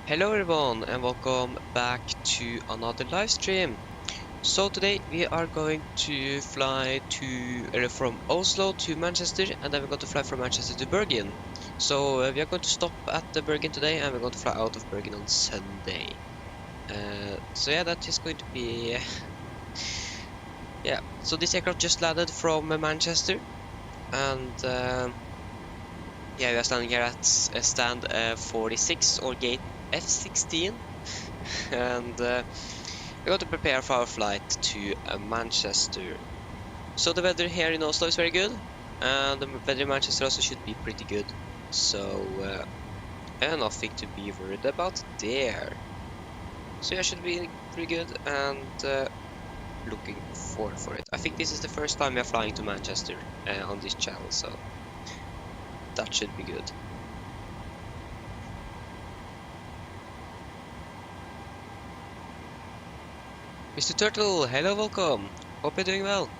Hello everyone and welcome back to another live stream. So today we are going to fly from Oslo to Manchester, and then we're going to fly from Manchester to Bergen. So we are going to stop at the Bergen today, and we're going to fly out of Bergen on Sunday. So yeah, that is going to be yeah. So this aircraft just landed from Manchester, and yeah, we are standing here at stand 46 or gate F16, and we got to prepare for our flight to Manchester. So the weather here in Oslo is very good, and the weather in Manchester also should be pretty good. So nothing to be worried about there. So yeah, should be pretty good, and looking forward for it. I think this is the first time we are flying to Manchester on this channel, so that should be good. Mr. Turtle, hello, welcome. Hope you're doing well.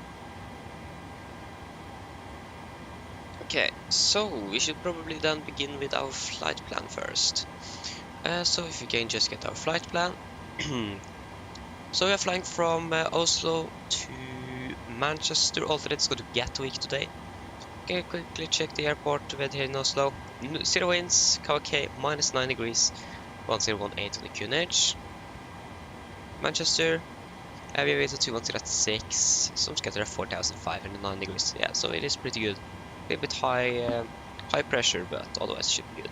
Okay, so we should probably then begin with our flight plan first. So if we can just get our flight plan. So we are flying from Oslo to Manchester, although it's going to Gatwick today. Okay, quickly check the airport weather here in Oslo. 0 winds, KK -9 degrees, 1018 on the QNH. Manchester, heavy winds at 21 at 6, some scatter at 4509 degrees. Yeah, so it is pretty good. A little bit high pressure, but otherwise should be good.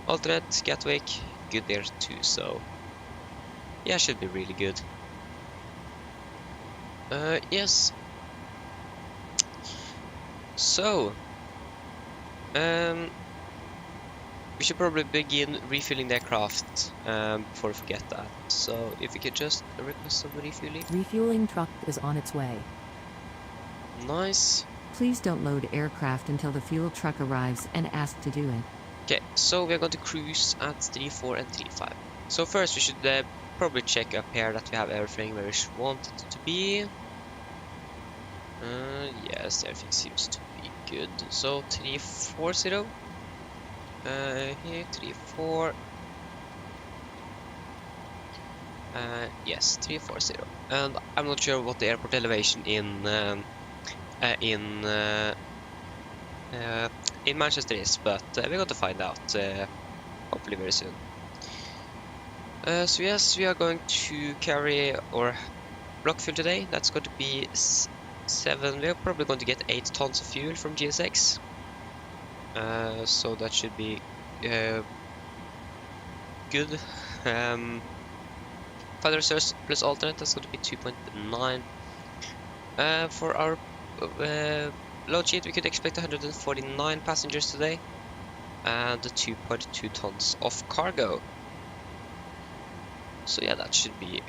Alternate, Gatwick, good there too, so yeah, should be really good. Yes. So, we should probably begin refilling the aircraft before we forget that. So, if we could just request some refueling. Refueling truck is on its way. Nice. Please don't load aircraft until the fuel truck arrives and ask to do it. Okay, so we're going to cruise at 3.4 and 3.5. So first we should probably check up here that we have everything where we want it to be. Yes, everything seems to be good. So 340. Here 34. Yes, 340. And I'm not sure what the airport elevation in Manchester is, but we're going to find out hopefully very soon. So yes, we are going to carry our block fuel today. That's going to be 7. We're probably going to get 8 tons of fuel from GSX. So that should be good. Final resource plus alternate, that's going to be 2.9. For our load sheet, we could expect 149 passengers today and 2.2 tons of cargo. So yeah, that should be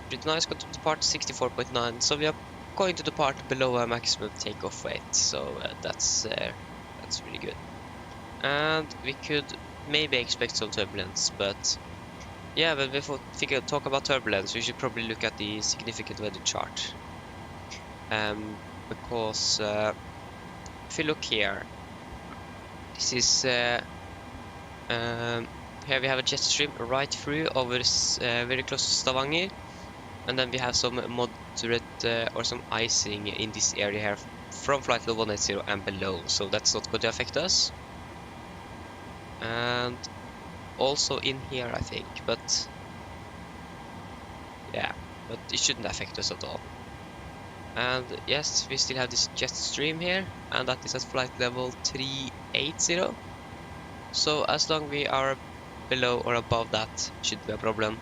pretty nice. Going to depart 64.9, so we are going to depart below our maximum takeoff weight, so that's really good. And we could maybe expect some turbulence, but yeah, when we talk about turbulence, we should probably look at the significant weather chart. Because if you look here, this is here we have a jet stream right through over very close to Stavanger, and then we have some moderate or some icing in this area here from flight level 180 and below, so that's not going to affect us. And also in here, I think, but yeah, but it shouldn't affect us at all. And yes, we still have this jet stream here, and that is at flight level 380. So as long as we are below or above that, shouldn't be a problem.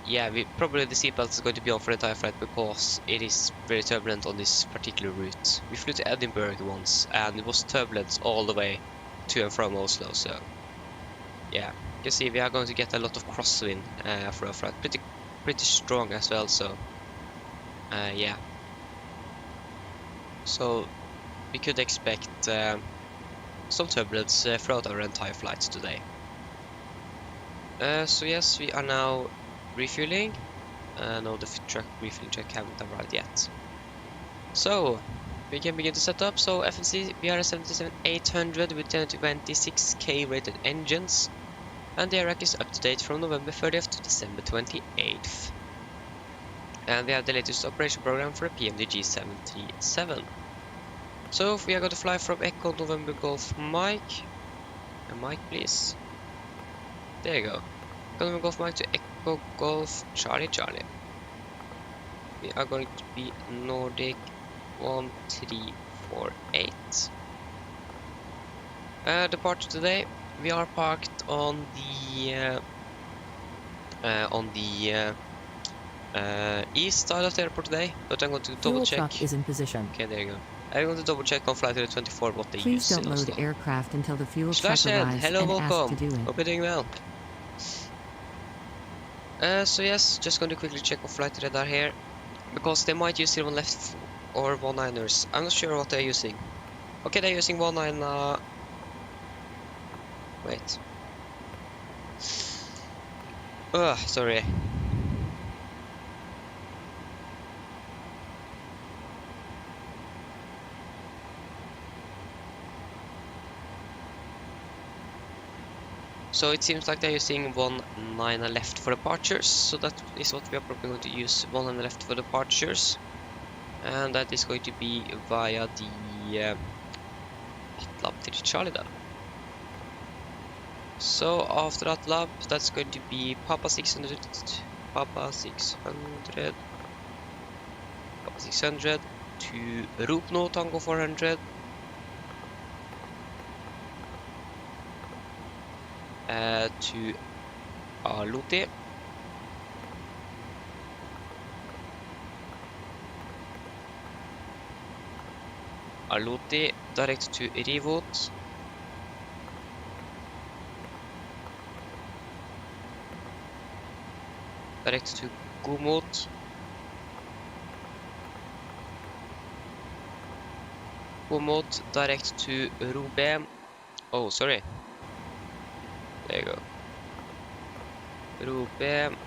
Yeah, probably the seatbelt is going to be on for the entire flight because it is very turbulent on this particular route. We flew to Edinburgh once, and it was turbulent all the way to and from Oslo. So yeah, you can see we are going to get a lot of crosswind for our flight. Pretty strong as well, so yeah, so we could expect some turbulence throughout our entire flight today. So yes, we are now refueling. No, the refueling truck haven't arrived yet. So we can begin to set up. So FNC BR77800 with 1026K rated engines, and the rack is up to date from November 30th to December 28th. And we have the latest operation program for a PMDG 737. So if we are going to fly from Echo November Golf Mike, a Mike please. There you go. November Golf Mike to Echo Golf Charlie Charlie. We are going to be Nordic 1348. Departure today. We are parked on the east side of the airport today, but I'm going to double check. Fuel truck is in position. Okay, there you go. I'm going to double check on flight 24 what they use. Please don't in load Oslo. aircraft until the fuel truck Slash Ed, arrives hello, and ask to welcome. do it. Hope you're doing well. So yes, just going to quickly check on flight radar here, because they might use 01 left or 19ers. I'm not sure what they're using. Okay, they're using 19. Wait. Sorry. So it seems like they're using 19 left for departures, so that is what we are probably going to use, 19 left for departures, and that is going to be via the Atlab to Charlie then. So after Atlab, that's going to be Papa 600, Papa 600, Papa 600 to Rupno Tango 400. To Aloti. Aloti, direct to Rivot. Direct to Gomot. Gomot, direct to Rube. Oh, sorry. There you go. Rube.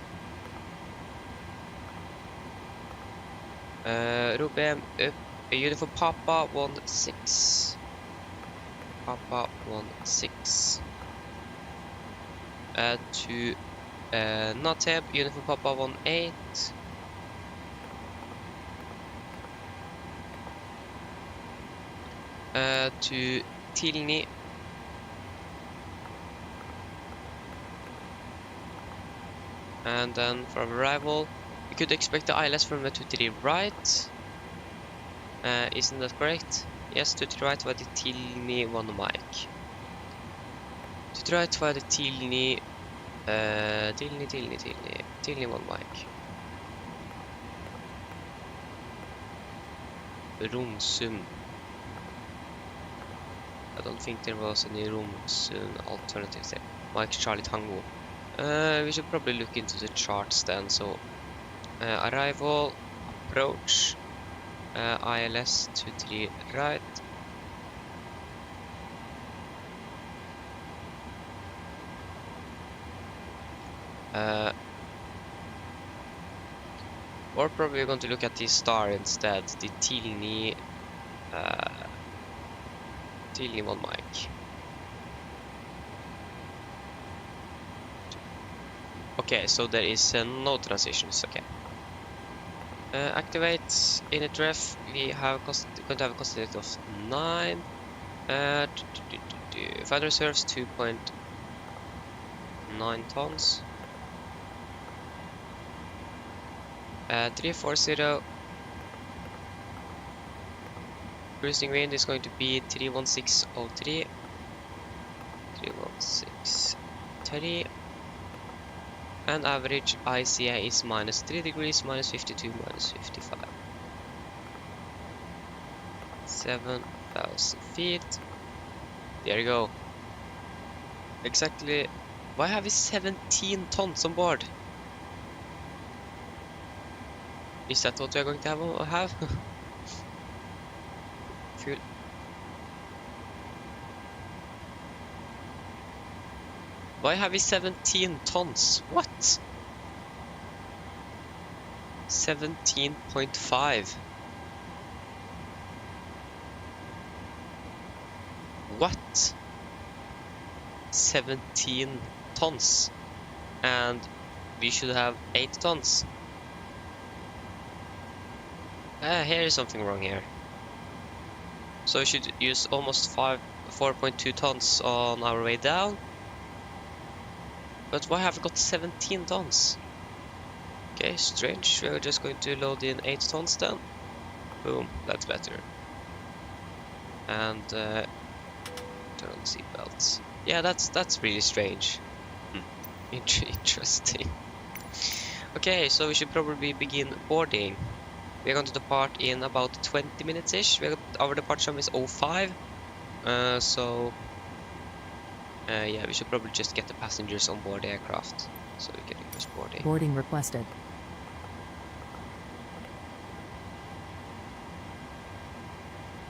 Rube up. Uniform Papa 16. Papa 16. To Nateb. Uniform Papa 18. To Tilni. And then from arrival, we could expect the ILS from the 2 to the right. Isn't that correct? Yes, to the right via the Tilni 1 mic. To the right via the Tilni, Tilni 1 mic. Romsum. I don't think there was any Romsum alternatives there. Mike Charlie Tango. We should probably look into the charts then. So arrival, approach, ILS to the right, or probably we're going to look at the star instead, the Tilni 1 mic. Okay, so there is no transitions. Okay. Activate init ref. We have going to have a constant of 9. Final reserves 2.9 tons. 340. Cruising wind is going to be 31603. 31630. And average ICA is -3 degrees, -52, -55. 7,000 feet. There you go. Exactly. Why have we 17 tons on board? Is that what we are going to have? Fuel. Why have we 17 tons? What? 17.5. What? 17 tons. And we should have 8 tons. Here is something wrong here. So we should use almost 4.2 tons on our way down. But why have we got 17 tons? Okay, strange. We're just going to load in 8 tons then. Boom, that's better. And turn on the seatbelts. Yeah, that's really strange. Interesting. Okay, so we should probably begin boarding. We're going to depart in about 20 minutes-ish. Our departure time is 05. Yeah, we should probably just get the passengers on board the aircraft. So we can request boarding. Boarding requested.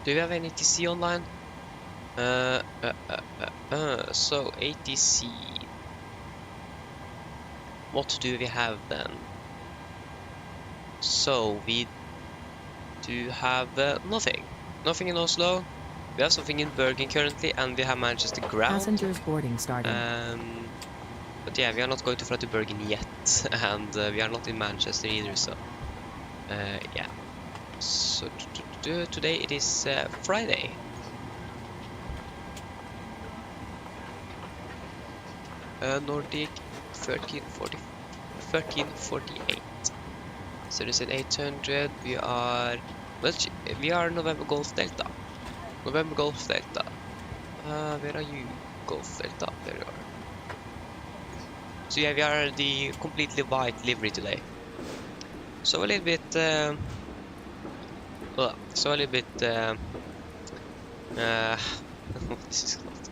Do you have any ATC online? So ATC. What do we have then? So we do have nothing. Nothing in Oslo. We have something in Bergen currently, and we have Manchester ground. Passengers boarding starting. But yeah, we are not going to fly to Bergen yet, and we are not in Manchester either. So yeah. So today it is Friday. Nordic 1348. So this is 800. We are November Golf Delta. November Golf Delta. Where are you? Golf Delta. There you are. So yeah, we are the completely white livery today. So a little bit. What this is called?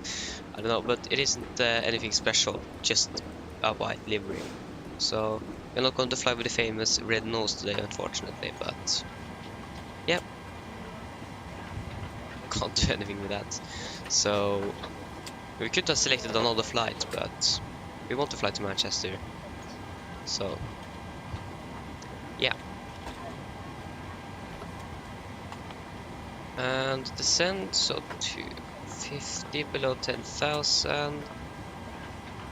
I don't know, but it isn't anything special. Just a white livery. So we're not going to fly with the famous red nose today, unfortunately. But yeah, can't do anything with that. So we could have selected another flight, but we want to fly to Manchester. So yeah. And descend, so to 50 below 10,000.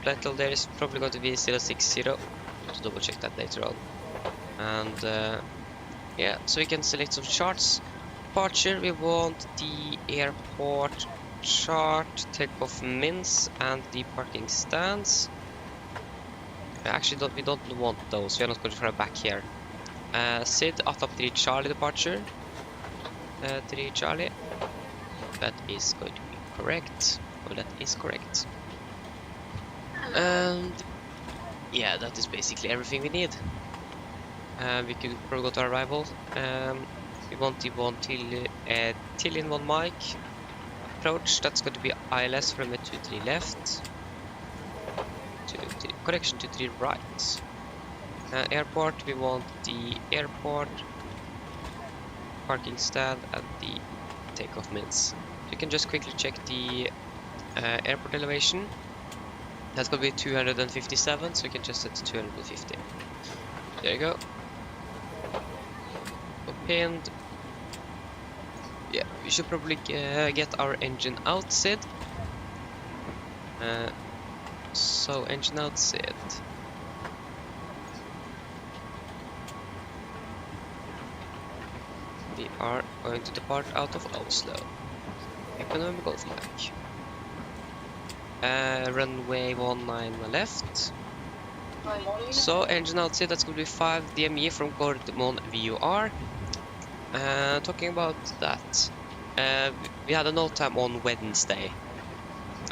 Flight level there is probably going to be 060. To double check that later on. And yeah, so we can select some charts. Departure, we want the airport chart, takeoff mins, and the parking stands. Actually, we don't want those. We are not going to fly back here. SID, ATAP 3 Charlie departure. 3 Charlie. That is going to be correct. Well, that is correct. And yeah, that is basically everything we need. We could probably go to arrival. We want the one till in 1 mic approach. That's going to be ILS from a 23 left. Correction, 23 right. Airport, we want the airport, parking stand, and the takeoff mins. You can just quickly check the airport elevation. That's going to be 257, so you can just set to 250. There you go. Pinned. Yeah, we should probably get our engine out, Sid. So engine out, Sid. We are going to depart out of Oslo. Economic Golf Flag. Runway 19 left. So engine out, Sid. That's going to be 5 DME from Gardermoen VUR. Talking about that, we had a note time on Wednesday.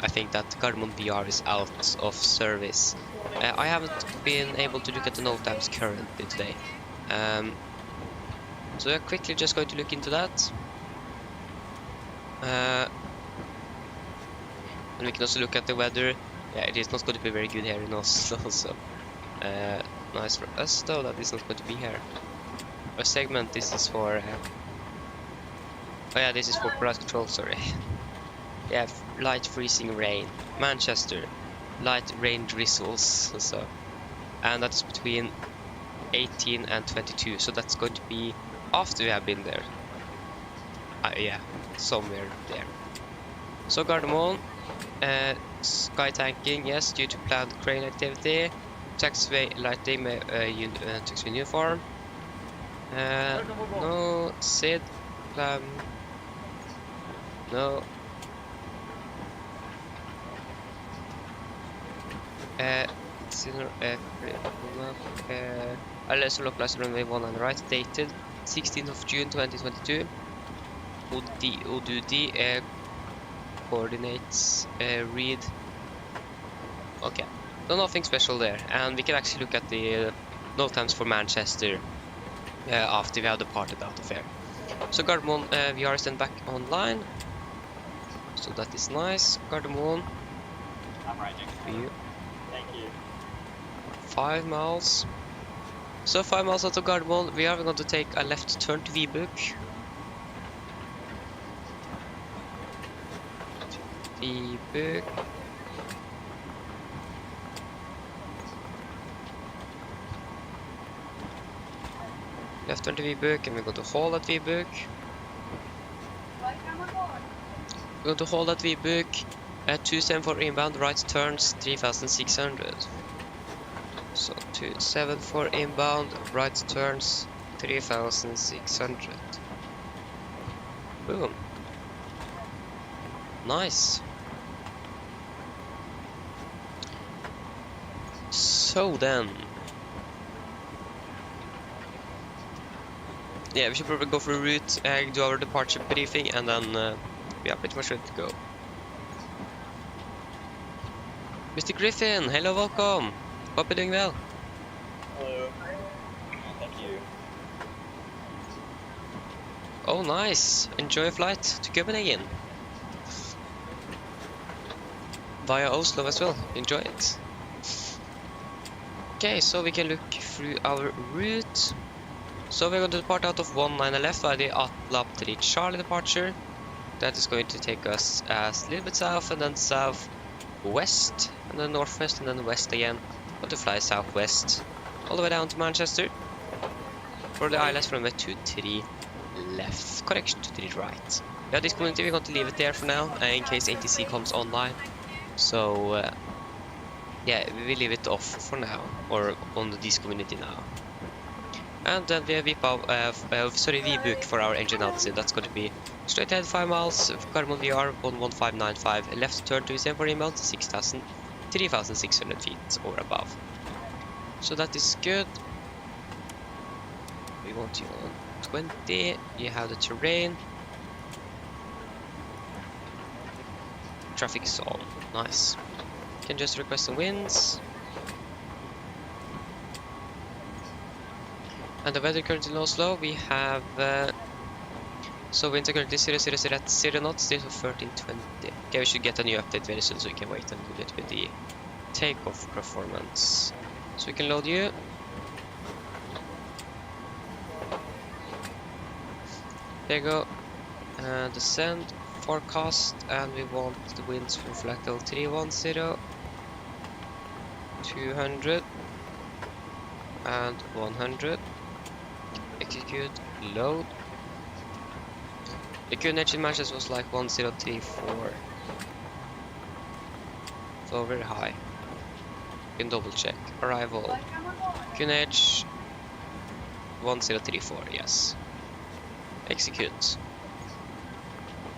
I think that Gardermoen VR is out of service. I haven't been able to look at the note times currently today. So we're quickly just going to look into that. And we can also look at the weather. Yeah, it is not going to be very good here in Oslo, so nice for us though that is not going to be here. Our segment, this is for oh yeah, this is for price control, sorry. Yeah, light freezing rain. Manchester, light rain drizzles. So, and that's between 18 and 22. So that's going to be after we have been there. Yeah, somewhere there. So Gardermoen, sky tanking, yes, due to planned crane activity. Taxiway lighting, taxiway uniform. No, Sid, no. Sooner, unless localized runway 1 on the right, dated 16th of June 2022. ODD coordinates read. Okay, so nothing special there, and we can actually look at the no times for Manchester after we have departed out of here. So Gardermoen, we are sent back online, so that is nice. Gardermoen, I'm riding. you. Thank you. 5 miles. So 5 miles out of Gardermoen, we are going to take a left turn to Vibuk. Vibuk. Left turn to Vibuk, and we're going to hold at Vibuk. We're going to hold at Vibuk at 274 inbound, right turns 3600. So 274 inbound, right turns 3600. Boom. Nice. So then, yeah, we should probably go for a route, do our departure briefing, and then we are pretty much ready to go. Mr. Griffin, hello, welcome. Hope you're doing well. Hello. Thank you. Oh, nice. Enjoy a flight to Copenhagen. Via Oslo as well. Enjoy it. Okay, so we can look through our route. So we're going to depart out of 19 left by the Atlap 3 Charlie departure. That is going to take us a little bit south, and then southwest, and then northwest, and then west again. Going to fly southwest all the way down to Manchester for the ILS from 23 left. Correction, 23 right. Yeah, this community, we're going to leave it there for now in case ATC comes online. So yeah, we will leave it off for now, or on this community now. And then we VIP out, Vibuk for our engine altitude. That's going to be straight ahead 5 miles, Gardermoen VR 11595, left turn to 74 inbound 3600 feet or above. So that is good. We want you on 20, you have the terrain. Traffic is on, nice. You can just request some winds. And the weather currently in Oslo, we have so winds are currently 000 at 0 knots, still for 1320. Okay, we should get a new update very soon, so we can wait a little bit with the takeoff performance. So we can load you. There you go. Descend, forecast, and we want the winds from flight level 310, 200, and 100. Execute, load. The QNH in Manchester was like 1034. So very high. You can double check. Arrival. QNH 1034, yes. Execute.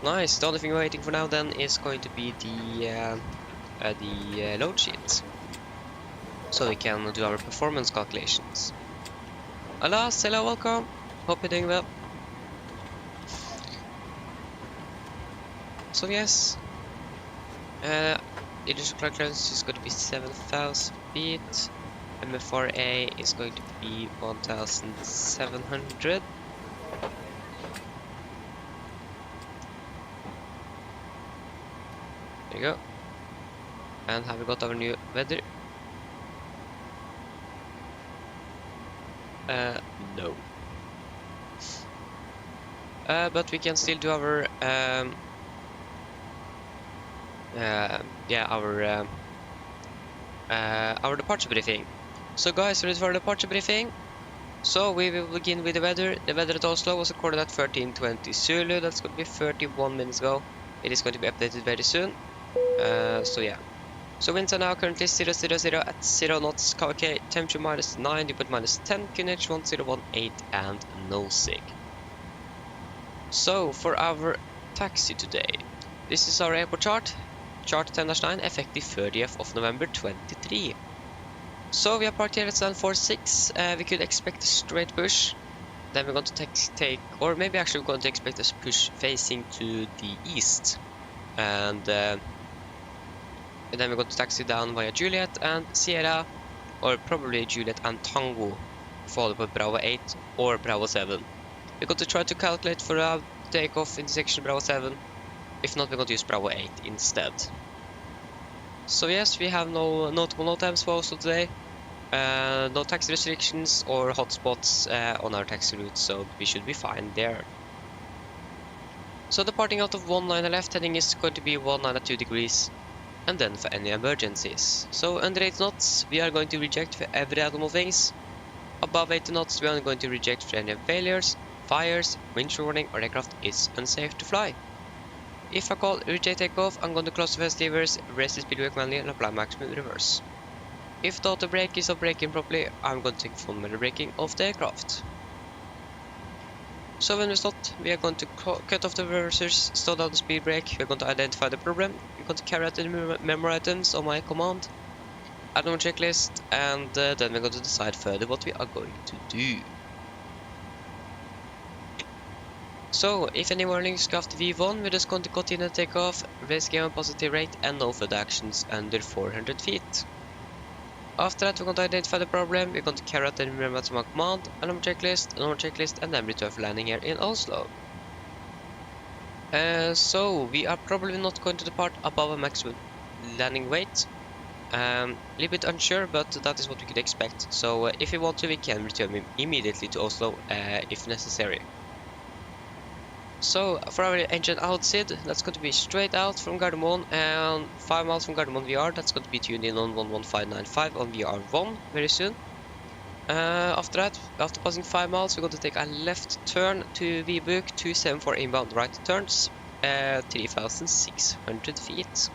Nice. The only thing we're waiting for now then is going to be the load sheet. So we can do our performance calculations. Alas, hello, welcome. Hope you're doing well. So yes, initial flight clearance is going to be 7,000 feet. MFRA is going to be 1,700. There you go. And have we got our new weather? No. But we can still do our our departure briefing. So guys, ready for departure briefing? So we will begin with the weather. The weather at Oslo was recorded at 13:20 Zulu. That's going to be 31 minutes ago. It is going to be updated very soon. So yeah. So winds are now currently 000 at 0 knots, KVK, temperature -9, dew point -10, QNH 1018, and no sig. So for our taxi today, this is our airport chart, chart 10-9, effective 30th of November 23. So we are parked here at stand 46. We could expect a straight push. Then we're going to take, or maybe actually we're going to expect a push facing to the east. And then we're going to taxi down via Juliet and Sierra, or probably Juliet and Tango, followed by Bravo 8 or Bravo 7. We're going to try to calculate for a takeoff intersection Bravo 7. If not, we're going to use Bravo 8 instead. So yes, we have no notable no times for Oslo today. No taxi restrictions or hotspots on our taxi route, so we should be fine there. So departing out of 19 left, heading is going to be 19 at 2 degrees, and then for any emergencies. So under 8 knots, we are going to reject for every abnormal things. Above 80 knots, we are going to reject for any failures, fires, wind warning, or aircraft is unsafe to fly. If I call reject takeoff, I'm going to close the first levers, raise the speed brake manually, and apply maximum reverse. If the auto brake is not braking properly, I'm going to take full manual braking of the aircraft. So when we stop, we are going to cut off the reversers, slow down the speed brake, we're going to identify the problem, we're going to carry out the memory items on my command, add on checklist, and then we're going to decide further what we are going to do. So, if any warnings go after V1, we're just going to continue to take off, raise gear on positive rate, and no further actions under 400 feet. After that, we're going to identify the problem, we're going to carry out the memory items on my command, add on checklist, and then return for landing here in Oslo. So, we are probably not going to depart above a maximum landing weight. A little bit unsure, but that is what we could expect. So if we want to, we can return immediately to Oslo if necessary. So for our engine outside, that's going to be straight out from Gardermoen, and 5 miles from Gardermoen VR, that's going to be tuned in on 11595 on VR1 very soon. After that, after passing 5 miles, we're going to take a left turn to VBook 274 inbound right turns, 3600 feet.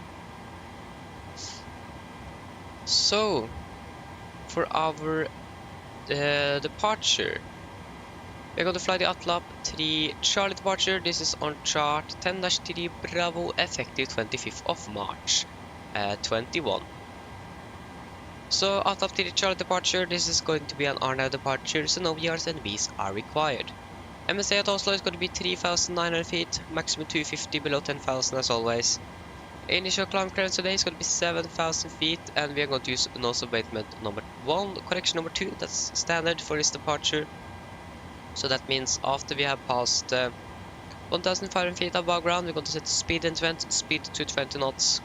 So, for our departure, we're going to fly the Atlap 3 Charlie departure. This is on chart 10-3 Bravo, effective 25th of March 21. So, Atlap 3 Charlie departure, this is going to be an RNAV departure, so no VRs and Vs are required. MSA at Oslo is going to be 3,900 feet, maximum 250 below 10,000 as always. Initial climb clearance today is going to be 7,000 feet, and we are going to use nose abatement number 1, correction number 2, that's standard for this departure. So that means after we have passed 1,500 feet above ground, we're going to set the speed in 20, speed to 20 knots,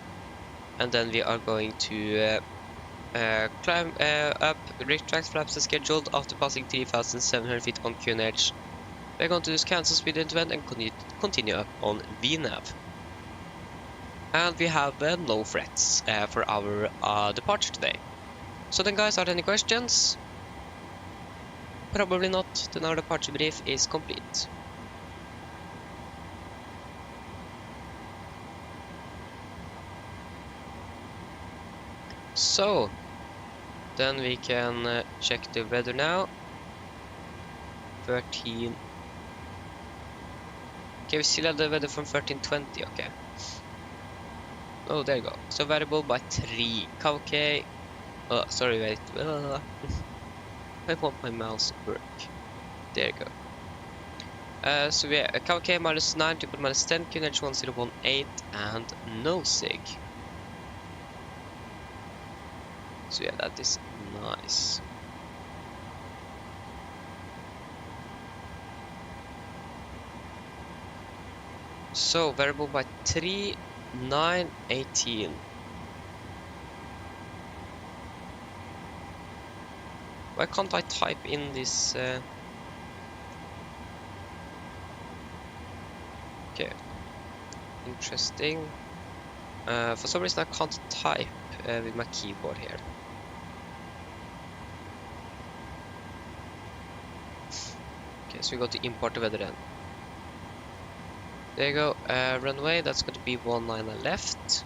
and then we are going to climb up, retract flaps as scheduled after passing 3,700 feet on QNH. We're going to just cancel speed in 20 and continue up on VNAV. And we have no threats for our departure today. So then guys, are there any questions? Probably not, then our departure brief is complete. So, then we can check the weather now. 13. Okay, we still have the weather from 1320, okay. Oh, there you go. So variable by 3. KVK. Oh, sorry, wait. I want my mouse to work. There you go. So yeah, KVK -9, dew point -10, QNH 1018, and no sig. So yeah, that is nice. So variable by 3. 918. Why can't I type in this? Okay, interesting. For some reason I can't type with my keyboard here. Okay, so we got to import the weather then. There you go. Runway, that's going to be 19 left.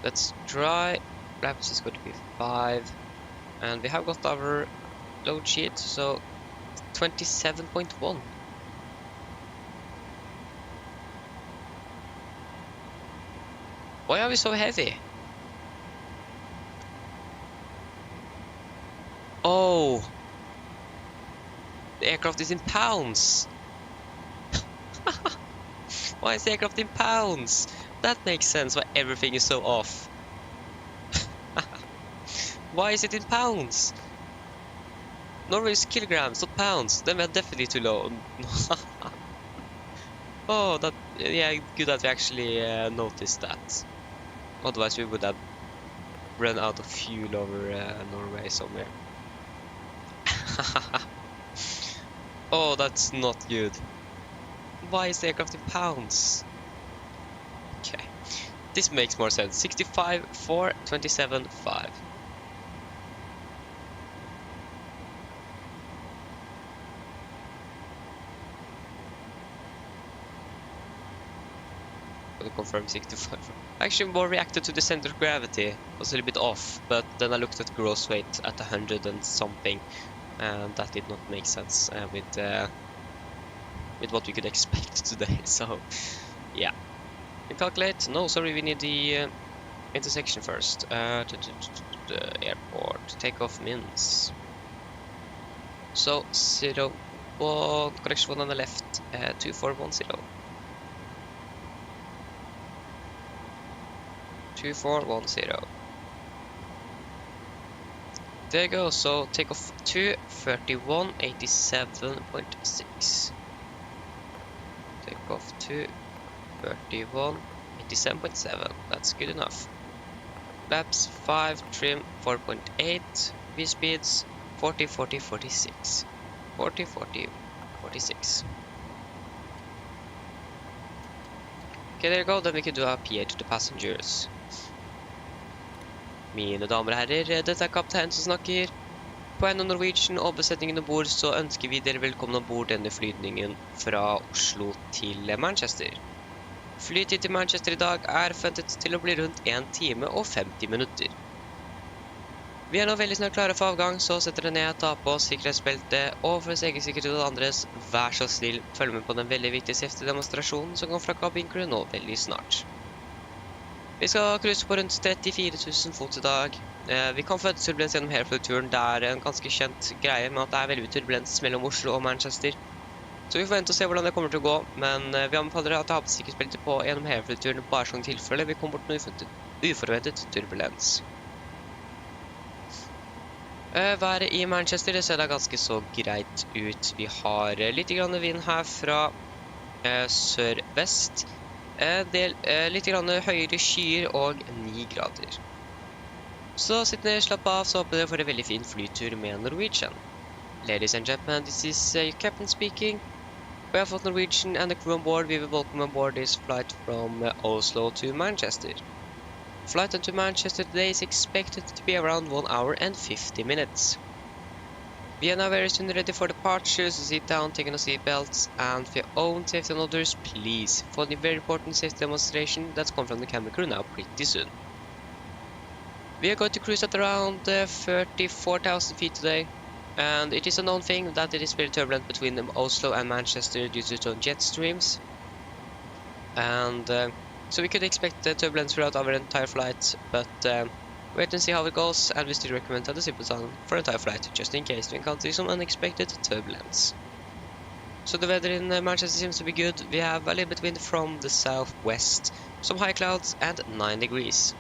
Let's try. Flaps is going to be 5. And we have got our load sheet, so 27.1. Why are we so heavy? Oh, the aircraft is in pounds. Why is the aircraft in pounds? That makes sense why everything is so off. Why is it in pounds? Norway is kilograms, not pounds. Then we're definitely too low. Oh, that, yeah, good that we actually noticed that. Otherwise we would have run out of fuel over Norway somewhere. Oh, that's not good. Why is the aircraft in pounds? Okay, this makes more sense. 65, 4, 27, 5. Gonna confirm 65. Actually, more reacted to the center of gravity. Was a little bit off, but then I looked at gross weight at 100 and something, and that did not make sense with what we could expect today. So, yeah. We calculate. No, sorry, we need the intersection first. The airport. Takeoff mins. So, 0, 1, correction 1 on the left, 2410. 2410. There you go, so takeoff to 3187.6. Takeoff to 3187.7. That's good enough. Flaps 5, trim 4.8, V speeds 40, 40, 46. 40, 40, 46. Okay, there you go, then we can do a PA to the passengers. Mine damer og herrer, dette er kaptein som snakker. På en av Norwegian og besetningen ombord så ønsker vi dere velkommen ombord denne flygningen fra Oslo til Manchester. Flytid til Manchester i dag er forventet til å bli rundt 1 time og 50 minutter. Vi er nå veldig snart klare for avgang, så sett dere ned, ta på sikkerhetsbeltet, og for egen sikkerhet og andres, vær så snill, følg med på den veldig viktige safety-demonstrasjonen som kommer fra kabinkruen nå veldig snart. Vi skal cruise på rundt 34 000 fot i dag. Vi kan få turbulens gjennom hele flyturen. Det er en ganske kjent greie med at det er veldig turbulens mellom Oslo og Manchester. Så vi får vente og se hvordan det kommer til å gå, men vi anbefaler at jeg har på sikkerhetsbeltet på gjennom hele flyturen, bare sånn tilfelle vi kommer bort noe uforventet turbulens. Været i Manchester, det ser da ganske så greit ut. Vi har litt grann vind her fra sør-vest. Litt grann høyere skyer og 9 grader. Så sitt ned, slapp av, så håper dere får en veldig fin flytur med Norwegian. Ladies and gentlemen, this is Captain speaking. We have fått Norwegian and the crew on board. We will welcome on board this flight from Oslo to Manchester. Flight into Manchester today is expected to be around 1 hour and 50 minutes. We are now very soon ready for departure, so sit down, take on your seatbelts, and for your own safety and others, please follow the very important safety demonstration that's come from the camera crew now pretty soon. We are going to cruise at around 34,000 feet today, and it is a known thing that it is very turbulent between Oslo and Manchester due to its jet streams. And so we could expect turbulence throughout our entire flight, but wait and see how it goes, and we still recommend that the seatbelts on for entire flight, just in case we encounter some unexpected turbulence. So the weather in Manchester seems to be good. We have a little bit wind from the southwest, some high clouds, and 9 degrees.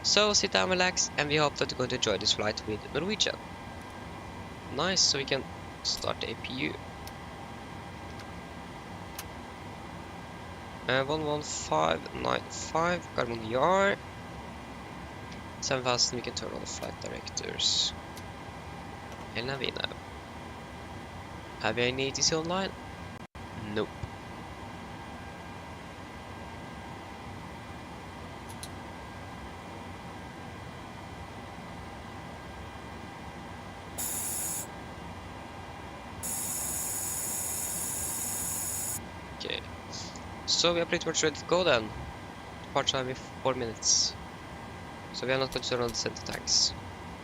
So sit down, relax, and we hope that you're going to enjoy this flight with Norwegian. Nice, so we can start the APU. 11595, Garmin ER. 7000, we can turn on the flight directors. El Navina. Have you any ATC online? Nope. So we are pretty much ready to go then. Part time in 4 minutes. So we are not going to turn on the center tanks.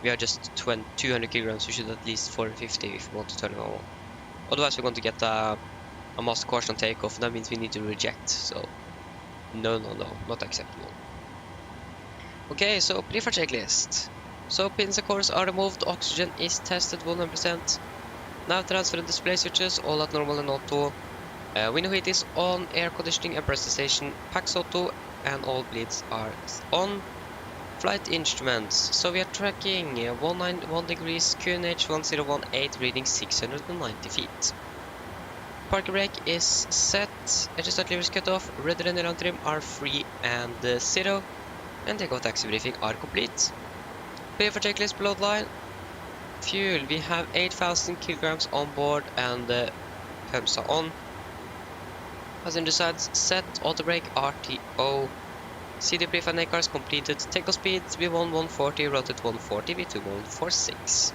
We are just 200 kilograms, we should at least 450 if we want to turn them on. Otherwise we're going to get a master course on takeoff, and that means we need to reject, so no, not acceptable. Okay, so pre-fire checklist. So pins and cores are removed, oxygen is tested 100%. Nav transfer and display switches, all at normal and auto. Window heat is on, air conditioning and pressurization, packs auto, and all bleeds are on. Flight instruments, so we are tracking 191 degrees, QNH 1018, reading 690 feet. Parking brake is set, engine start lever is cut off, rudder and aileron trim are free and 0, and takeoff taxi briefing are complete. Pay for checklist below the line. Fuel, we have 8,000 kilograms on board and the pumps are on. Passenger sides set, auto brake, RTO. CD brief and cars completed. Takeoff speed V1 140, rotate 140, V2 146.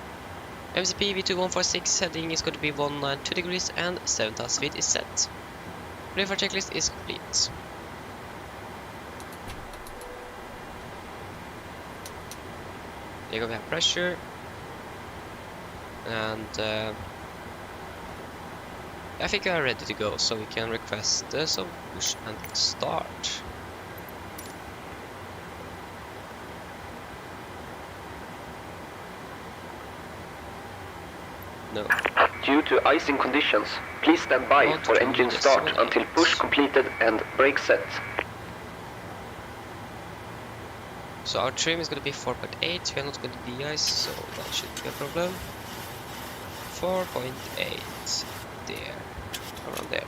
MCP V2 146, heading is going to be 192 degrees and 7,000 feet is set. Pre-fire checklist is complete. There we have pressure. And I think we are ready to go, so we can request some push and start. No. Due to icing conditions, please stand by for engine start until push completed and brake set. So our trim is going to be 4.8, we are not going to de-ice, so that shouldn't be a problem. 4.8, there, around there.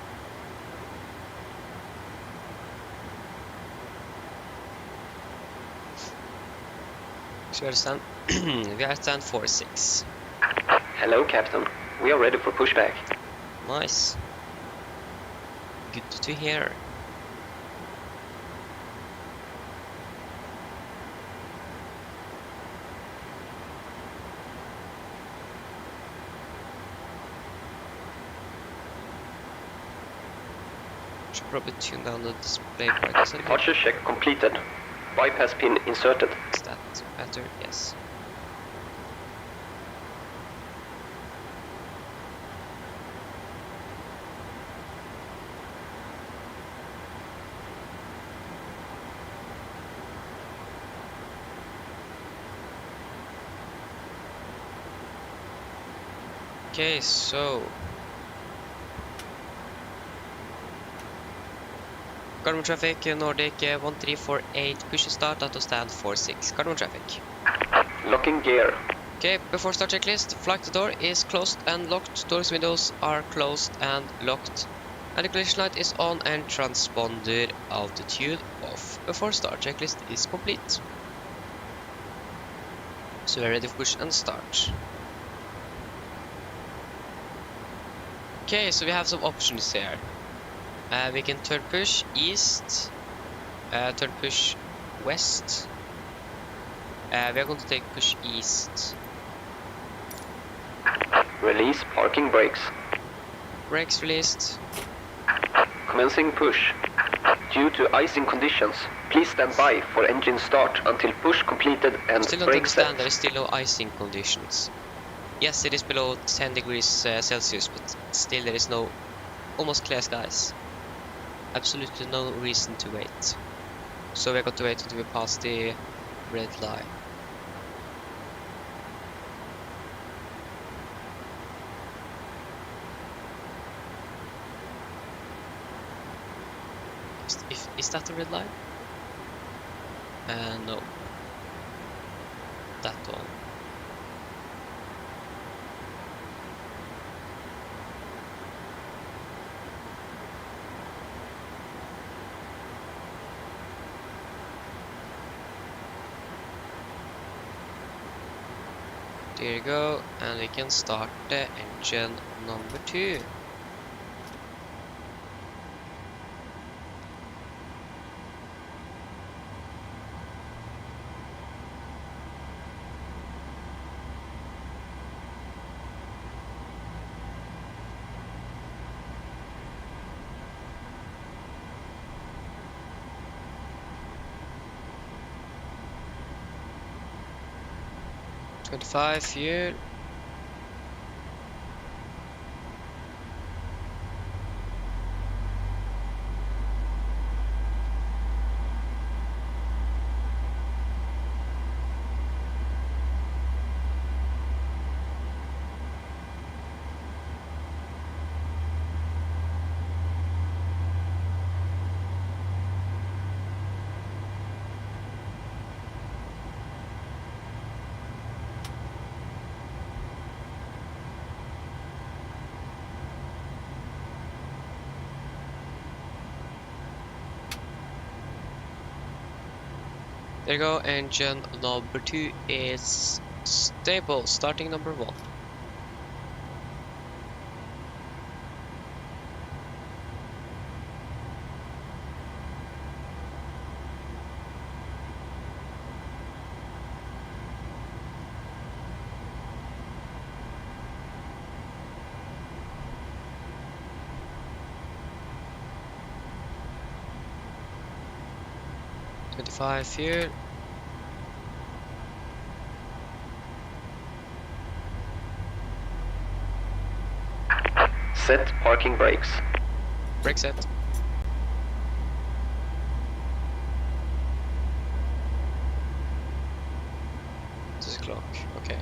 So we are stand, we are at stand 4.6. Hello, Captain. We are ready for pushback. Nice. Good to hear. Should probably tune down the display brightness a little. Departure check completed. Bypass pin inserted. Is that better? Yes. Okay, so Gardermoen traffic, Nordic 1348, push and start out of stand 46. Gardermoen traffic. Locking gear. Okay, before start checklist, flight door is closed and locked, doors windows are closed and locked, and the collision light is on and transponder altitude off. Before start checklist is complete. So we're ready for push and start. Okay, so we have some options here. We can turn push east, turn push west. We are going to take push east. Release parking brakes. Brakes released. Commencing push. Due to icing conditions, please stand by for engine start until push completed and Still don't brake understand, set. there is still no icing conditions. Yes, it is below 10 degrees Celsius, but still there is no almost clear skies. Absolutely no reason to wait. So we're going to wait until we pass the red line. Is that the red line? No. That one. There you go, and we can start the engine number 2. 25 fuel. There you go, engine number 2 is stable, starting number 1. Twenty-five fuel. Set parking brakes. Brake set. This is clock, okay.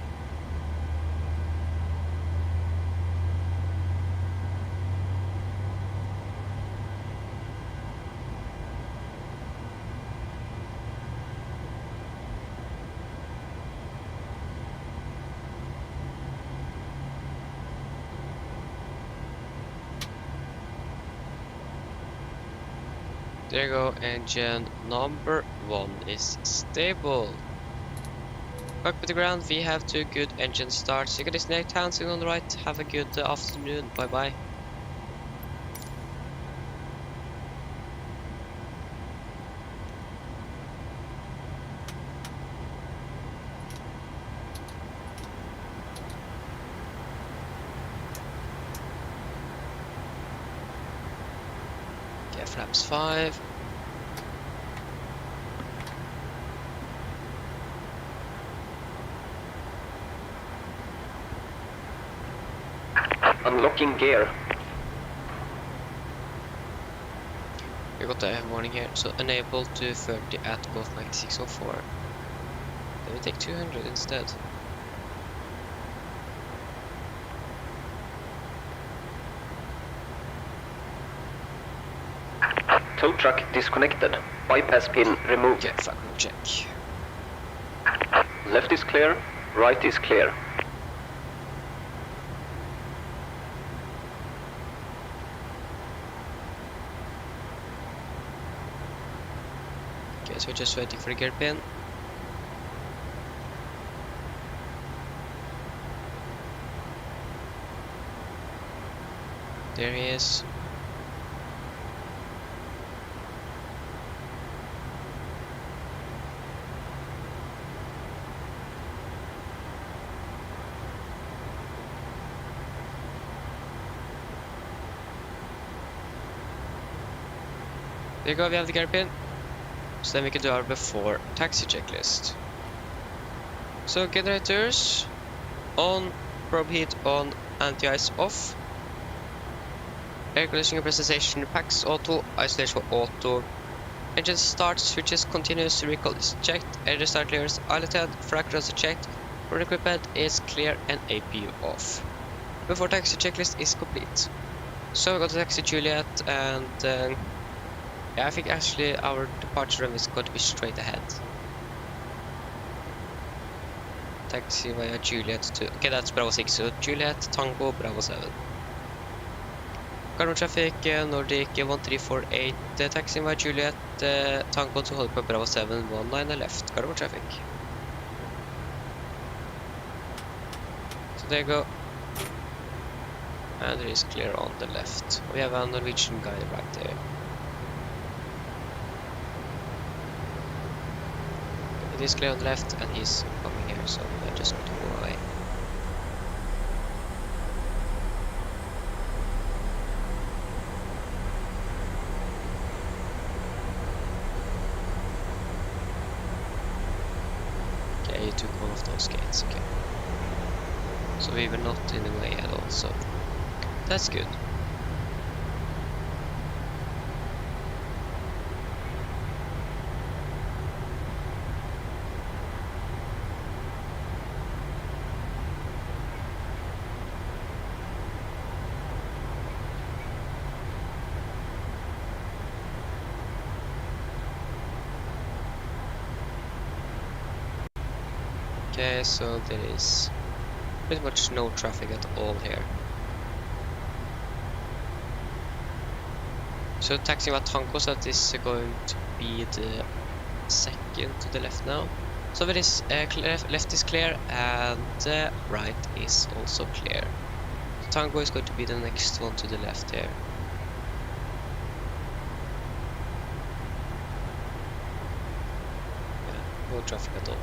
There you go, engine number 1 is stable. Cockpit to ground, we have 2 good engine starts. You can disconnect handling on the right. Have a good afternoon. Bye bye. Okay, flaps 5. Unlocking gear. We got a warning here, so enable to 30 at Golf 9604. Then we take 200 instead. Tow truck disconnected. Bypass pin removed. Okay, fuck, check. Left is clear, right is clear. Okay, so we're just waiting for the gear pin. There he is. There you go, we have the gear pin. So then we can do our before taxi checklist. So generators on, probe heat on, anti-ice off. Air conditioning pressurization packs auto, isolation auto. Engine start, switches continuous, recall is checked, engine start clears, islet head, fractures are checked, road equipment is clear and APU off. Before taxi checklist is complete. So we got to taxi Juliet and yeah, I think actually our departure room is going to be straight ahead. Taxi via Juliet to... Okay, that's Bravo 6, so Juliet, Tango, Bravo 7. Cargo traffic, Nordic 1348, taxi via Juliet, Tango to hold på Bravo 7, 19 left, cargo traffic. So there you go. And it is clear on the left. We have a Norwegian guy right there. It is clear on the left and he's coming here, so I'm just going to go away. Okay, you took one of those gates, okay. So we were not in the way at all, so that's good. Okay, so there is pretty much no traffic at all here. So taxing Watanko, so that is going to be the second to the left now. So it is left is clear and right is also clear. So Tango is going to be the next one to the left here. Yeah, no traffic at all.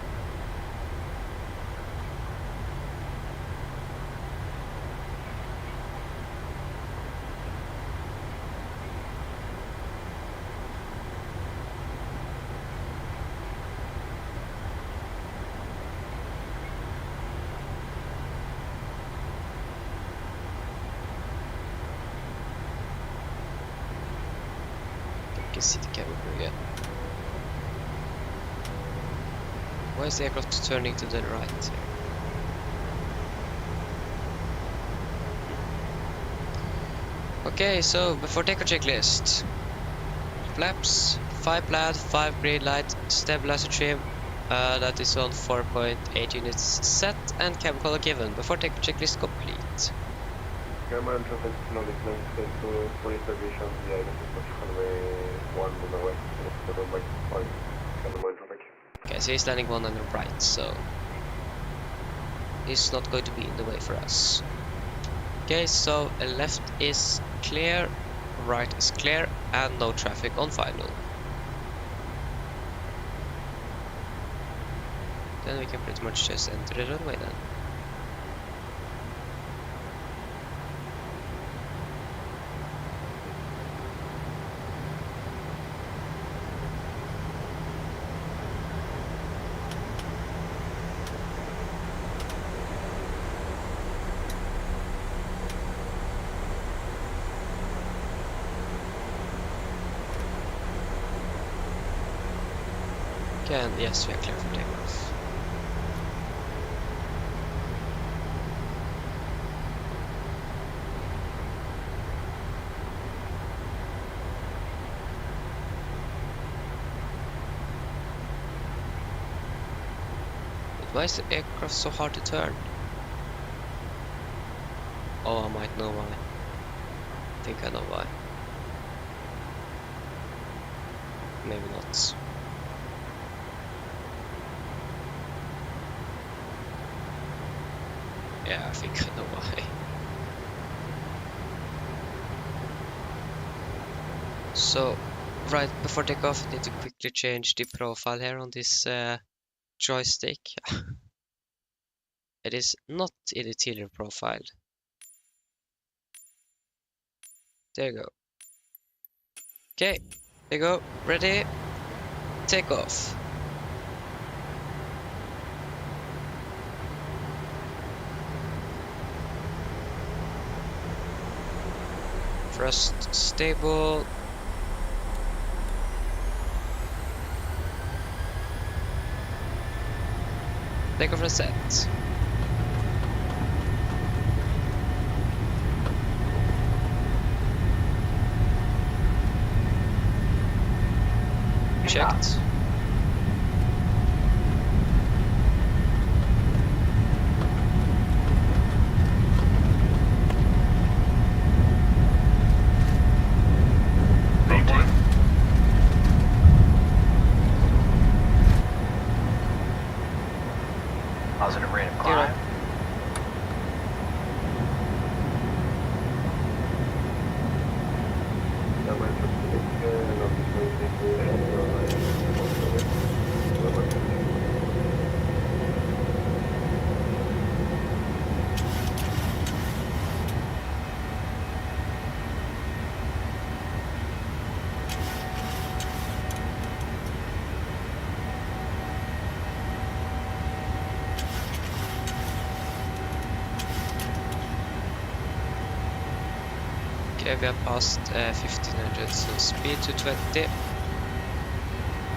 You can see the cabin crew again. Why is the aircraft turning to the right here? Okay, so before takeoff checklist. Flaps, 5 plaid, 5 green light, stabilizer trim, that is on 4.8 units set, and cabin color given. Before takeoff checklist complete. German traffic now declines to police aviation via one on the west, 7/5, German traffic. Okay, so he's landing one on the right, so he's not going to be in the way for us. Okay, so left is clear, right is clear, and no traffic on final. Then we can pretty much just enter the runway then. Okay, and yes, we are clear for takeoff. But why is the aircraft so hard to turn? Oh, I might know why. I think I know why. Maybe not. Yeah, I think I know why. So, right before takeoff, I need to quickly change the profile here on this joystick. It is not in the interior profile. There you go. Okay, there you go. Ready? Take off. Thrust stable. Take off and set. Checked. Positive rate of You're climb. right. German traffic now declines to Okay, we are past 1500, so speed to 20.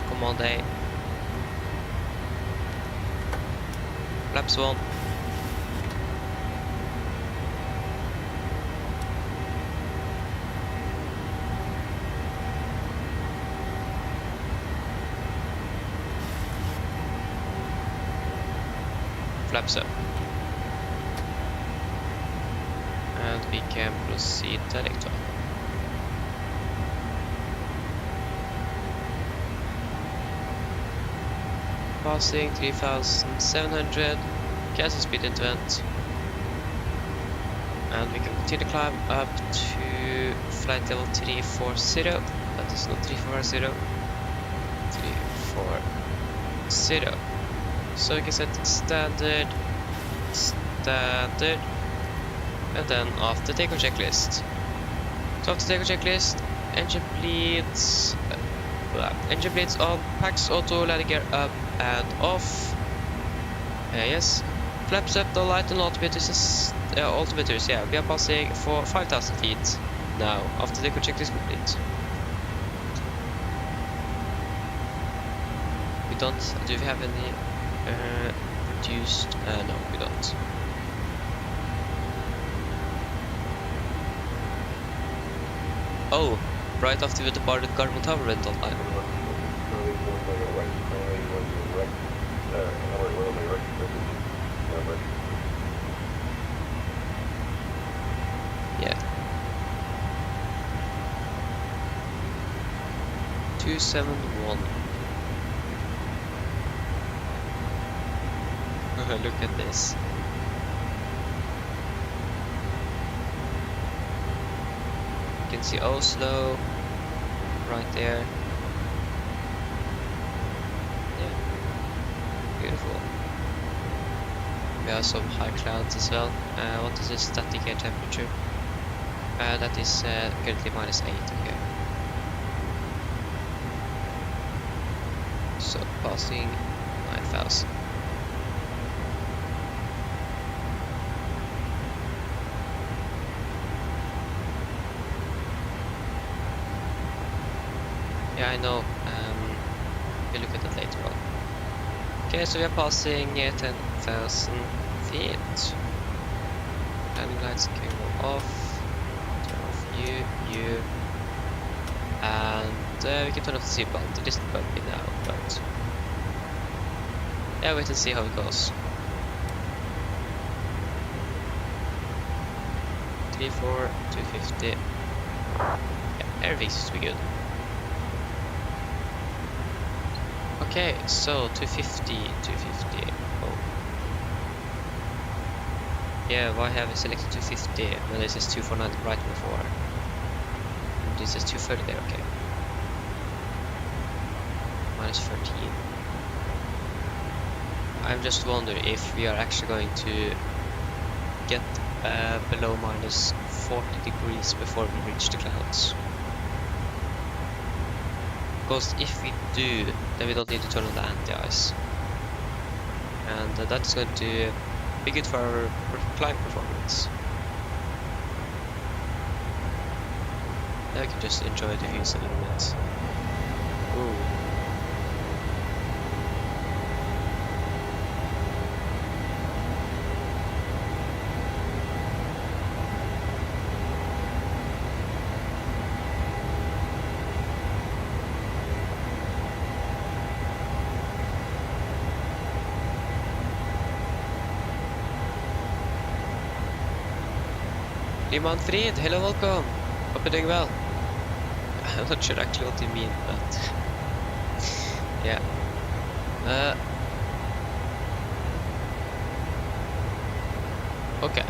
Command A. Flaps 1. Flaps up. And we can proceed direct on. Passing 3700, gas speed into vent. And we can continue to climb up to flight level 340. That is not 340. 340. So we can set standard, standard, and then after takeoff checklist. So after takeoff checklist, engine bleeds on, packs auto, landing gear up and off. Yes, flaps up, the light and altimeters. Altimeters, yeah, we are passing for 5,000 feet now after takeoff checklist complete. We don't. Do we have any reduced? No, we don't. Oh, right after we departed Garmin Tower rental line. Yeah. 271. Look at this. You can see Oslo right there. Yeah, beautiful. We have some high clouds as well. What is the static air temperature? That is currently -8. Okay. So passing 9,000. Yeah, I know. We'll look at that later on. Okay, so we are passing 10,000 feet. Landing lights can go off. Turn off you. And we can turn off the seatbelt. It isn't bumpy now, but yeah, wait and see how it goes. 34, 250. Yeah, everything seems to be good. Okay, so 250. Oh. Yeah, why have I selected 250 when this is 249 right before? And this is 230 there, okay. -13. I'm just wondering if we are actually going to get below -40 degrees before we reach the clouds. Because if we do, then we don't need to turn on the anti-ice. And that's going to be good for our climb performance. Now we can just enjoy the views a little bit. Ooh. Manfred, hello, welcome. Hope you're doing well. I'm not sure actually what you mean, but yeah. Okay.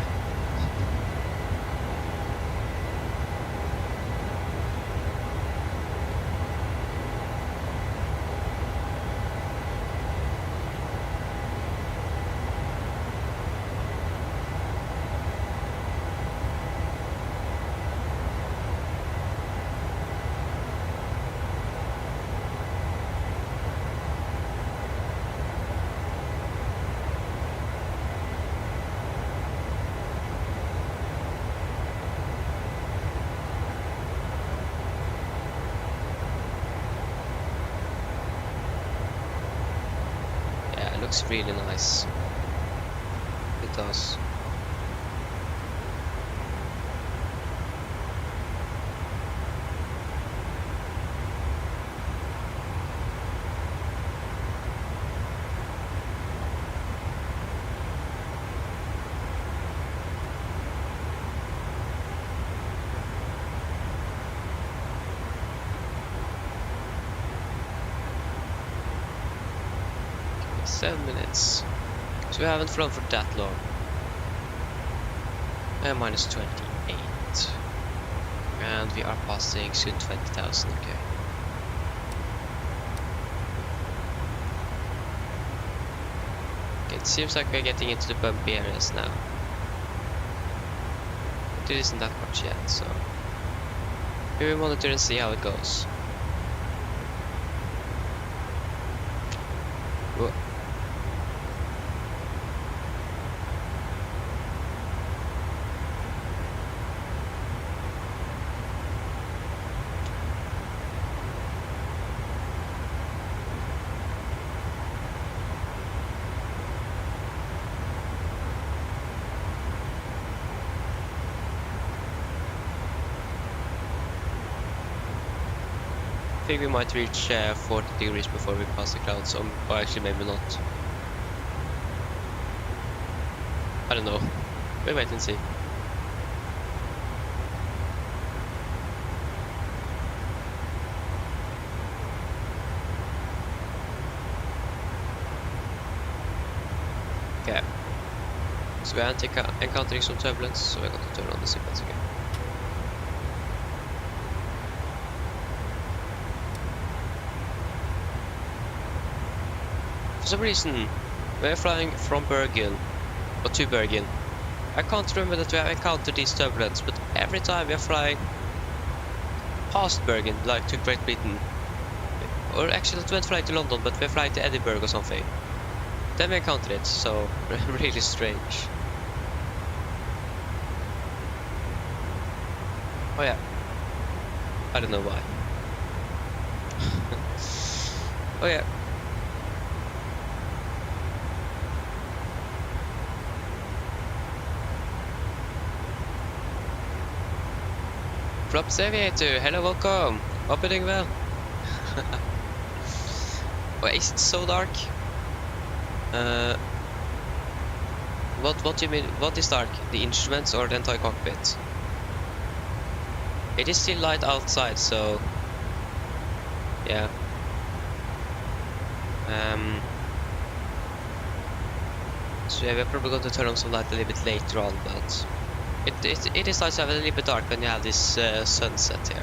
looks really nice. It does. Okay, 7 minutes. So we haven't flown for that long. Minus 28. And we are passing soon 20,000, okay. Okay, it seems like we're getting into the bumpy areas now. But it isn't that much yet, so we will monitor and see how it goes. Whoa. I think we might reach 40 degrees before we pass the clouds, or actually maybe not. I don't know. We'll wait and see. Okay. So we are encountering some turbulence, so we're going to turn on the seatbelts again. For some reason, we're flying from Bergen, or to Bergen. I can't remember that we have encountered these turbulence, but every time we are flying past Bergen, like to Great Britain, or actually not flying to London, but we're flying to Edinburgh or something, then we encounter it, so really strange. Oh yeah, I don't know why. Oh yeah. Props Aviator, hello, welcome. Hope you're doing well. Oh, is it so dark? What do you mean? What is dark? The instruments or the entire cockpit? It is still light outside, so yeah. So yeah, we're probably going to turn on some light a little bit later on, but it is nice to have it a little bit dark when you have this sunset here.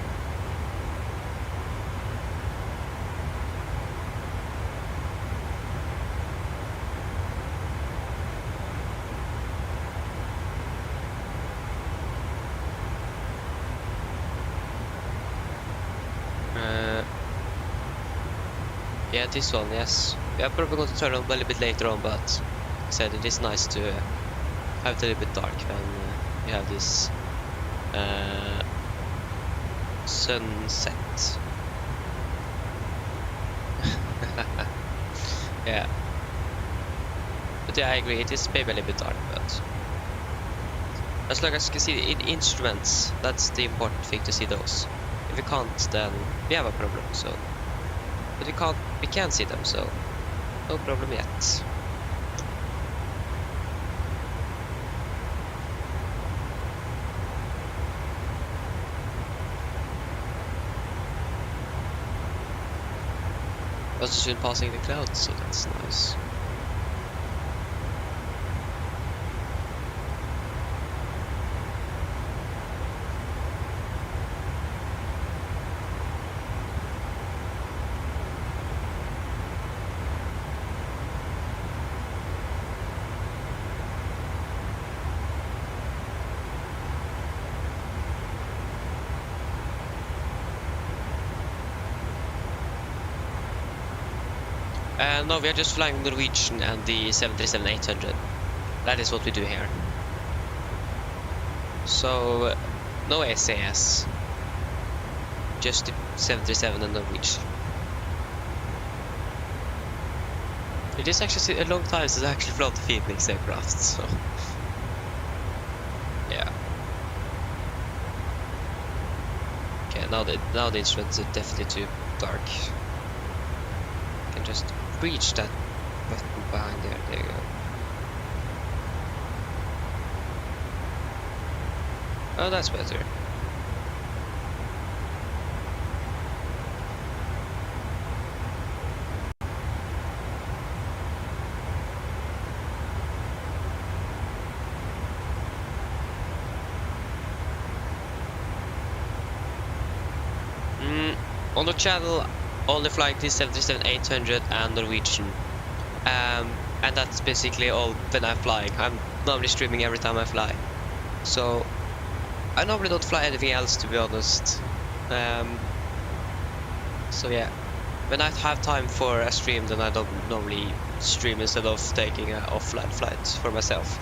Yeah, this one, yes. We are probably going to turn on a little bit later on, but like I said, it is nice to have it a little bit dark when you have this sunset. Yeah. But yeah, I agree, it is maybe a little bit dark, but as long as you can see in instruments, that's the important thing, to see those. If we can't, then we have a problem, so. But we can see them, so no problem yet. Also soon passing the clouds, so that's nice. No, we are just flying Norwegian and the 737-800. That is what we do here. So, no SAS. Just the 737 and Norwegian. It is actually a long time since I actually flown the Phoenix aircraft, so yeah. Okay, now the instruments are definitely too dark. I can just reach that button behind there. There you go. Oh, that's better. On the channel, only flying the 737-800 and Norwegian. And that's basically all when I'm flying. I'm normally streaming every time I fly. So I normally don't fly anything else, to be honest. So yeah, when I have time for a stream, then I don't normally stream instead of taking an offline flight for myself.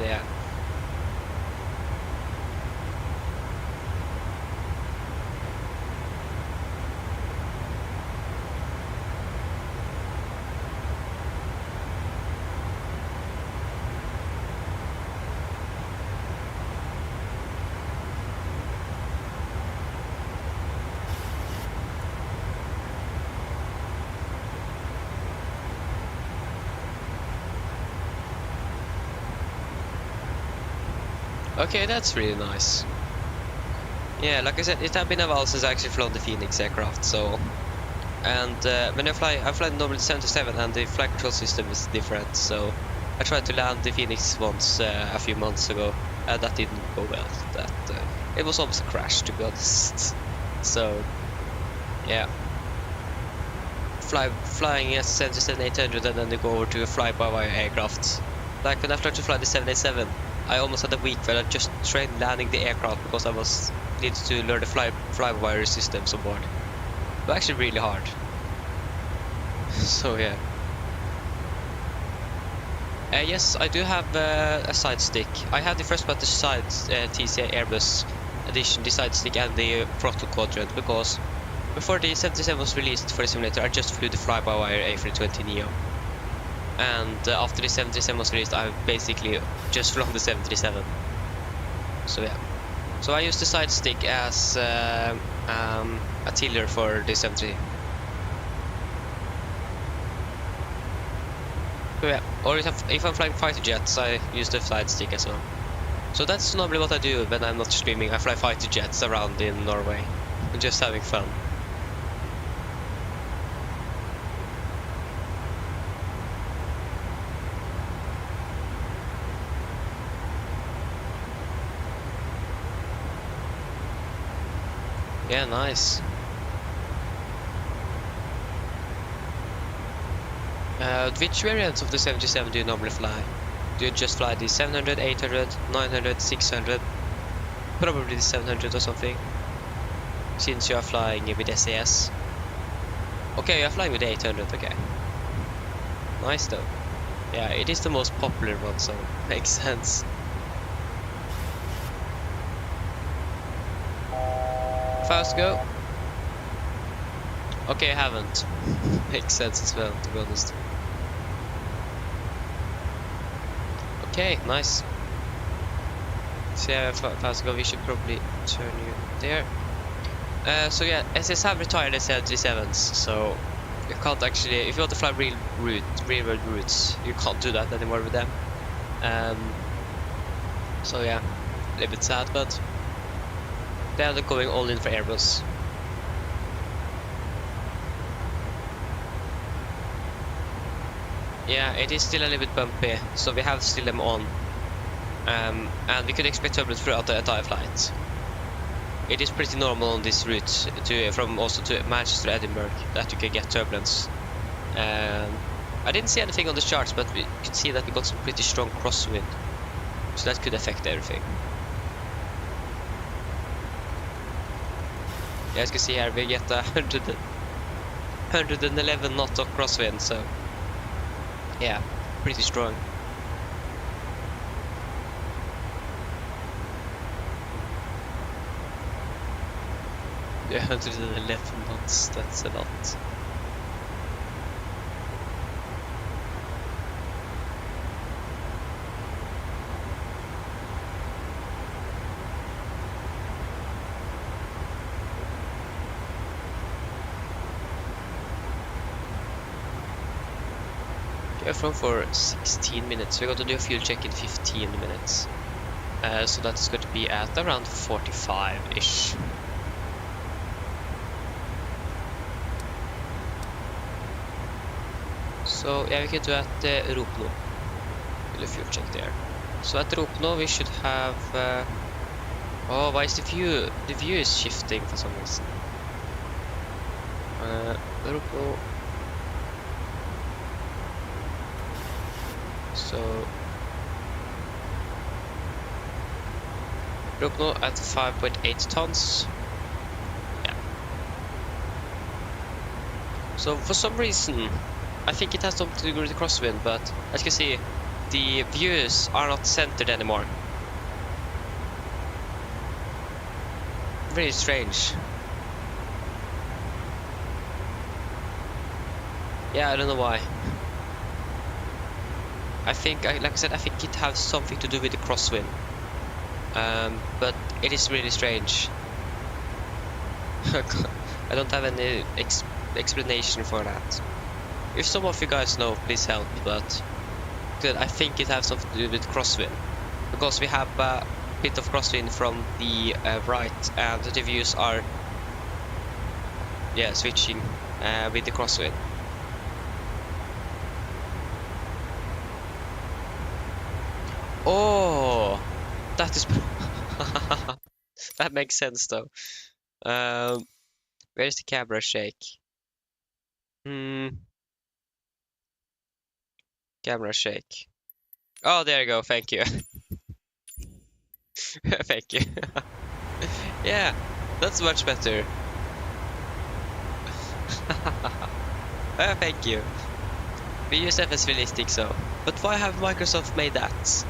Yeah. Okay, that's really nice. Yeah, like I said, it has been a while since I actually flown the Phoenix aircraft, so... And when I fly normally 77, and the flight control system is different, so... I tried to land the Phoenix once a few months ago, and that didn't go well. It was almost a crash, to be honest. So, yeah. Flying a 77-800 and then you go over to a fly-by-wire aircraft. Like when I tried to fly the 787, I almost had a week where I just trained landing the aircraft because I needed to learn the fly-by-wire systems on board. It was actually really hard. So yeah. Yes, I do have a side stick. I had the first batch side TCA Airbus edition, the side stick and the throttle quadrant, because before the 77 was released for the simulator, I just flew the fly-by-wire A320neo. And after the 77 was released, I basically just flown the 737. So yeah. So I used the side stick as a tiller for the 73. So yeah. Or if I'm flying fighter jets, I use the side stick as well. So that's normally what I do when I'm not streaming. I fly fighter jets around in Norway. I'm just having fun. Yeah, nice. Which variants of the 77 do you normally fly? Do you just fly the 700, 800, 900, 600? Probably the 700 or something. Since you are flying with SAS. Okay, you are flying with the 800, okay. Nice though. Yeah, it is the most popular one, so makes sense. Fast go. Okay, I haven't. Makes sense as well, to be honest. Okay, nice. So yeah, fast go, we should probably turn you there. So yeah, SS have retired the 77s, so you can't actually, if you want to fly real world routes, you can't do that anymore with them. So yeah, a little bit sad, but they are going all in for Airbus. Yeah, it is still a little bit bumpy, so we have still them on. And we could expect turbulence throughout the entire flight. It is pretty normal on this route from Oslo to Manchester, Edinburgh, that you can get turbulence. I didn't see anything on the charts, but we could see that we got some pretty strong crosswind, so that could affect everything. Yeah, as you can see here, we get 111 knot of crosswind, so yeah, pretty strong. 111 knots, that's a lot. We're from for 16 minutes. We're going to do a fuel check in 15 minutes. So that's going to be at around 45-ish. So yeah, we can do at Ropno. Do a fuel check there. So at Ropno we should have... oh, why is the view? The view is shifting for some reason. Ropno... So Ropno at 5.8 tons. Yeah. So for some reason, I think it has something to do with the crosswind, but as you can see, the views are not centered anymore. Very strange. Yeah, I don't know why. I think, like I said, I think it has something to do with the crosswind. But it is really strange. I don't have any explanation for that. If some of you guys know, please help. But I think it has something to do with crosswind, because we have a bit of crosswind from the right, and the views are switching with the crosswind. Oh, that is that makes sense though. Where's the camera shake? Camera shake. Oh, there you go. Thank you. Thank you. Yeah, that's much better. Thank you. We use FS Realistic, so. But why have Microsoft made that?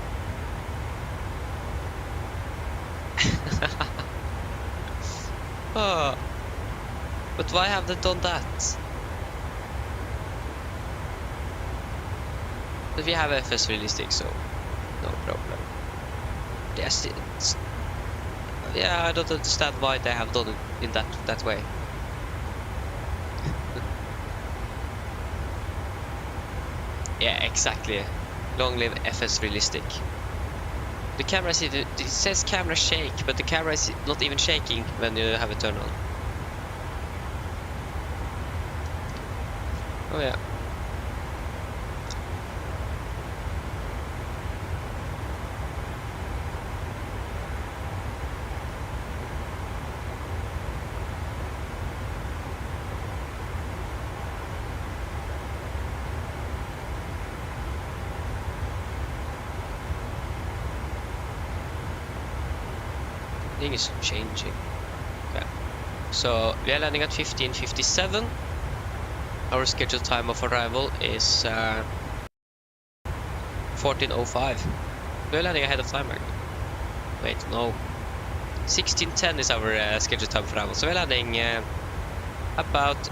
Oh, but why have they done that? But we have FS Realistic, so no problem. Yes, yeah, I don't understand why they have done it in that way. Yeah, exactly. Long live FS Realistic. The camera it says camera shake, but the camera is not even shaking when you have it turned on. Oh yeah. Thing is changing. Okay. So we are landing at 15:57. Our scheduled time of arrival is 14:05. We're landing ahead of time, right? Wait, no. 16:10 is our scheduled time of arrival. So we're landing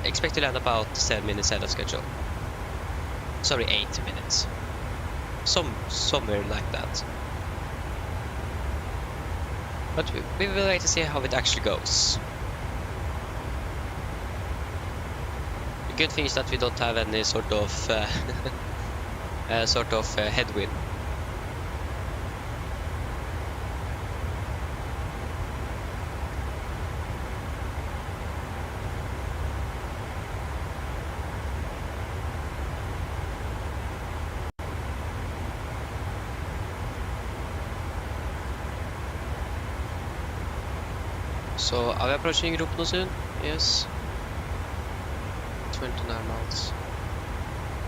expect to land about 7 minutes ahead of schedule. Sorry, 8 minutes. Somewhere like that. But we will wait to see how it actually goes. The good thing is that we don't have any sort of headwind. So, are we approaching Ropno soon? Yes. 29 miles.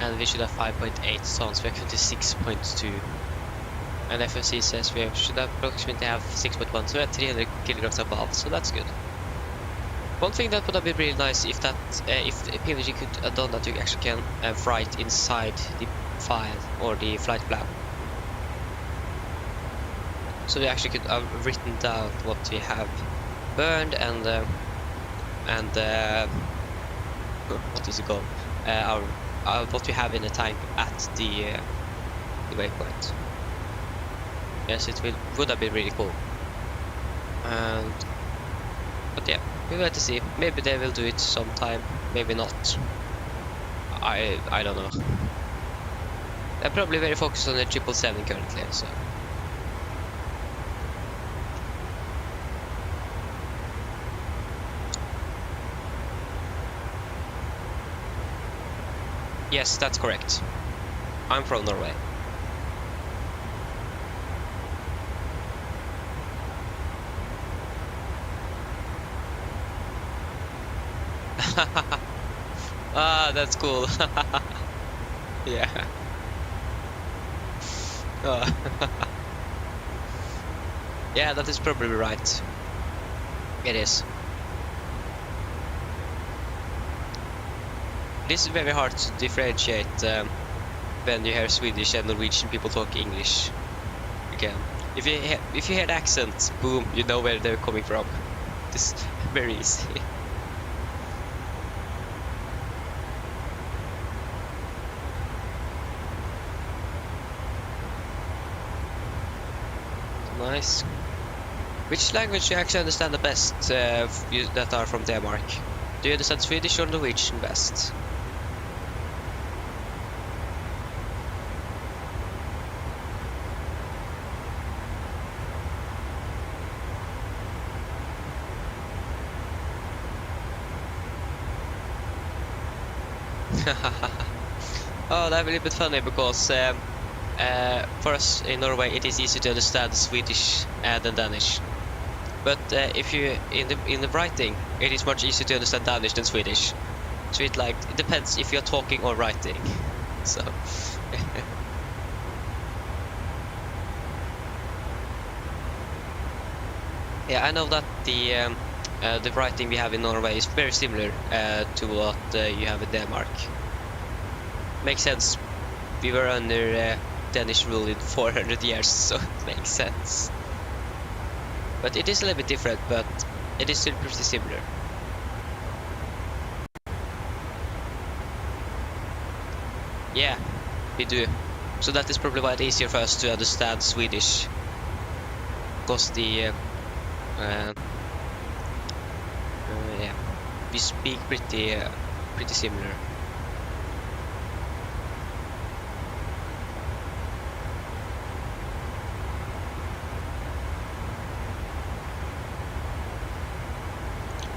And we should have 5.8 tons. We are currently 6.2. And FFC says we should approximately have 6.1, so we are 300 kilograms above, so that's good. One thing that would have been really nice if PMDG could have done that, you actually can write inside the file or the flight plan. So we actually could have written down what we have burned and and what is it called? What we have in the tank at the waypoint. Yes, it would have been really cool. But yeah, we'll have to see. Maybe they will do it sometime, maybe not. I don't know. They're probably very focused on the 777 currently, so. Yes, that's correct. I'm from Norway. Ah, that's cool. Yeah. Yeah, that is probably right. It is. It is very hard to differentiate when you hear Swedish and Norwegian people talk English. Again, if you hear the accent, boom, you know where they're coming from. It's very easy. Nice. Which language do you actually understand the best, you that are from Denmark? Do you understand Swedish or Norwegian best? Oh, that's a little bit funny because for us in Norway it is easy to understand Swedish than Danish. But if you in the writing, it is much easier to understand Danish than Swedish. So it depends if you're talking or writing. So yeah, I know that the writing we have in Norway is very similar to what you have in Denmark. Makes sense. We were under Danish rule in 400 years, so it makes sense. But it is a little bit different, but it is still pretty similar. Yeah, we do. So that is probably why it's easier for us to understand Swedish, because yeah, we speak pretty similar.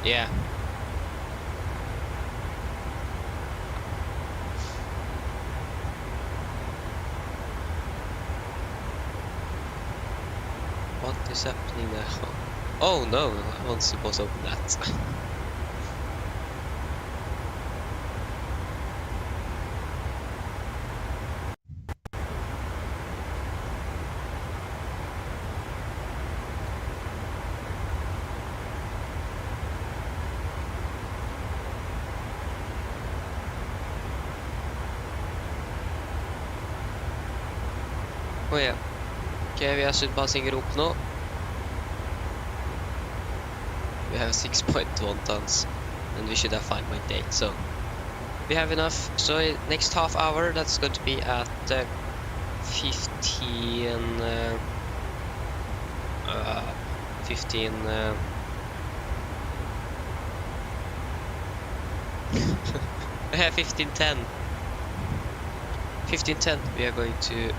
Yeah. What is happening now? Oh no, I wasn't supposed to open that. Oh ja. Ok, vi har sydd basing i rop nå. We have 6.1 tons and we should have 5.8, so we have enough. So next half hour that's going to be at 15 15:10. 15:10 we are going to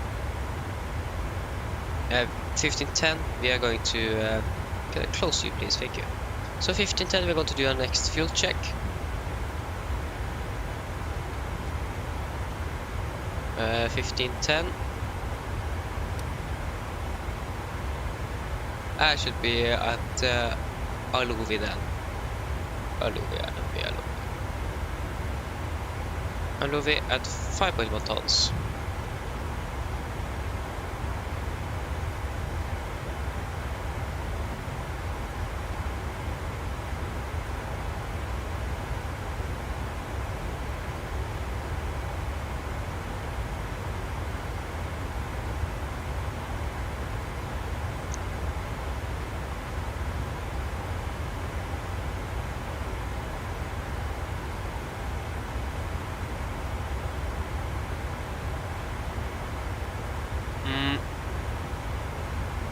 15:10 we are going to can I close you please, thank you. So 15:10 we're going to do our next fuel check. Uh, 15:10 I should be at Alovi then. Alovi at 5.1 tons.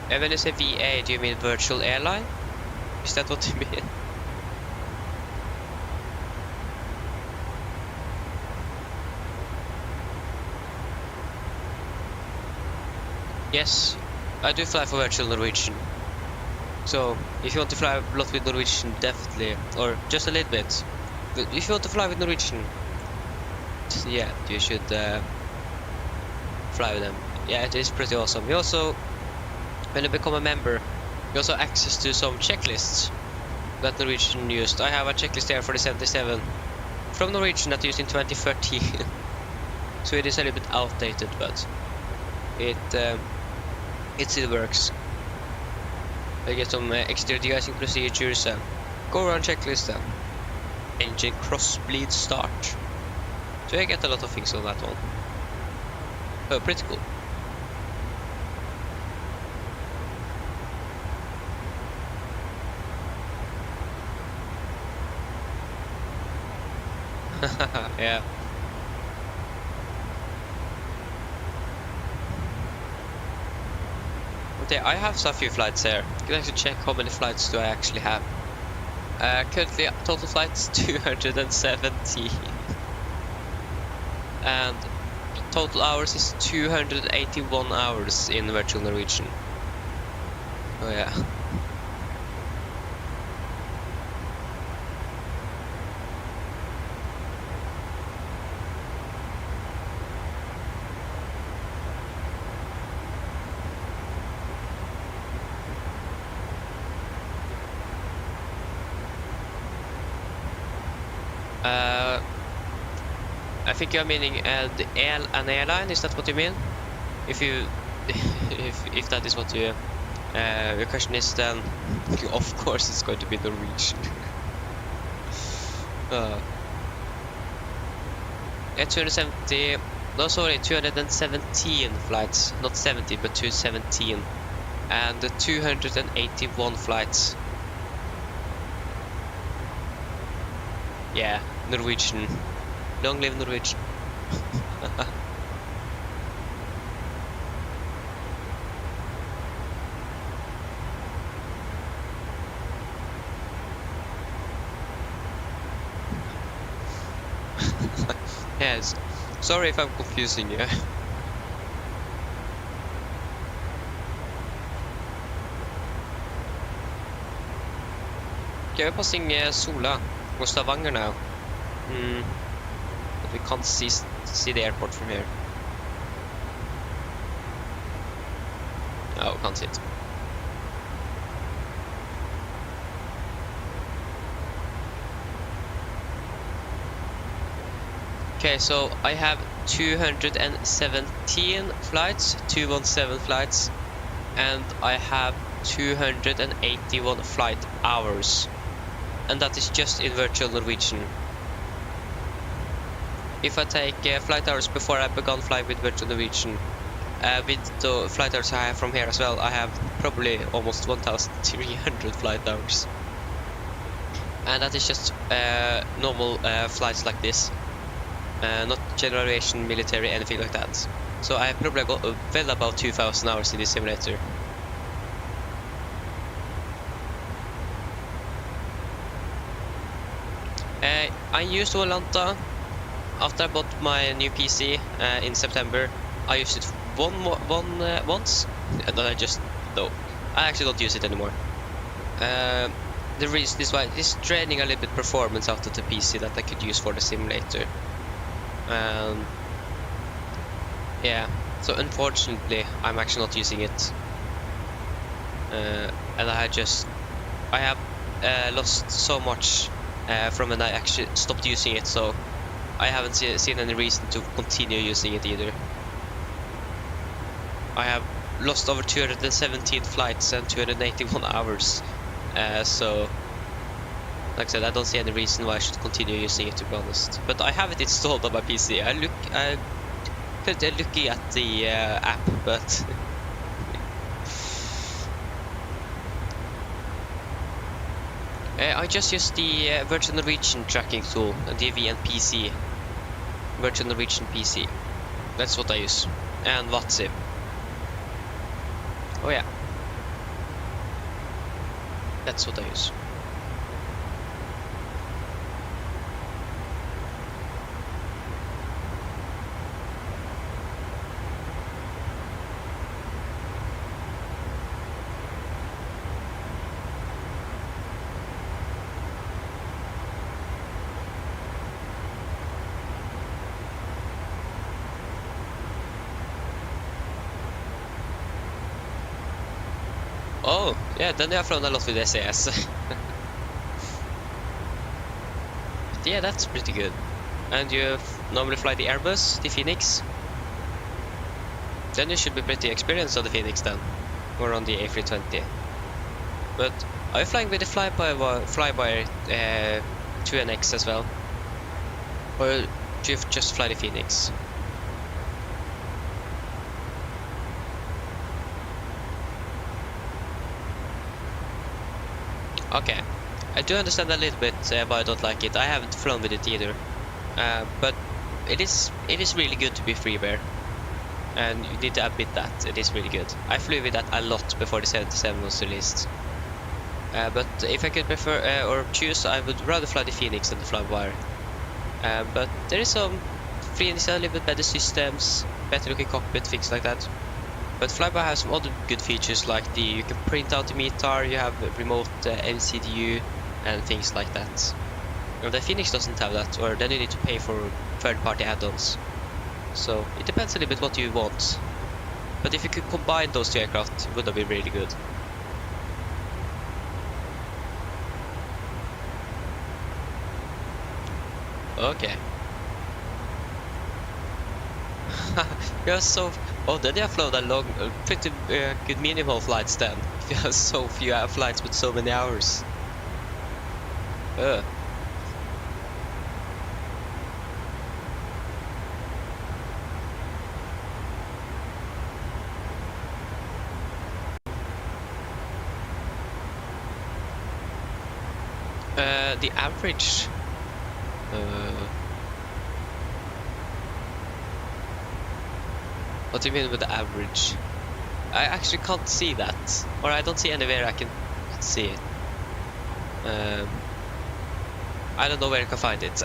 When you say VA, do you mean virtual airline? Is that what you mean? Yes, I do fly for virtual Norwegian. So, if you want to fly a lot with Norwegian, definitely, or just a little bit. But if you want to fly with Norwegian, yeah, you should fly with them. Yeah, it is pretty awesome. You also, when you become a member, you also have access to some checklists that Norwegian used. I have a checklist here for the 77 from Norwegian that used in 2013. So it is a little bit outdated, but it still works. I get some extra de-icing procedures and go around checklist and engine cross bleed start. So I get a lot of things on that one. Oh, pretty cool. Yeah. But yeah, I have a few flights here. You can actually check how many flights do I actually have. Currently, total flights 270. And total hours is 281 hours in virtual Norwegian. Oh yeah. I think you're meaning an airline. Is that what you mean? If you, if that is what you, your question is, then of course it's going to be Norwegian. Yeah, 270. No, sorry, 217 flights, not 70, but 217, and 281 flights. Yeah, Norwegian. Long live Norwegian. Yes. Sorry if I'm confusing you. Okay, we're passing Sola or Stavanger now. But we can't see the airport from here. No, we can't see it. Okay, so I have 217 flights, 217 flights, and I have 281 flight hours, and that is just in virtual Norwegian. If I take flight hours before I began flying with virtual Norwegian, with the flight hours I have from here as well, I have probably almost 1,300 flight hours. And that is just normal flights like this. Not general aviation, military, anything like that. So I have probably got well about 2,000 hours in this simulator. I used Atlanta after I bought my new PC in September. I used it once, and then I actually don't use it anymore. The reason is why it's draining a little bit performance out of the PC that I could use for the simulator. Yeah, so unfortunately I'm actually not using it, and I have lost so much from when I actually stopped using it, so I haven't seen any reason to continue using it either. I have lost over 217 flights and 281 hours, so like I said, I don't see any reason why I should continue using it, to be honest. But I have it installed on my PC. I'm looking at the app, but I just use the Virtual Norwegian tracking tool, the VNPC, Virtual Norwegian PC. That's what I use, and WhatsApp. Oh yeah. That's what I use. Oh, yeah, then you have flown a lot with SAS. Yeah, that's pretty good. And you normally fly the Airbus, the Phoenix. Then you should be pretty experienced on the Phoenix then, or on the A320. But are you flying with the flyby 2NX as well? Or do you just fly the Phoenix? Okay, I do understand a little bit why I don't like it. I haven't flown with it either, but it is really good to be freeware, and you need to admit that it is really good. I flew with that a lot before the 77 was released, but if I could prefer or choose, I would rather fly the Phoenix than the Flywire. But there is some Phoenix a little bit better systems, better looking cockpit, things like that. But Flyby has some other good features, like you can print out the METAR, you have remote MCDU and things like that. And the Phoenix doesn't have that, or then you need to pay for third-party add-ons. So it depends a little bit what you want. But if you could combine those two aircraft, it would have been really good. Okay. You're so... Oh, then you have flown a long, pretty good minimal flights then. You have so few flights with so many hours. The average... What do you mean with the average? I actually can't see that, or I don't see anywhere I can see it. I don't know where I can find it.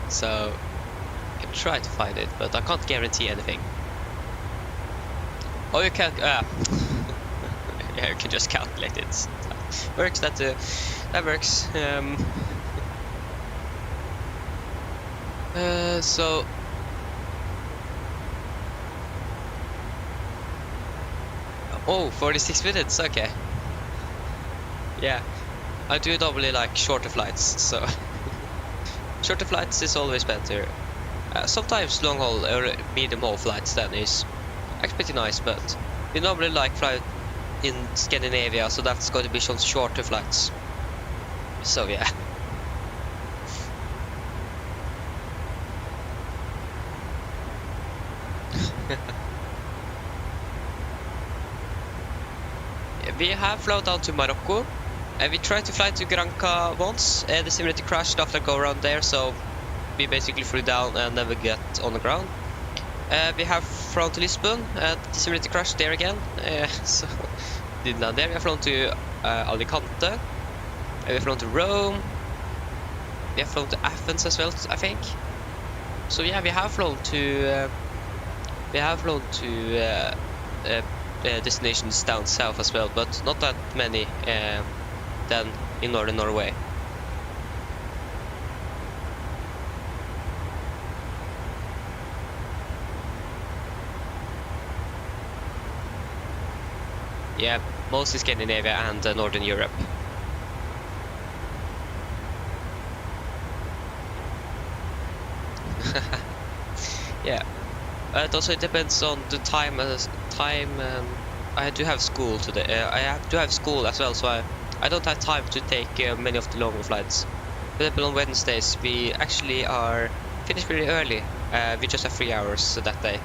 So I can try to find it, but I can't guarantee anything. Oh, you can't. Yeah, you can just calculate it. Works. That works. So. Oh, 46 minutes, okay. Yeah, I do normally like shorter flights, so shorter flights is always better. Sometimes long haul or medium haul flights then is actually pretty nice, but we normally like fly in Scandinavia, so that's going to be some shorter flights. So yeah. We have flown down to Morocco. We tried to fly to Granca once. The simulator crashed after go around there, so we basically flew down and never get on the ground. We have flown to Lisbon, and the simulator crashed there again. So didn't land there. We have flown to Alicante. We have flown to Rome. We have flown to Athens as well, I think. So yeah, we have flown to destinations down south as well, but not that many than in northern Norway. Yeah, mostly Scandinavia and Northern Europe. Yeah. It also depends on the time. I do have school today. I do have school as well, so I don't have time to take many of the longer flights. For example, on Wednesdays we actually are finished really early. We just have 3 hours that day.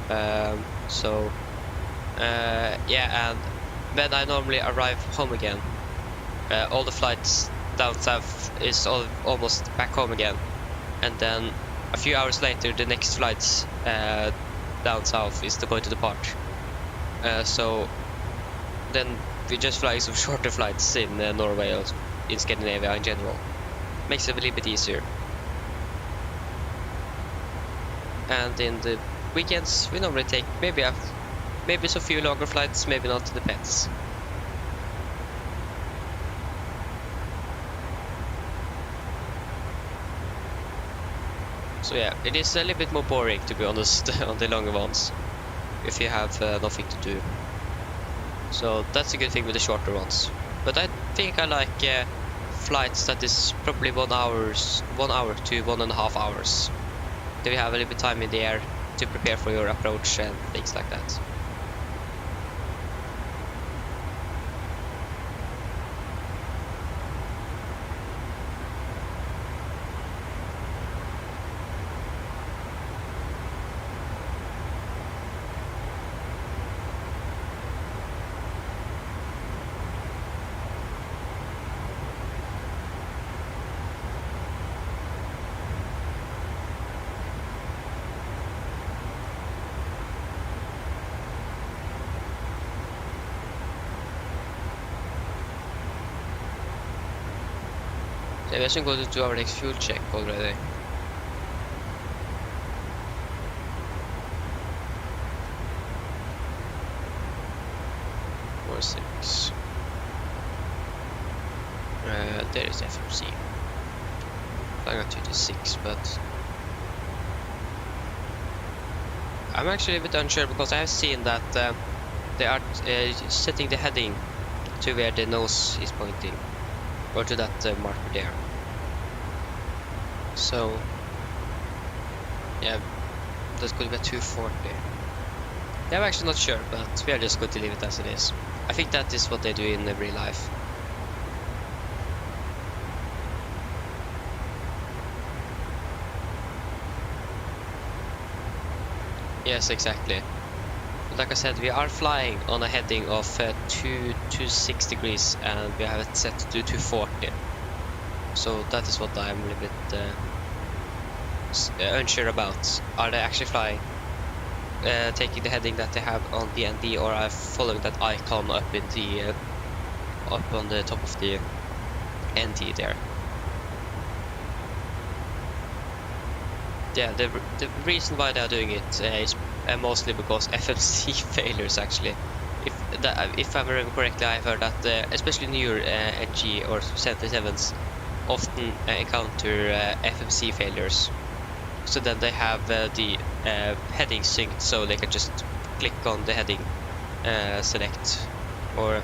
Yeah, and then I normally arrive home again. All the flights down south is almost back home again, and then a few hours later the next flights down south is going to depart. So then we're just flying some shorter flights in Norway or in Scandinavia in general. Makes it a little bit easier. And in the weekends we normally take maybe some few longer flights, maybe not, depends. So yeah, it is a little bit more boring, to be honest, on the longer ones, if you have nothing to do. So that's a good thing with the shorter ones. But I think I like flights that is probably 1 hour to 1.5 hours. Then you have a little bit of time in the air to prepare for your approach and things like that. Maybe I should go to do our next fuel check already. Or 6. There is FMC. I got 2 to 6, but I'm actually a bit unsure because I have seen that they are setting the heading to where the nose is pointing, or to that marker there. So yeah, that's going to be 240. Yeah, I'm actually not sure, but we are just going to leave it as it is. I think that is what they do in real life. Yes, exactly. But like I said, we are flying on a heading of 2 to 6 degrees, and we have it set to 240. So that is what I'm a little bit unsure about. Are they actually flying, taking the heading that they have on the ND, or are following that icon up in the up on the top of the ND there? Yeah, the reason why they are doing it is mostly because FMC failures, actually. If I remember correctly, I've heard that especially newer NG or 77s often encounter FMC failures. So then they have the heading synced, so they can just click on the heading select, or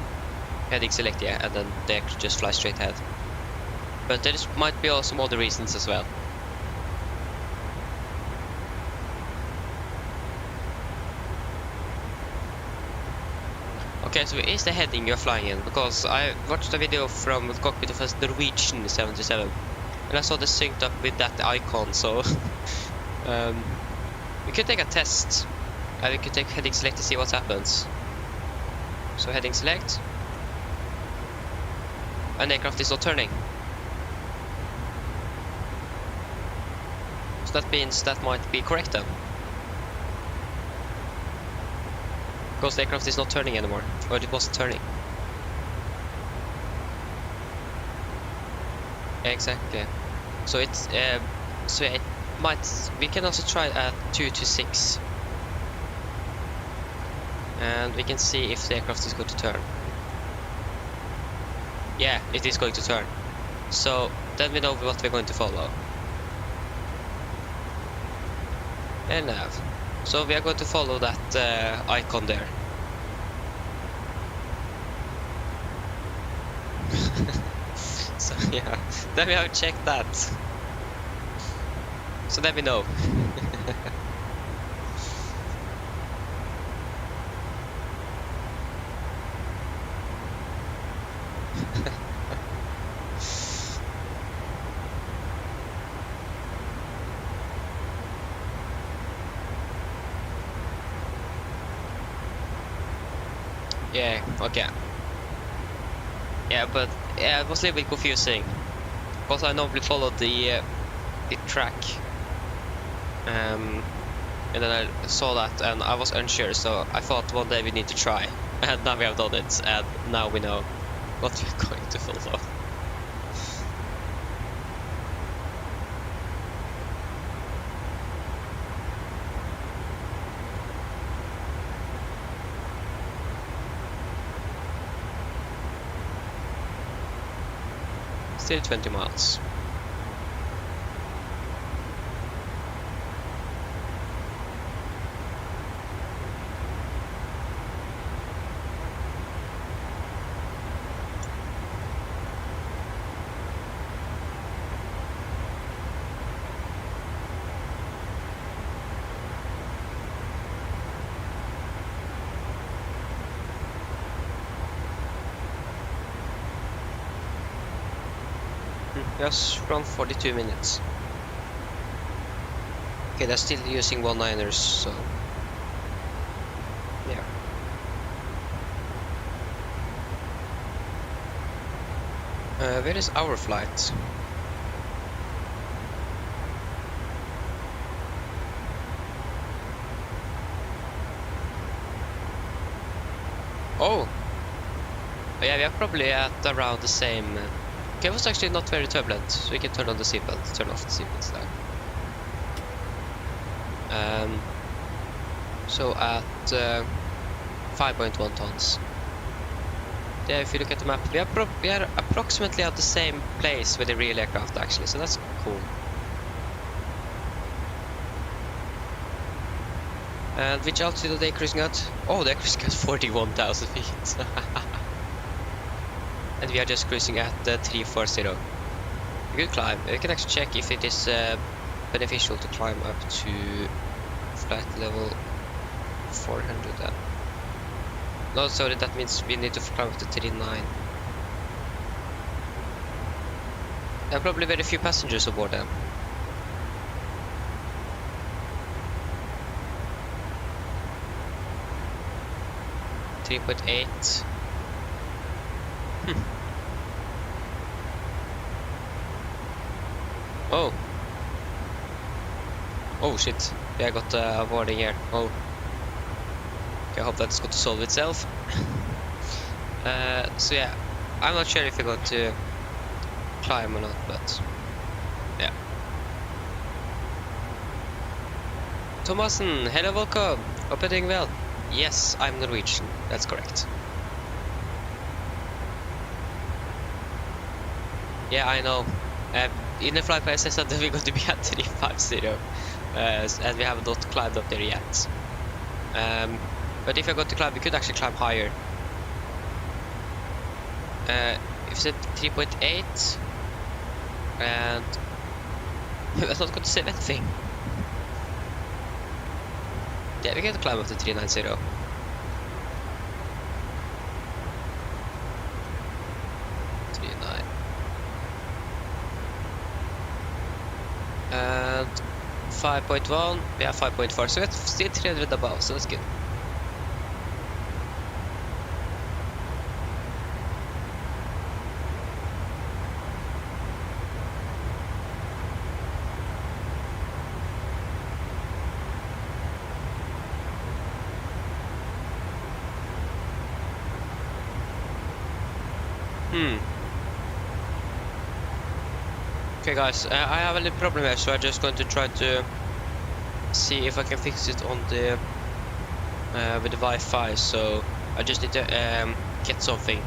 heading select, yeah, and then they actually just fly straight ahead. But there might be also some other reasons as well. Okay, so is the heading you're flying in? Because I watched a video from the cockpit of a Norwegian 77, and I saw this synced up with that icon, so we could take a test. We could take heading select to see what happens. So heading select, an aircraft is not turning. So that means that might be correct then. Because the aircraft is not turning anymore, or it wasn't turning. Exactly. So it's so it might. We can also try at 2 to 6, and we can see if the aircraft is going to turn. Yeah, it is going to turn. So then we know what we're going to follow. And nav. So we are going to follow that icon there. So yeah, then we have checked that. So then we know. Yeah, okay. Yeah, but yeah, it was a little bit confusing because I normally followed the track, and then I saw that and I was unsure, so I thought one day we need to try. And now we have done it, and now we know what we're going to follow. Still 20 miles. Just from 42 minutes. Okay, they're still using 1-9ers, so yeah. Where is our flight? Oh! Yeah, we are probably at around the same. Okay, it was actually not very turbulent, so we can turn on the seatbelt, turn off the seatbelts now. So at 5.1 tons. Yeah, if you look at the map, we are approximately at the same place with the real aircraft actually, so that's cool. And which altitude are they cruising at? Oh, they're cruising at 41,000 feet. And we are just cruising at 340. We could climb. We can actually check if it is beneficial to climb up to flight level 400 then. No, sorry, that means we need to climb up to 39. There are probably very few passengers aboard them. .8. Oh. Oh shit. Yeah, I got a warning here. Oh. Okay, I hope that's going to solve itself. So yeah, I'm not sure if you're going to climb or not, but yeah. Thomasen, hello, welcome. Hope you're doing well. Yes, I'm Norwegian. That's correct. Yeah, I know. In the flight I said that we're going to be at 350, and we have not climbed up there yet. But if you're going to climb, we could actually climb higher. If you said 3.8, and we're not going to save anything. Yeah, we can climb up to 390. And 5.1, we have 5.4, so it's still 300 above, so that's good. Okay guys, I have a little problem here, so I'm just going to try to see if I can fix it on the with the Wi-Fi. So I just need to get something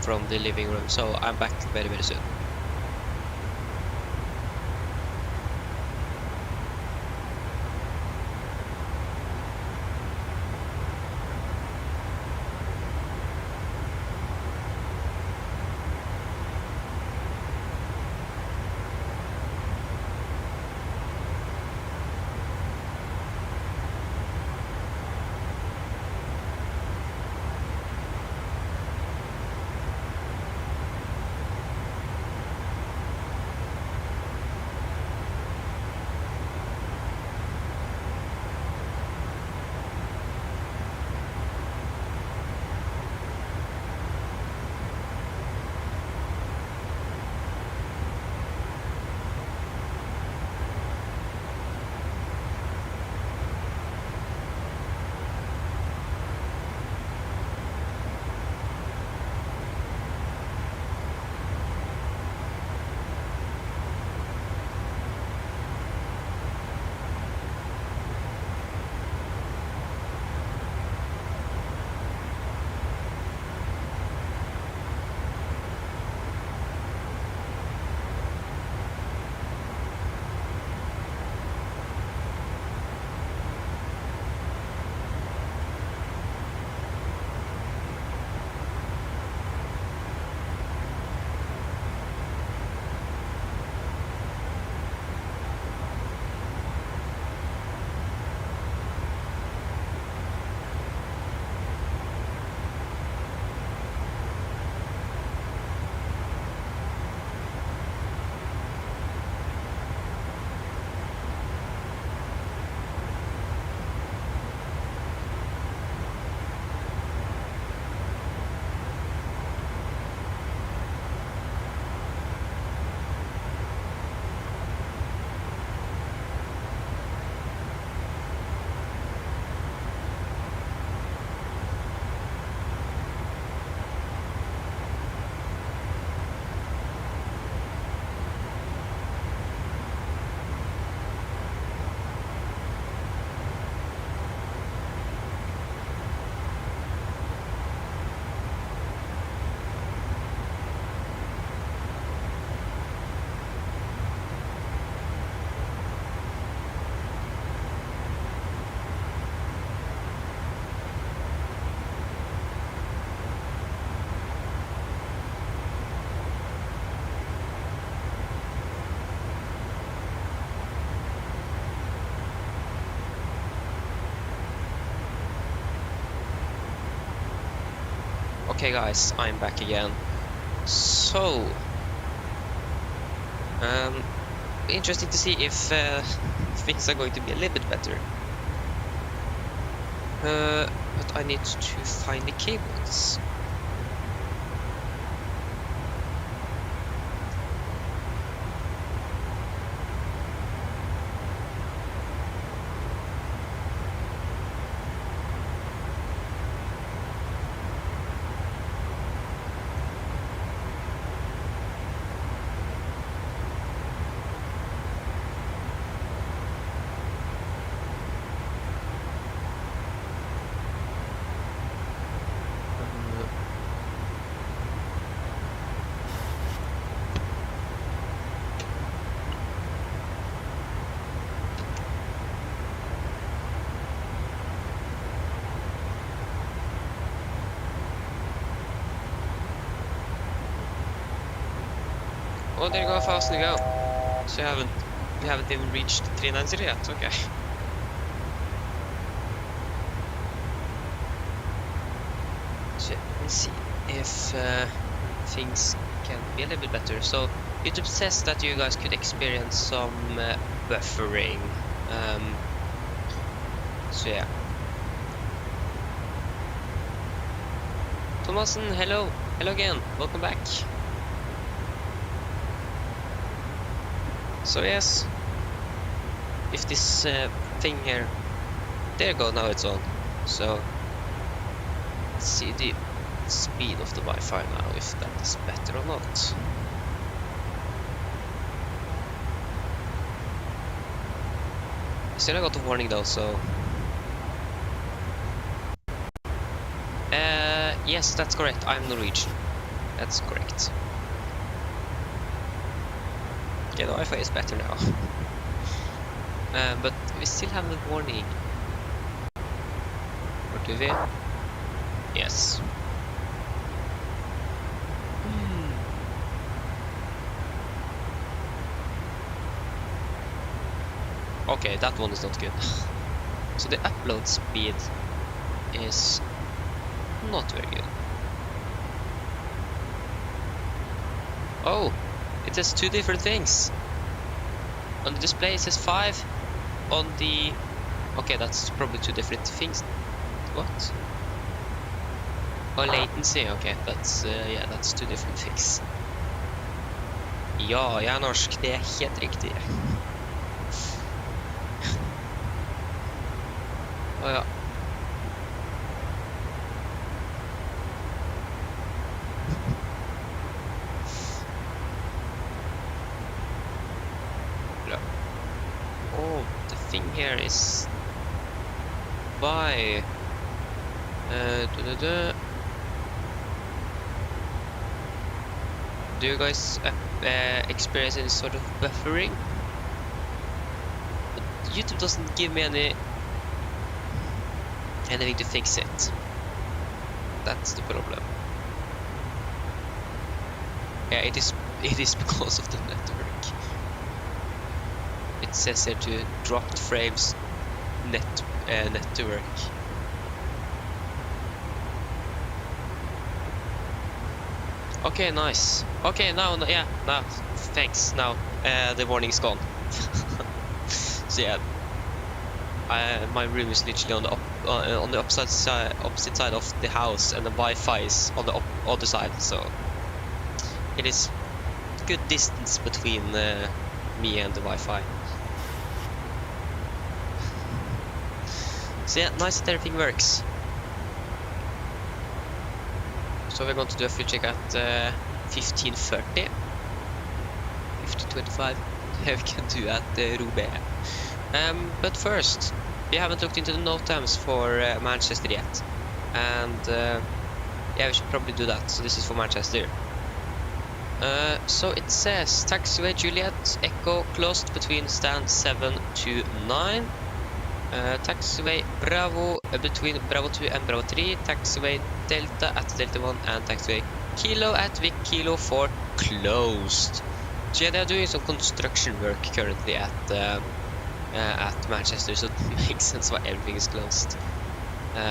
from the living room, so I'm back very soon. Okay guys, I'm back again. So, interesting to see if things are going to be a little bit better. But I need to find the cables. Oh, there you go, 1,000 to go. So we haven't even reached 390 yet. Okay. So let's see if things can be a little bit better. So YouTube says that you guys could experience some buffering. So yeah. Thomasen, hello again. Welcome back. So yes, if this thing here, there you go, now it's on. So let's see the speed of the Wi-Fi now, if that is better or not. Still I got a warning though, so yes, that's correct, I'm Norwegian. That's correct. Okay, the Wi-Fi is better now. But we still have the warning. Or do we? Yes. Okay, that one is not good. So the upload speed is not very good. Oh, it says two different things. On the display it says 5. On the... Okay, that's probably two different things. What? Oh, latency. Okay, that's yeah, that's two different things. Ja, jag är norsk. Det är helt riktigt. Oh ja. Oh, the thing here is by do you guys experience any sort of buffering? But YouTube doesn't give me anything to fix it. That's the problem. Yeah, it is because of the network. It says here to dropped frames network. Okay, nice. Okay, now thanks. Now the warning's gone. So yeah, my room is literally on the opposite side of the house, and the Wi-Fi is on the other side. So it is good distance between me and the Wi-Fi. So yeah, nice that everything works. So we're going to do a full check at 1530, 1525. We can do at Roubaix. But first, we haven't looked into the note times for Manchester yet, and yeah, we should probably do that. So this is for Manchester. So it says taxiway Juliet Echo closed between stand 7 to 9. Taxiway Bravo between Bravo 2 and Bravo 3, taxiway Delta at Delta 1, and taxiway Kilo at Vic Kilo 4 closed. So yeah, they are doing some construction work currently at Manchester, so it makes sense why everything is closed.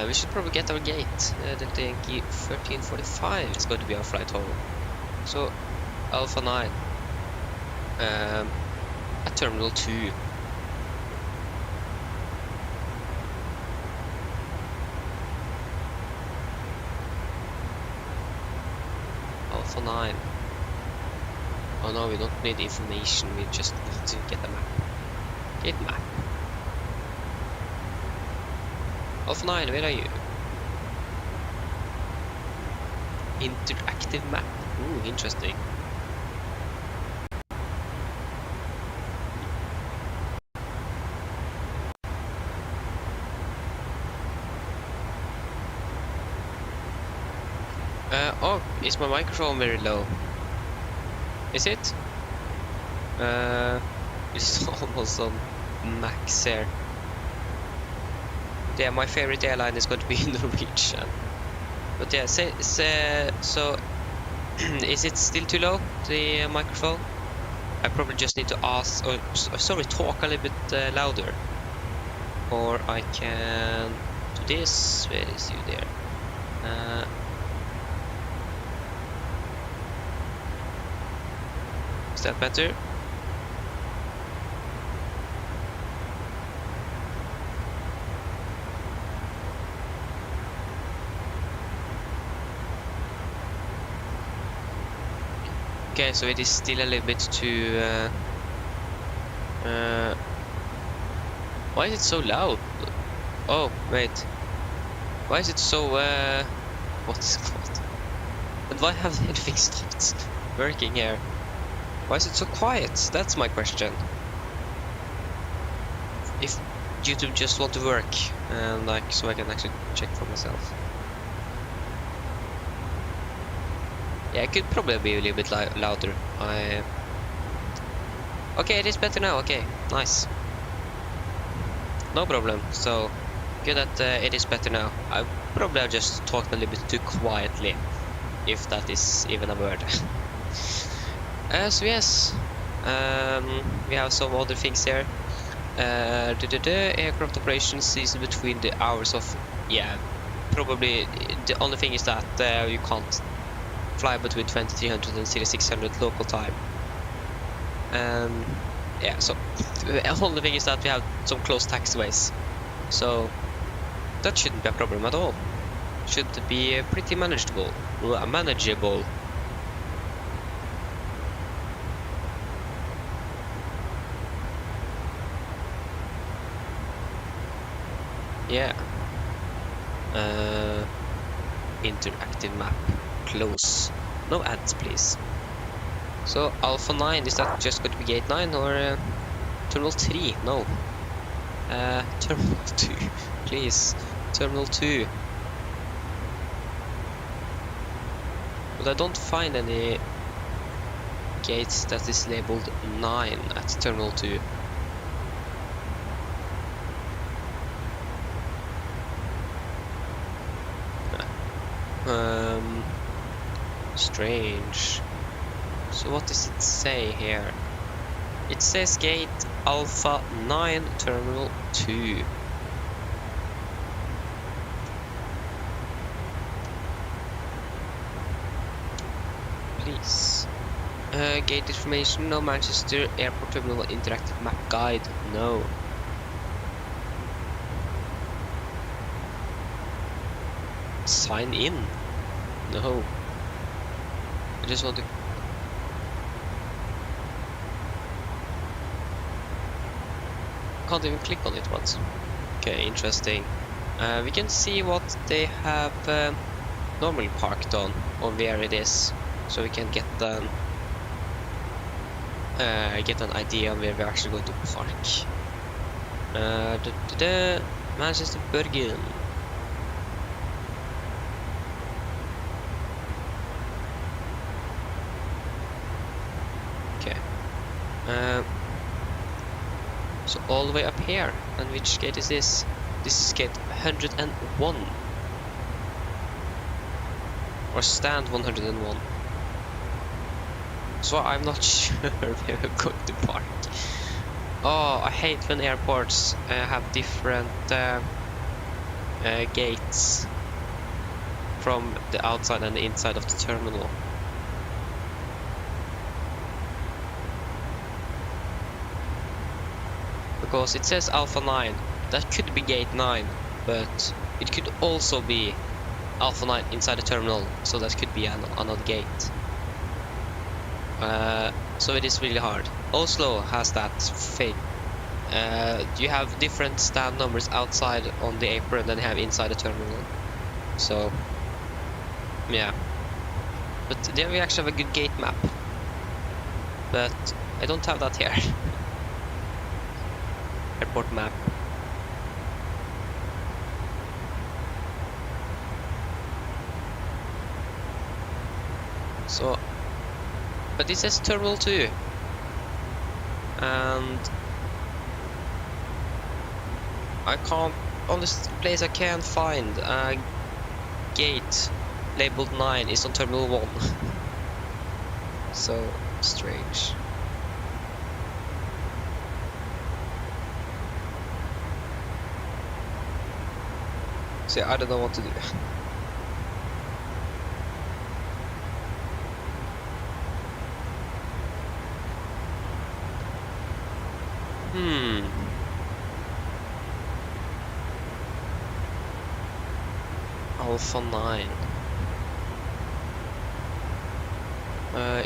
We should probably get our gate. The Yankee 1345 is going to be our flight home. So, Alpha 9. At Terminal 2. Alpha 9. Oh no, we don't need information, we just need to get a map. Get map. Alpha 9, where are you? Interactive map. Ooh, interesting. Oh, is my microphone very low? Is it? It's almost on max here. Yeah, my favorite airline is going to be Norwegian. But yeah, so is it still too low, the microphone? I probably just need to ask, or sorry, talk a little bit louder. Or I can do this. Where is you there? Is that better? Okay, so it is still a little bit too... why is it so loud? Oh, wait. Why is it so... what is it called? And why have anything stopped working here? Why is it so quiet? That's my question. If YouTube just want to work, and like, so I can actually check for myself. Yeah, it could probably be a little bit louder. Okay, it is better now. Okay, nice. No problem. So, good that it is better now. I probably have just talked a little bit too quietly, if that is even a word. So yes, we have some other things here. Aircraft operations season between the hours of... Yeah, probably the only thing is that you can't fly between 2300 and 0600 local time. Yeah, so the only thing is that we have some close taxiways, so that shouldn't be a problem at all. Should be pretty manageable. Yeah. Interactive map. Close. No ads, please. So, Alpha 9, is that just going to be Gate 9 or Terminal 3? No. Terminal 2, please. Terminal 2. But I don't find any gates that is labeled 9 at Terminal 2. Strange. So what does it say here? It says Gate Alpha 9 Terminal 2. Please. Gate information, no. Manchester Airport Terminal interactive map guide, no. Sign in, no. I just want to... Can't even click on it once. Okay, interesting. We can see what they have normally parked on where it is, so we can get an idea of where we're actually going to park. Manchester Bergen. Okay. So all the way up here. And which gate is this? This is gate 101. Or stand 101. So I'm not sure where we're going to park. Oh, I hate when airports have different gates from the outside and the inside of the terminal. Because it says Alpha 9, that could be gate 9, but it could also be Alpha 9 inside the terminal, so that could be another gate. So it is really hard. Oslo has that thing. You have different stand numbers outside on the apron than you have inside the terminal. So, yeah. But then we actually have a good gate map. But I don't have that here. Airport map. So, but this says Terminal 2. And I can't, on this place I can't find a gate labeled 9 is on Terminal 1. So strange. So I don't know what to do. Alpha 9.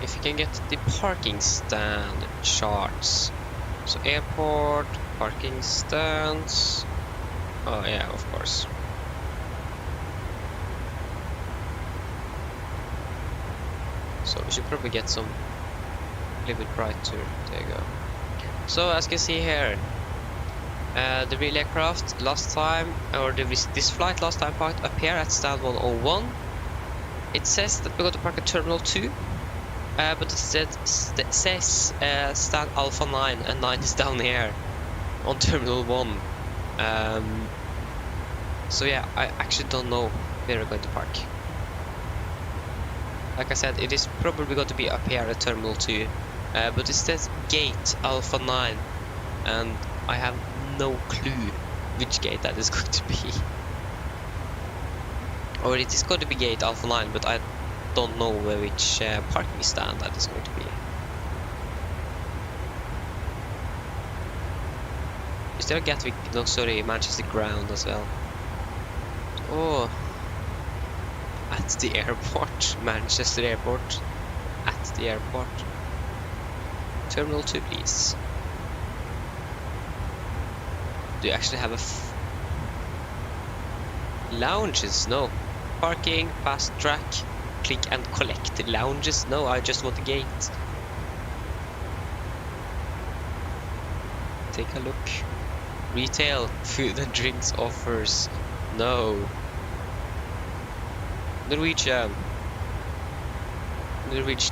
If you can get the parking stand charts. So airport, parking stands. Oh yeah, of course. So we should probably get some a little bit brighter. There you go. So as you can see here, the real aircraft last time, or this flight last time, parked up here at stand 101. It says that we're going to park at Terminal 2, but it says stand Alpha 9, and 9 is down here on Terminal 1. So yeah, I actually don't know where we're going to park. Like I said, it is probably going to be up here at Terminal 2, but it says Gate Alpha 9, and I have no clue which gate that is going to be. Or it is going to be Gate Alpha 9, but I don't know which parking stand that is going to be. Is there a Gatwick? No, sorry, Manchester ground as well. Oh. At the airport, Manchester Airport, at the airport. Terminal 2, please. Do you actually have a lounges? No. Parking, fast track, click and collect. Lounges? No, I just want a gate. Take a look. Retail, food and drinks offers. No. Norwegian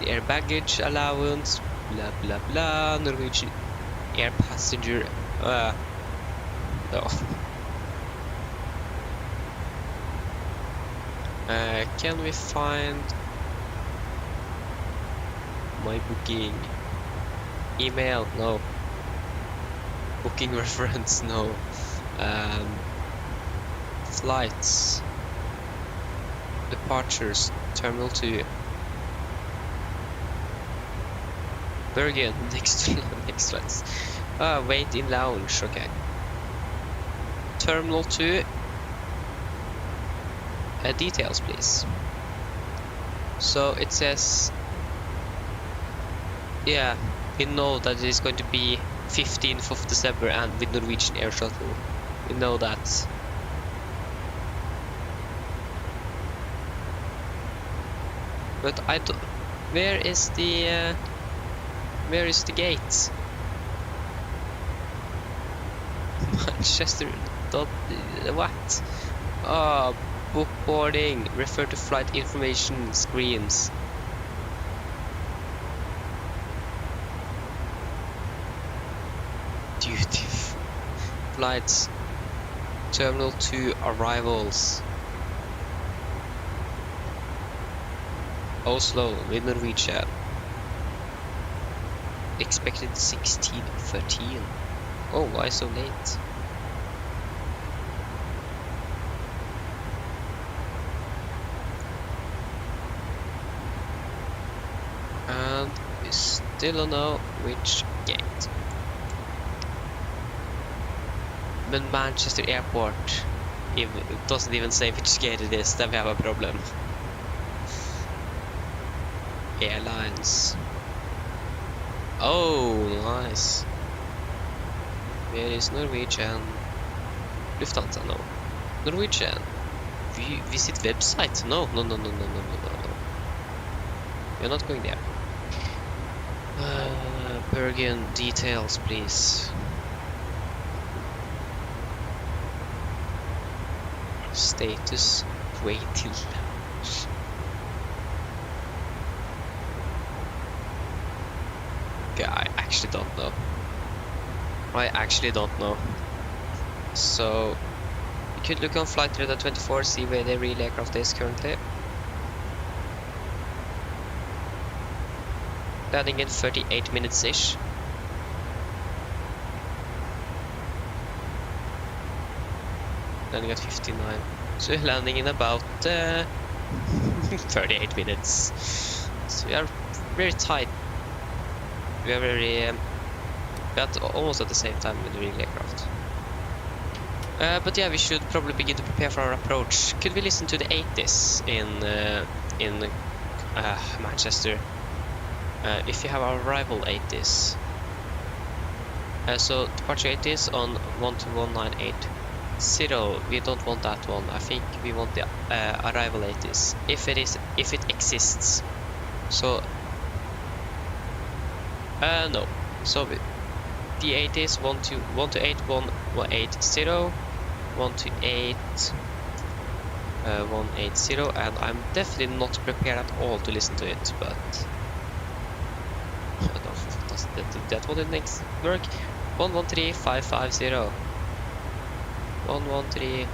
air baggage allowance, blah blah blah. Norwegian air passenger, no. Can we find my booking? Email? No. Booking reference? No. Flights. Departures, Terminal 2. Bergen, next flights. Wait in lounge, okay. Terminal 2. Details, please. So it says, yeah, we know that it is going to be 15th of December and with Norwegian Air Shuttle. We know that. But I don't. Where is the gate? Manchester. What? Oh, book boarding. Refer to flight information screens. Duty flights. Terminal 2 arrivals. Oslo with Norwegian. Expected 16:13. Oh, why so late? Still don't know which gate. But Manchester Airport it doesn't even say which gate it is, then we have a problem. Airlines. Oh, nice. Where is Norwegian? Lufthansa, no. Norwegian. Visit website? No. We're not going there. Bergen details, please. Status waiting. Okay, I actually don't know. So you could look on flight radar 24, see where the real aircraft is currently. Landing in 38 minutes ish. Landing at 59. So we're landing in about 38 minutes. So we are very tight. We are very but almost at the same time with the real aircraft. But yeah, we should probably begin to prepare for our approach. Could we listen to the 80s in Manchester? If you have our arrival 80s. So departure 80s on 12198. We don't want that one. I think we want the arrival 80s if it exists. So no. So the 80s 128 180 128 180, and I'm definitely not prepared at all to listen to it, but I don't know if that one next work. 113550 113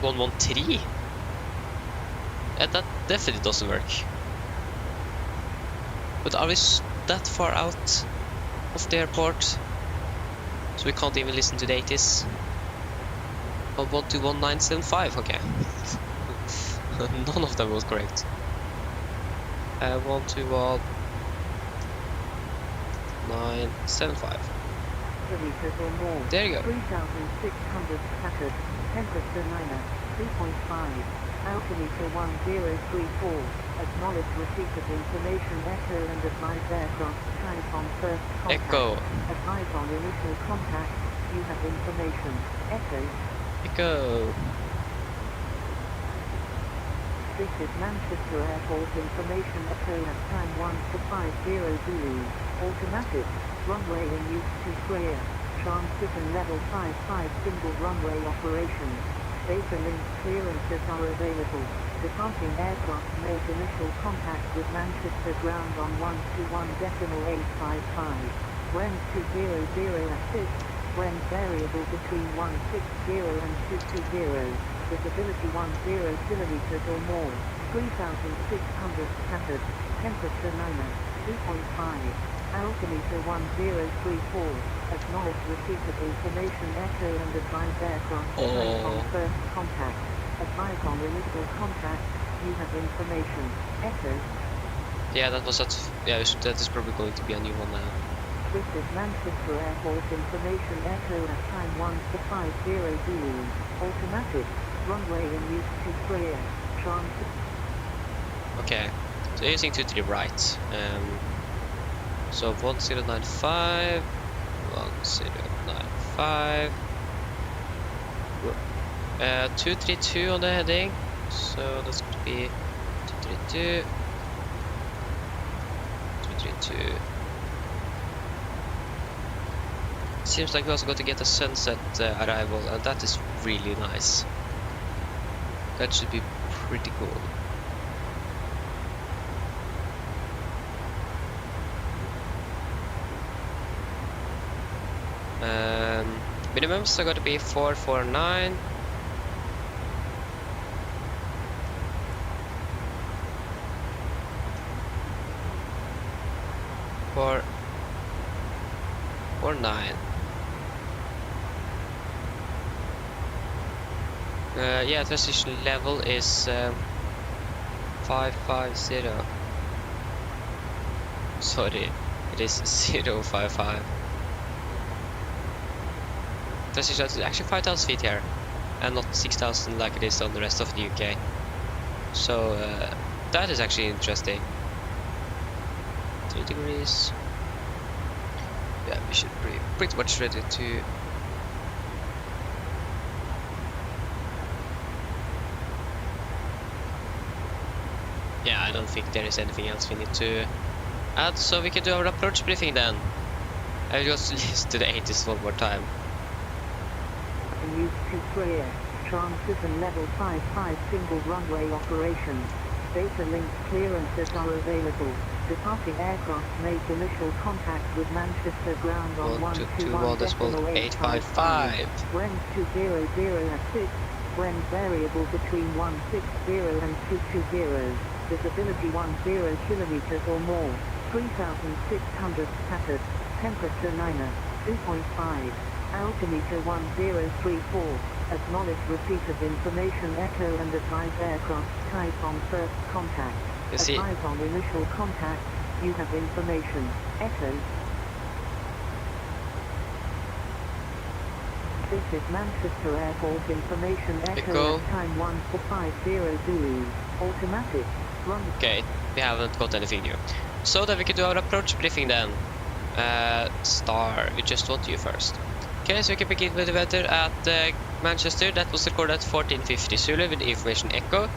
113. That definitely doesn't work. But are we that far out of the airport so we can't even listen to the 80s? 1211975, okay. None of them was correct. 1211975. There you go. 3,600 scattered, temperature 3.5, altimeter 1034, acknowledge receipt of information, echo and advise aircraft type on first contact. Echo. Advise on initial contact, you have information, echo. Echo. This is Manchester Airport information, echo at time 1450 Zulu, automatic, runway in use to clear, transition level 55 single runway operations, data link clearances are available, departing aircraft make initial contact with Manchester ground on 121.855, when 200 assist, when variable between 160 and 220, visibility 10 kilometers or more, 3,600 scattered, temperature 2.5, altimeter 1034, acknowledge receipt of information, echo and advise aircraft type on first contact, advise on initial contact, you have information, echo. Yeah, that was that. Yeah, that is probably going to be a new one now. This is Manchester Airport information, echo at time 1450 Zulu, automatic, runway in use to clear, transit. Okay, so using 2 to the right. So 1095, 1095, 232 on the heading. So that's going to be 232, 232. Seems like we also got to get a sunset arrival, and that is really nice. That should be pretty cool. Minimums are going to be 449. Four 9. Yeah, transition level is 550. Sorry, it is 055. Transition is actually 5,000 feet here, and not 6,000 like it is on the rest of the UK. So that is actually interesting. 3 degrees. Yeah, we should be pretty much ready to. Yeah, I don't think there is anything else we need to add, so we can do our approach briefing then. I will just listen to the 80s one more time. Use to clear. Transition level 55 single runway operation. Data link clearances are available. Departing aircraft make initial contact with Manchester ground on 121.855. When 200 at 6. When variable between 160 and 220. Visibility 10 kilometers or more. 3,600 scattered. Temperature 2.5. Altimeter 1034. Acknowledge receipt of information echo and advise aircraft type on first contact. You see, Advise on initial contact. You have information. Echo. This is Manchester Airport information echo at time 1450 Zulu. Automatic. Run. okay, we haven't got anything new. So then we can do our approach briefing then. Star, we just want you first. Okay, so we can begin with the weather at Manchester. That was recorded at 1450 Zulu with information echo.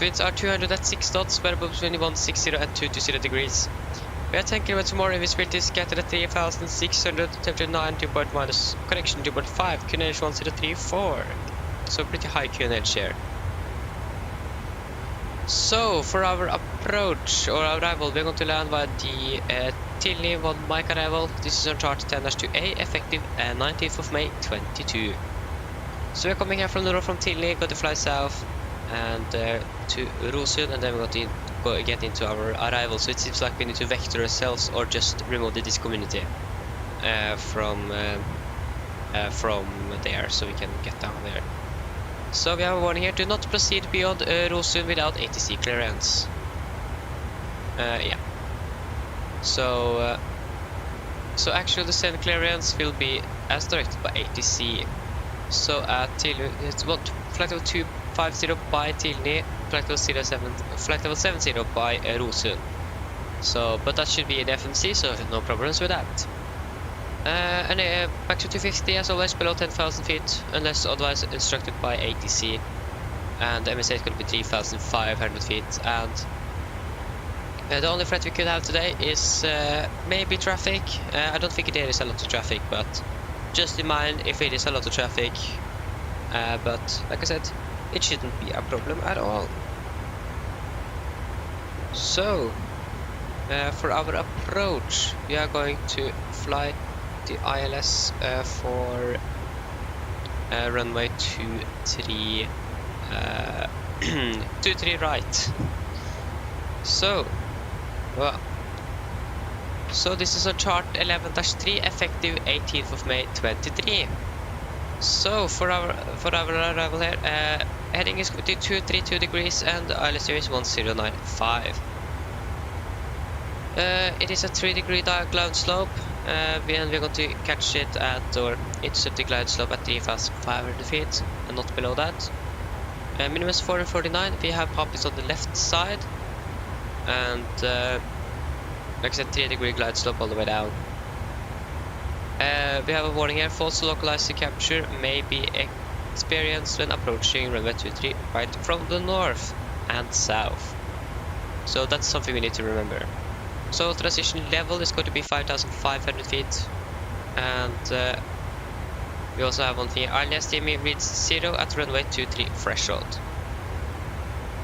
Winds are 200 at 6 knots, variable between 160 and 220 degrees. We are 10 km more, visibility is scattered at 3,600, temperature 9, 2 point minus, connection 2.5, QNH 1034. So pretty high QNH here. So for our approach or arrival, we're going to land by the Tilney 1 Mike arrival. This is on chart 10-2A, effective 19th of May 22. So we're coming here from the north from Tilney, going to fly south and to Rosund, and then we're going to get into our arrival. So it seems like we need to vector ourselves or just remove this community from there, so we can get down there. So we have a warning here: do not proceed beyond Rosund without ATC clearance. Yeah. So actually the send clearance will be as directed by ATC. So at Tilney, it's flight level 250 by Tilney, flight level 70 by Rosund. So, but that should be in FMC, so no problems with that. And back to 250 as always, below 10,000 feet, unless otherwise instructed by ATC. And the MSA is going to be 3,500 feet. And the only threat we could have today is maybe traffic. I don't think there is a lot of traffic, but just in mind if it is a lot of traffic. But like I said, it shouldn't be a problem at all. So, for our approach, we are going to fly the ILS for runway 23 right. So, well, so this is on chart 11-3, effective 18th of May 23. So for our arrival here, heading is 232 degrees and the ILS here is 1095. It is a 3-degree glide slope, and we're going to catch it at, or intercept the glide slope at 3,500 feet and not below that. Minimum is 449. We have poppies on the left side, and like I said, 3-degree glide slope all the way down. We have a warning here: false localized capture may be experienced when approaching runway 23 right from the north and south. So that's something we need to remember. So transition level is going to be 5,500 feet, and we also have one thing: ILS TME reads 0 at runway 23 threshold.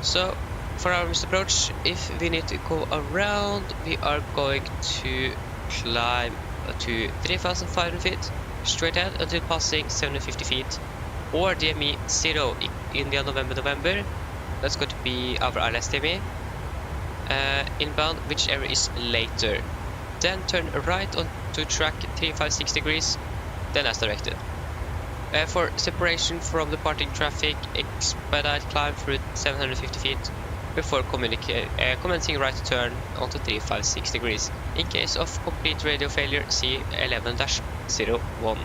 So for our approach, if we need to go around, we are going to climb to 3,500 feet straight ahead until passing 750 feet, or DME 0 India November. That's going to be our ILS DME. Inbound, whichever is later. Then turn right onto track 356 degrees, then as directed. For separation from departing traffic, expedite climb through 750 feet, before commencing right turn onto 356 degrees. In case of complete radio failure, see 11-01.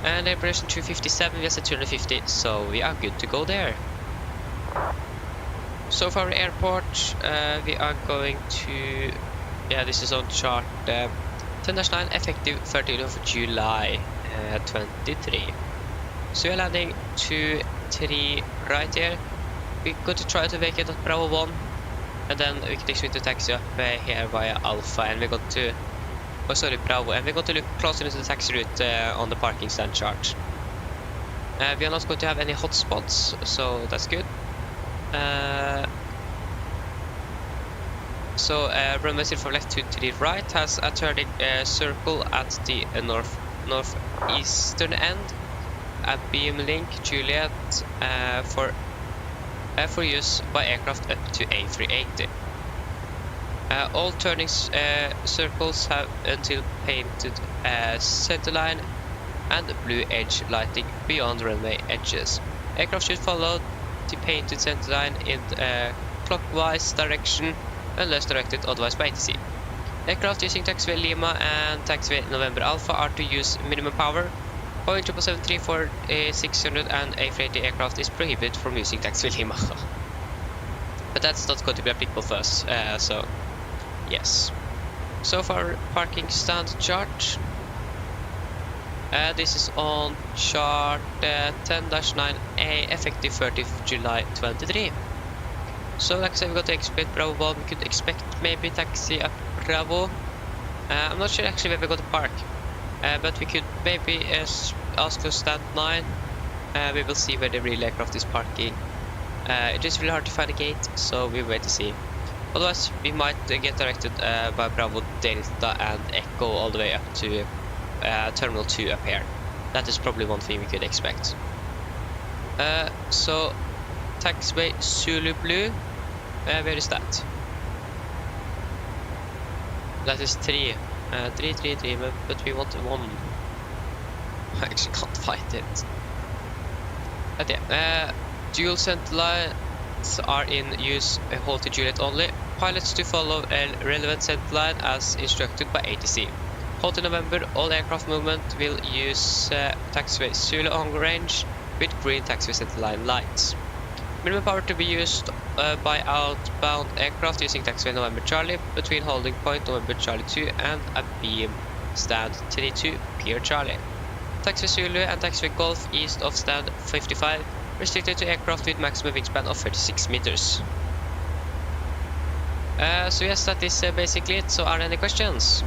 And air pressure 257, we are set 250, so we are good to go there. So for our airport, we are going to, this is on chart 10-9, effective 13th of July 23. So we are landing to 3 right here. We're going to try to vacate at Bravo 1, and then we can expect to taxi up here via Alpha, and we're going to, Bravo, and we're going to look closer into the taxi route on the parking stand chart. We are not going to have any hotspots, so that's good. Runway 0 from left to the right has a turning circle at the northeastern end, a beam link Juliet for use by aircraft up to A380. All turning circles have until painted centerline and blue edge lighting beyond runway edges. Aircraft should follow the painted centerline in clockwise direction unless directed otherwise by ATC. Aircraft using taxiway Lima and taxiway November Alpha are to use minimum power. Boeing 777-34600 and A380 aircraft is prohibited from using taxiway Lima. But that's not going to be applicable for us, so yes. So for parking stand chart, this is on chart 10-9A, effective 30th July 23. So like I said, we got to expect Bravo 1, we could expect maybe taxi up Bravo. I'm not sure actually where we're going to park, but we could maybe ask for stand 9. We will see where the real aircraft is parking. It is really hard to find a gate, so we'll wait to see. Otherwise, we might get directed by Bravo Delta and Echo all the way up to Terminal 2 up here. That is probably one thing we could expect. So, taxiway Zulu Blue, where is that? That is 3. 3, but we want 1. I actually can't find it. But yeah, dual center lines are in use, hold to Juliet only. Pilots to follow a relevant center line as instructed by ATC. Hold to November, all aircraft movement will use taxiway Zulu on range with green taxiway center line lights. Minimum power to be used by outbound aircraft using taxiway November Charlie between holding point November Charlie 2 and a beam stand 32 Pier Charlie. Taxiway Zulu and taxiway Golf east of stand 55 restricted to aircraft with maximum wingspan of 36 meters. So yes, that is basically it. So are there any questions?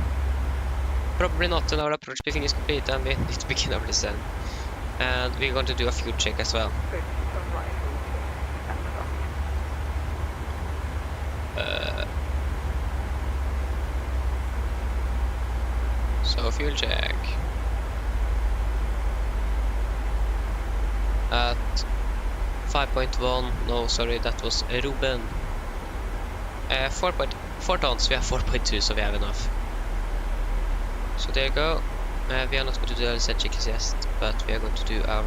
Probably not, and our approach briefing is complete and we need to begin our descent. And we're going to do a fuel check as well. So fuel check at 5.1. No, sorry, that was Ruben. 4.4 tons. We have 4.2, so we have enough. So there you go. We are not going to do the set check yet, but we are going to do our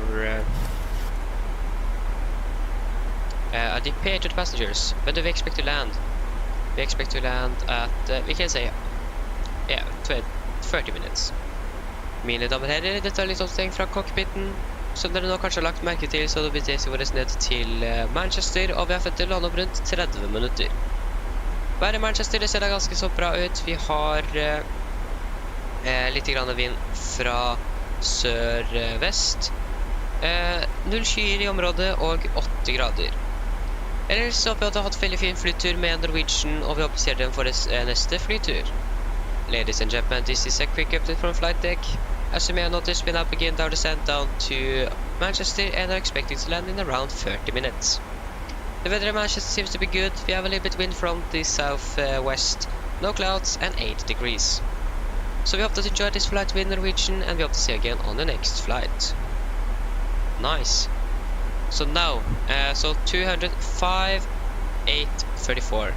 DPA to the passengers. When do we expect to land? We expect to land at, vi kan säga, 40 minutes. Mine damer og herrer, dette er litt oppsteng fra cockpiten, som dere nå kanskje har lagt merke til, så det beveger seg våres ned til Manchester, og vi har fått til å lande opp rundt 30 minutter. Været i Manchester, det ser da ganske så bra ut. Vi har litt grann vind fra sør-vest. 0 skyer i området og 8 grader. Ellers så håper jeg at du har hatt veldig fin flytur med Norwegian, og vi håper å se den for neste flytur. Ladies and gentlemen, this is a quick update from flight deck. As you may have noticed, we now begin our descent down to Manchester and are expecting to land in around 30 minutes. The weather in Manchester seems to be good. We have a little bit wind from the southwest, no clouds and 8 degrees. So we hope that you enjoyed this flight with Norwegian, and we hope to see you again on the next flight. Nice. So now, so 205, 834.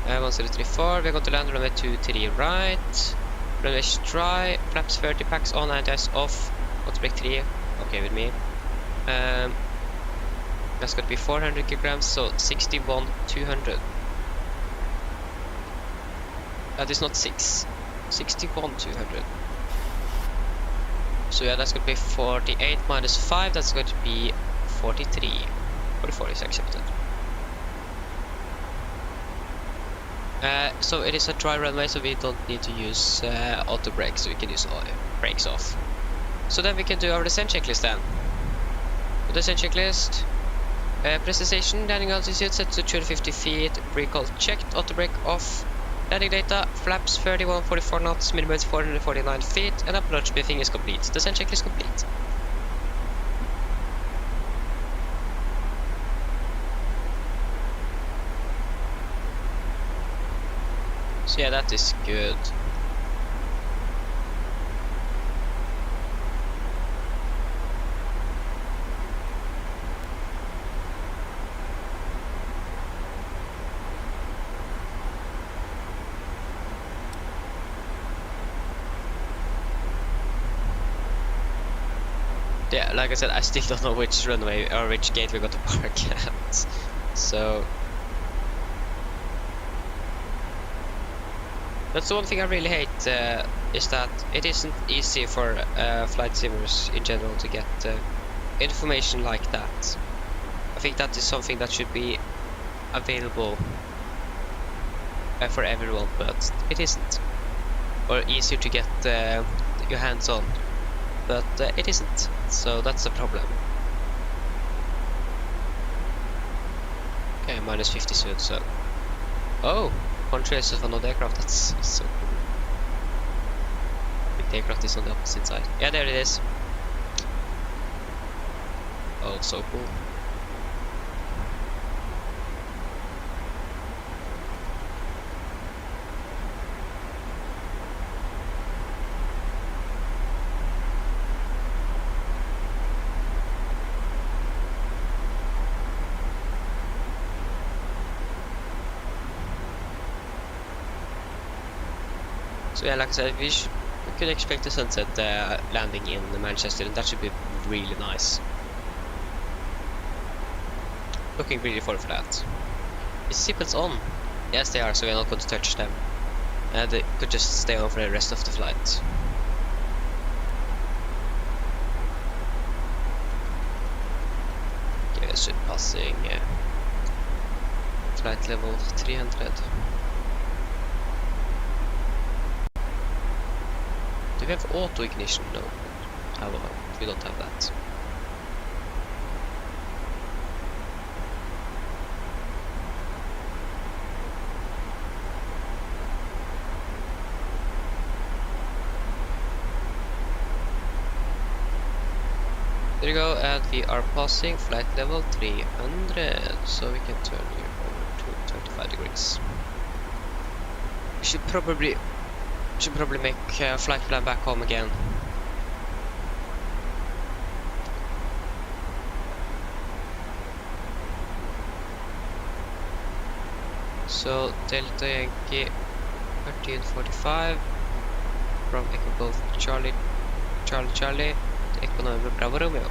Uh, 1034, we're going to land runway 23 right. Runway dry, flaps 30, packs on, anti-ice off, auto brake 3, okay with me. That's going to be 400 kilograms, so 61,200. That is not 6, 61,200. So yeah, that's going to be 48 minus 5, that's going to be 43. 44 is accepted. So it is a dry runway, so we don't need to use auto brake, so we can use brakes off. So then we can do our descent checklist then. The descent checklist, press the station, landing altitude set to 250 feet, recall checked, auto brake off, landing data, flaps 3144 knots, minimum 449 feet, and approach briefing is complete. Descent checklist complete. So yeah, that is good. Yeah, like I said, I still don't know which runway or which gate we got to park at. So that's the one thing I really hate, is that it isn't easy for flight simmers in general to get information like that. I think that is something that should be available for everyone, but it isn't. Or easier to get your hands on, but it isn't. So that's the problem. Okay, minus 50 soon, so... Oh! One trace of another aircraft, that's so cool. I think the aircraft is on the opposite side. Yeah, there it is. Oh, so cool. So yeah, like I said, we could expect a sunset landing in Manchester, and that should be really nice. Looking really forward for that. Is seatbelts on? Yes, they are, so we're not going to touch them. They could just stay on for the rest of the flight. Okay, so passing flight level 300. Do we have auto ignition? No. We don't have that. There you go, and we are passing flight level 300, so we can turn here over to 25 degrees. We should probably make a flight plan back home again. So Delta Yankee 1345 from Echo Golf Charlie to Echo November Bravo Romeo.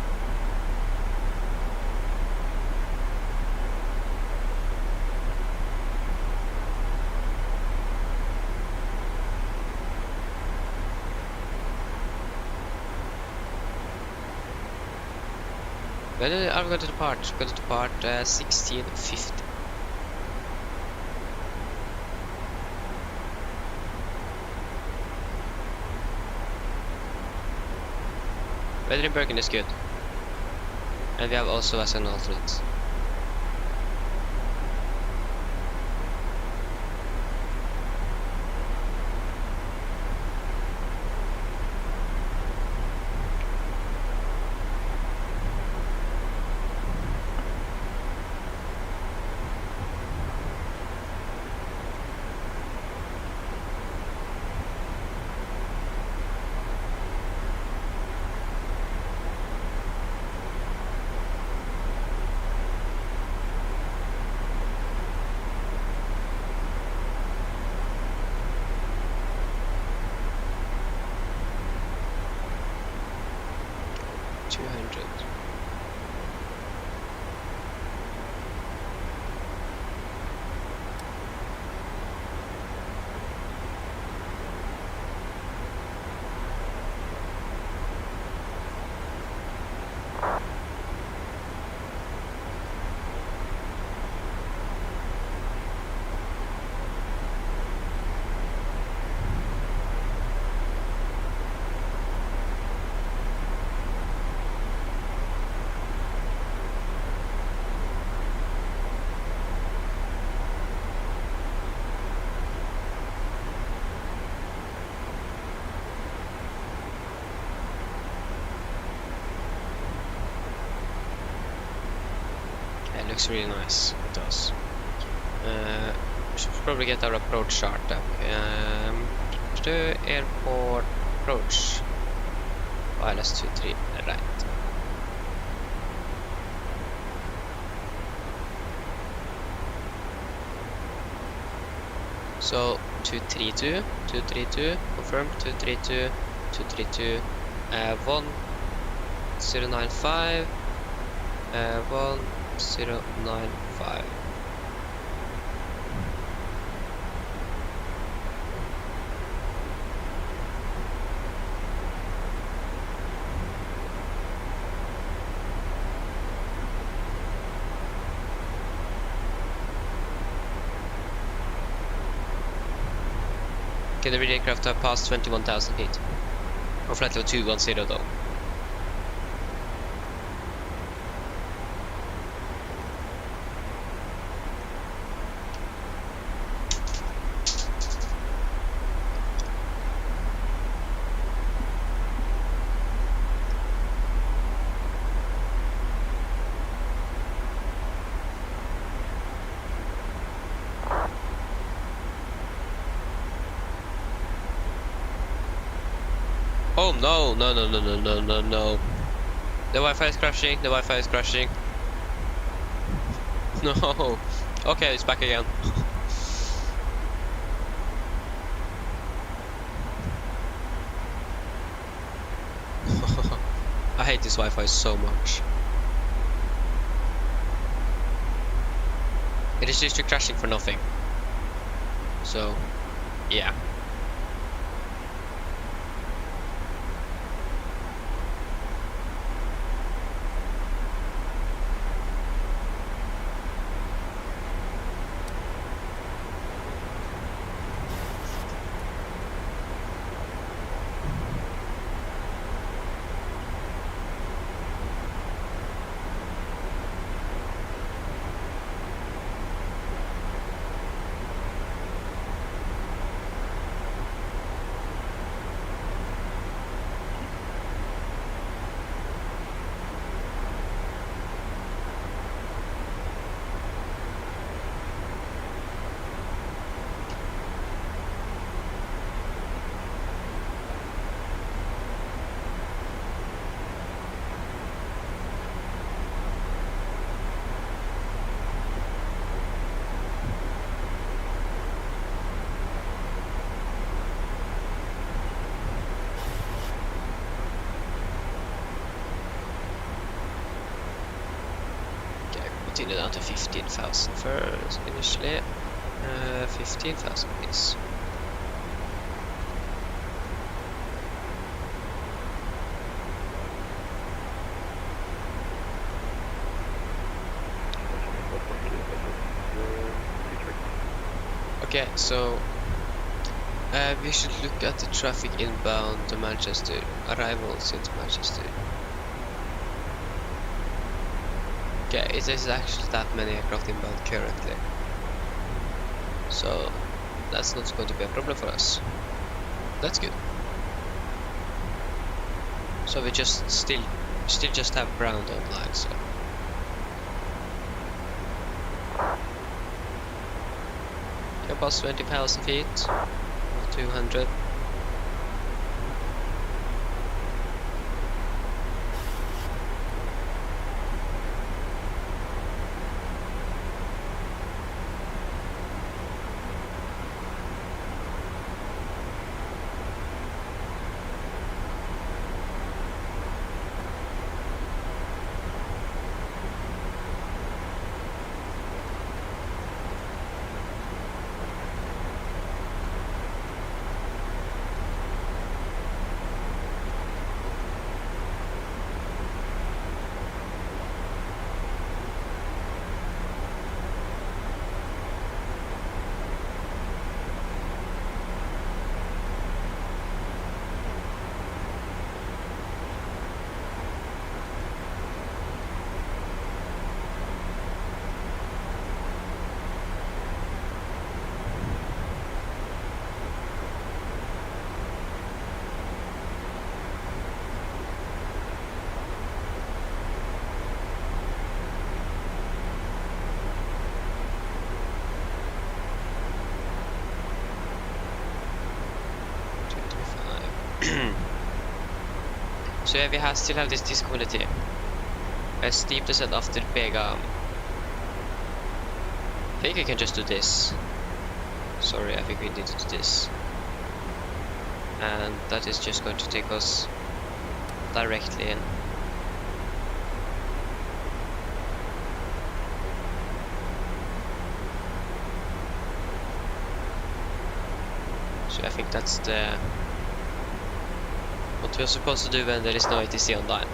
When are we going to depart? We're going to depart 1650. Weather in Bergen is good. And we have also as an alternate. 200. It looks really nice, it does. We should probably get our approach chart up. To airport approach. Wireless 23, right. So 232, 232, confirmed, 232, 232, 1095, 1095. Can the rear aircraft have passed 21,000 feet? Or flight level 210 though? Oh no, no, no, no, no, no, no, no. The Wi-Fi is crashing, the Wi-Fi is crashing. No. Okay, it's back again. I hate this Wi-Fi so much. It is just crashing for nothing. So, yeah. Continue down to 15,000 first initially. 15,000 please. Okay, so we should look at the traffic inbound to Manchester, arrivals into Manchester. Okay, it is actually that many aircraft inbound currently, so that's not going to be a problem for us. That's good. So we just still just have ground online, so about 20,000 feet, or 200. So yeah, we still have this disability. A steep descent after Bergen. I think we can just do this. Sorry, I think we need to do this. And that is just going to take us directly in. So I think that's what we're supposed to do when there is no ATC online.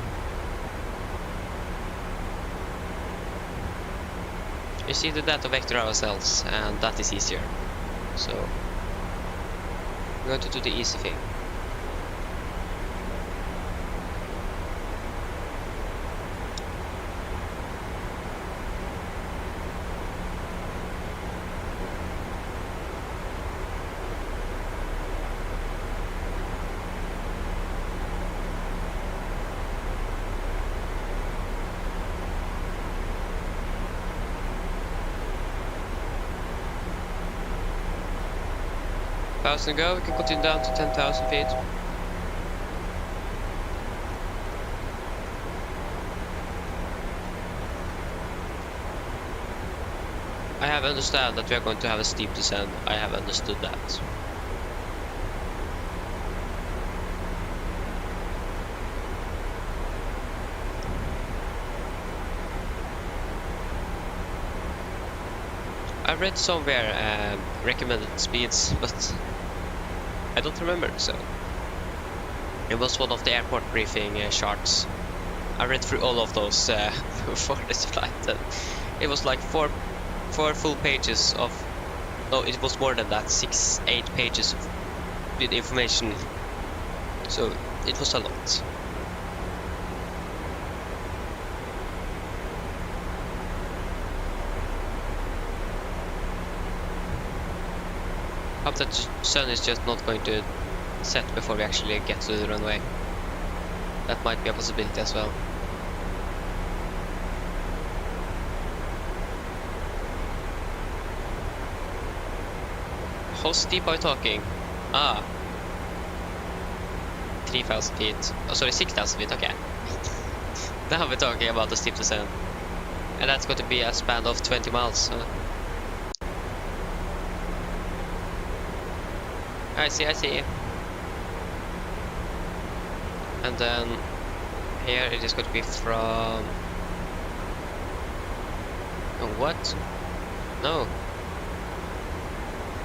You see the data vector ourselves, and that is easier. So we're going to do the easy thing. Thousand go, we can continue down to 10,000 feet. I have understood that we are going to have a steep descent. I have understood that. I read somewhere recommended speeds, but I don't remember, so it was one of the airport briefing charts. I read through all of those before this flight, and it was like four full pages of, no, it was more than that, 6-8 pages with information, so it was a lot. Hope that the sun is just not going to set before we actually get to the runway. That might be a possibility as well. How steep are we talking? 3,000 feet. Oh, sorry, 6,000 feet, okay. Now we're talking about the steep descent. And that's going to be a span of 20 miles. I see. And then here it is going to be from... what? No.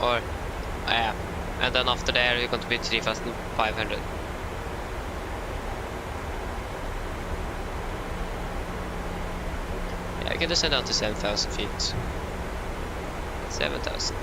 Or... yeah. And then after there it's going to be 3,500. Yeah, I can descend down to 7,000 feet. 7,000.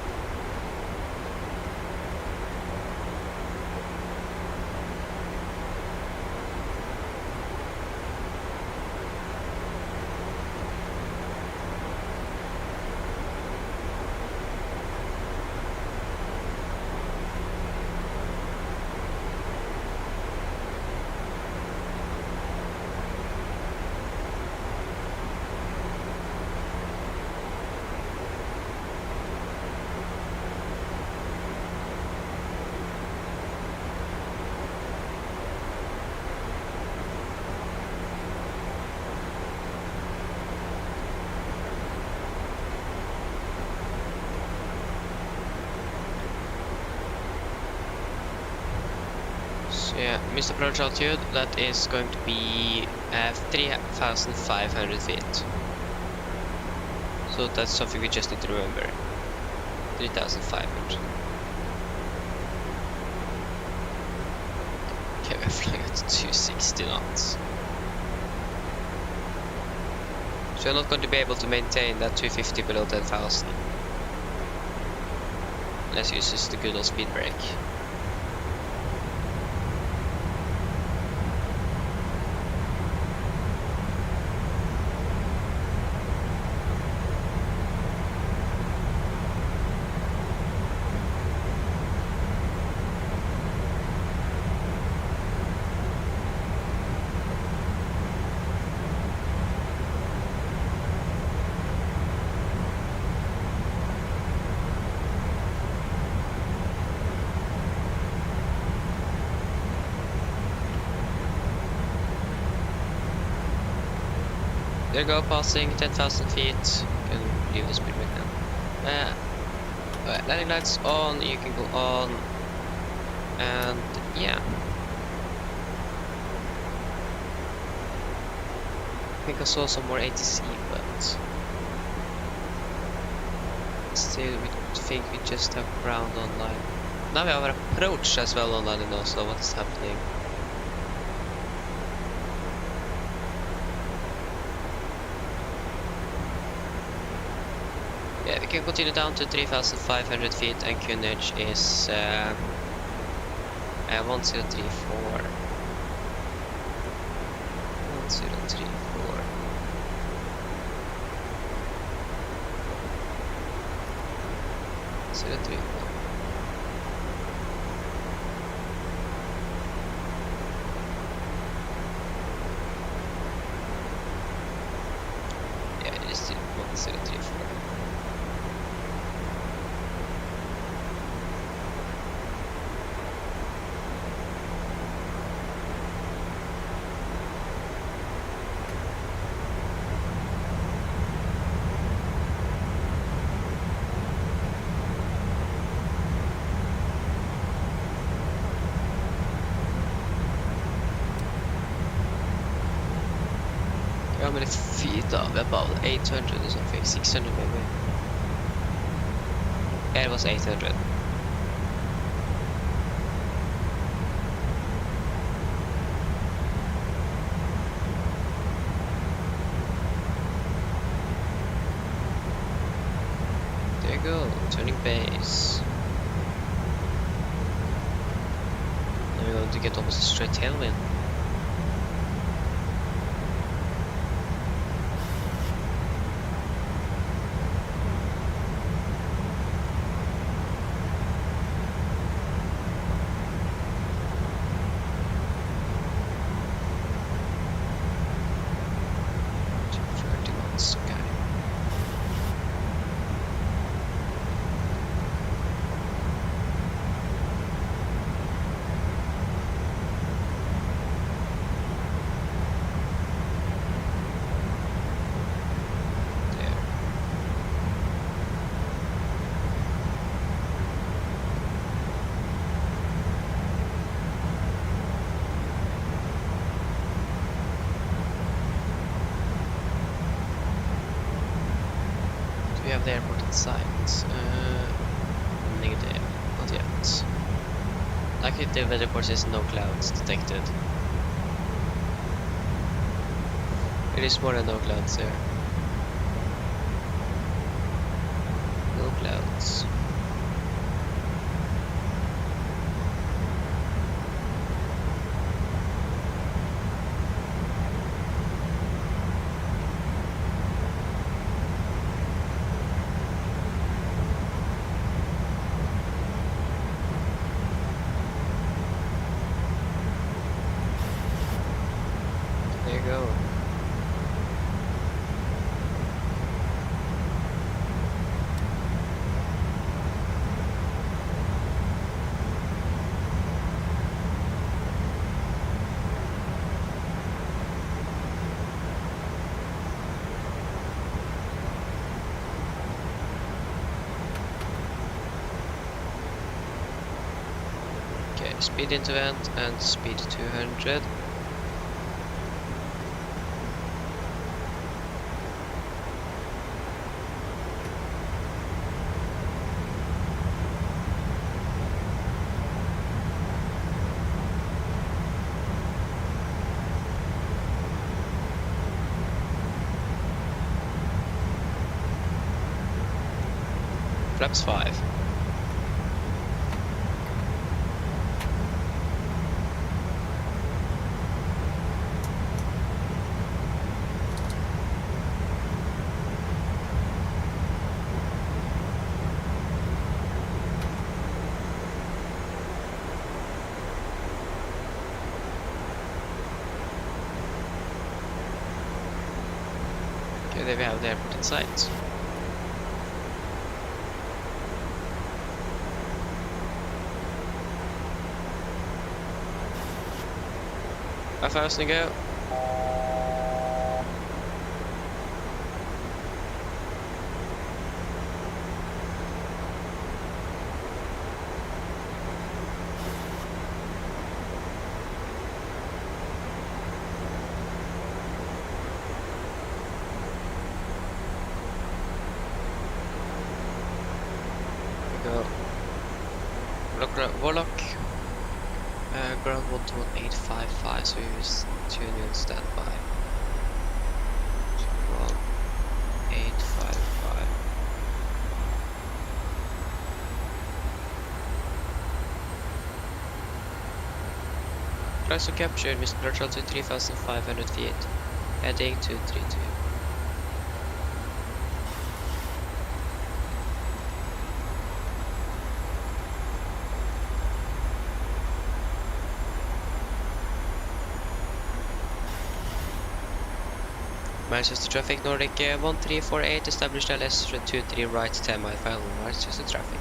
Yeah, Mr. Approach altitude, that is going to be 3,500 feet. So that's something we just need to remember. 3,500. Okay, we're flying at 260 knots. So we're not going to be able to maintain that 250 below 10,000. Let's use just the good old speed brake. There you go, passing 10,000 feet. You can leave the speed right now. Landing lights on, you can go on. And yeah. I think I saw some more ATC, but still we think we just have ground online. Now we have our approach as well online in Oslo. What is happening? Yeah, we can continue down to 3,500 feet and QNH is 1034. 1034. So 3. Yeah, it is still 1034. How many feet are we? About 800 or something, 600 maybe. Yeah, it was 800. There you go, turning base. Now we're going to get almost a straight tailwind. We have the airport in sight. Negative, not yet. Luckily the weather report says no clouds detected. It is more than no clouds there. No clouds. There you go. Okay, speed into vent and speed 200. Flaps 5. Okay, there we have the airport in sight. How fast can you go? Warlock. Ground 11855, so here's tune you on standby. 1855. Close to capture, Mr. Larchel to 3,500 feet. Heading to 32. Manchester traffic, Nordic 1348, established LS 23 right, 10 mile, final Manchester traffic.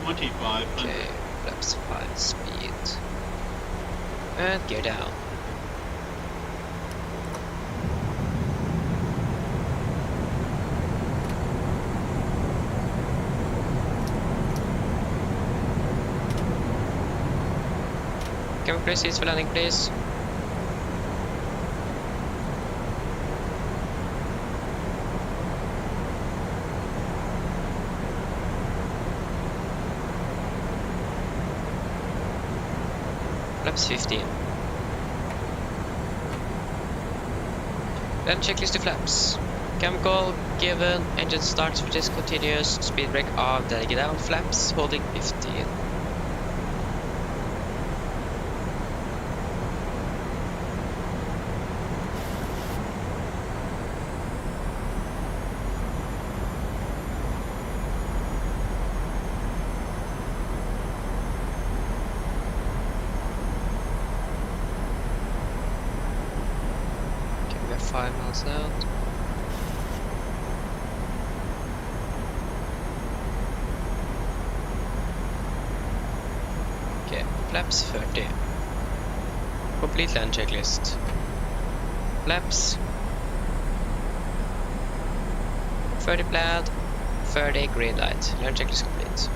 Okay, flaps 5 speed. And gear down. Can we clear seats for landing, please? Flaps 15. Then checklist to flaps. Chemical given, engine starts for discontinuous, speed brake off, then get down, flaps holding 15. Okay, we got 5 miles out. Okay, flaps 30. Complete land checklist. Flaps 30 plaid, 30 green light. Land checklist complete.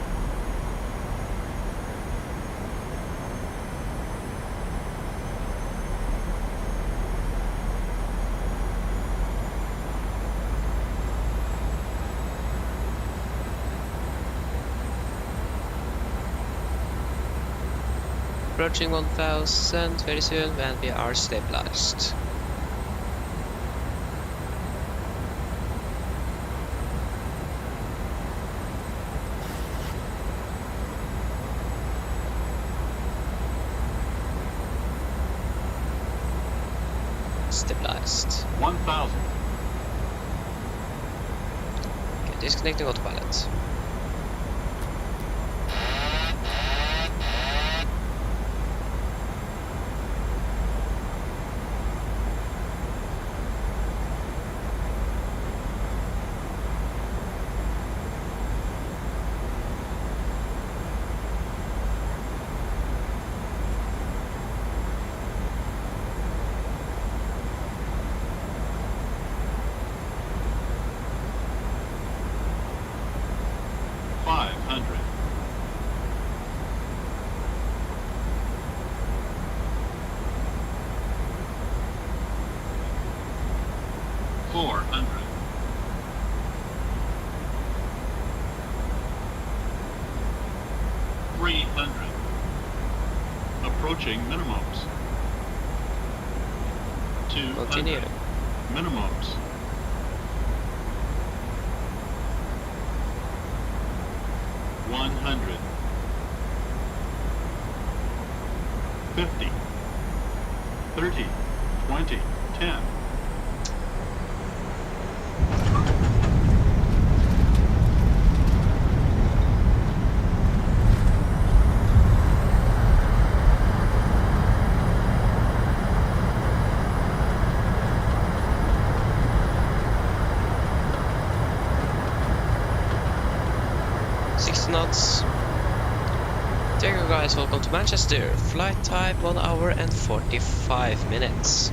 Approaching 1000 very soon when we are stabilized. Stabilized. 1,000. Okay, disconnecting autopilot. Approaching minimums. 200. Continue. Minimums. 100. 50. 30. 20. 10. 60 knots. There you go guys, welcome to Manchester. Flight time 1 hour and 45 minutes.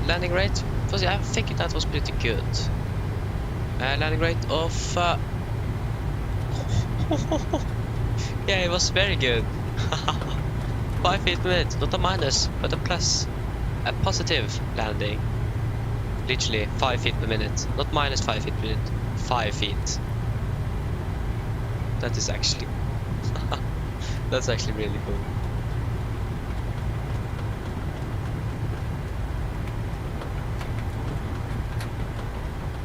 Landing rate, I think that was pretty good. Landing rate of... yeah, it was very good. 5 feet per minute, not a minus, but a plus. A positive landing. Literally 5 feet per minute, not minus 5 feet per minute, 5 feet. That is actually... that's actually really cool.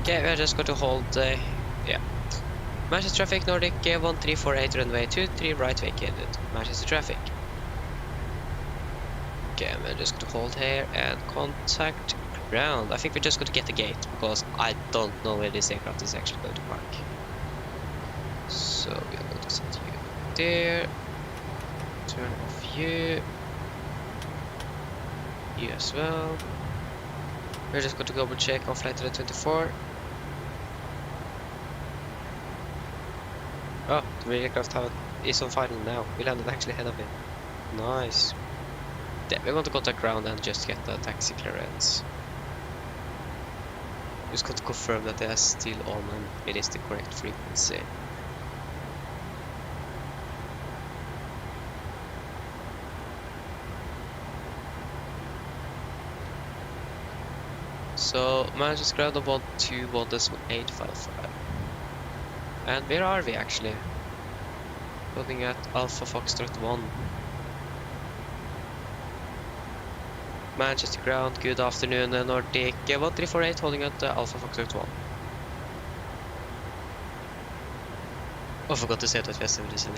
Okay, we're just going to hold yeah. Manchester traffic, Nordic 1348, runway 23, right vacated. Manchester traffic. Okay, we're just going to hold here and contact ground. I think we're just going to get the gate because I don't know where this aircraft is actually going to park. So we are going to set you there. Turn off you. You as well. We're just going to double check on flight 24. Oh, the aircraft is on final now. We landed actually ahead of it. Nice. Yeah, we're going to contact ground and just get the taxi clearance. Just going to confirm that they are still on and it is the correct frequency. So, Manchester ground on 121.855. And where are we actually? Looking at Alpha Foxtrot 1. Manchester ground, good afternoon, Nordic 1348 holding at Alpha Foxtrot 1. Oh, I forgot to say that we are 77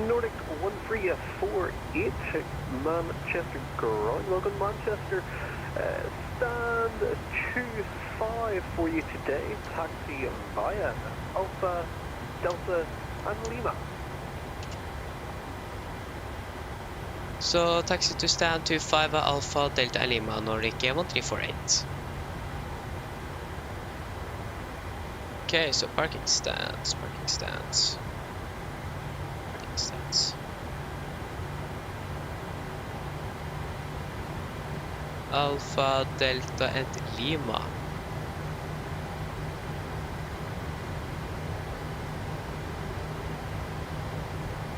Nordic 1348, Manchester ground. Welcome Manchester. Stand 25 for you today. Taxi via Alpha, Delta and Lima. So taxi to stand 25 Alpha, Delta and Lima, Nordic 1348. Okay, so parking stands. Alpha, Delta and Lima.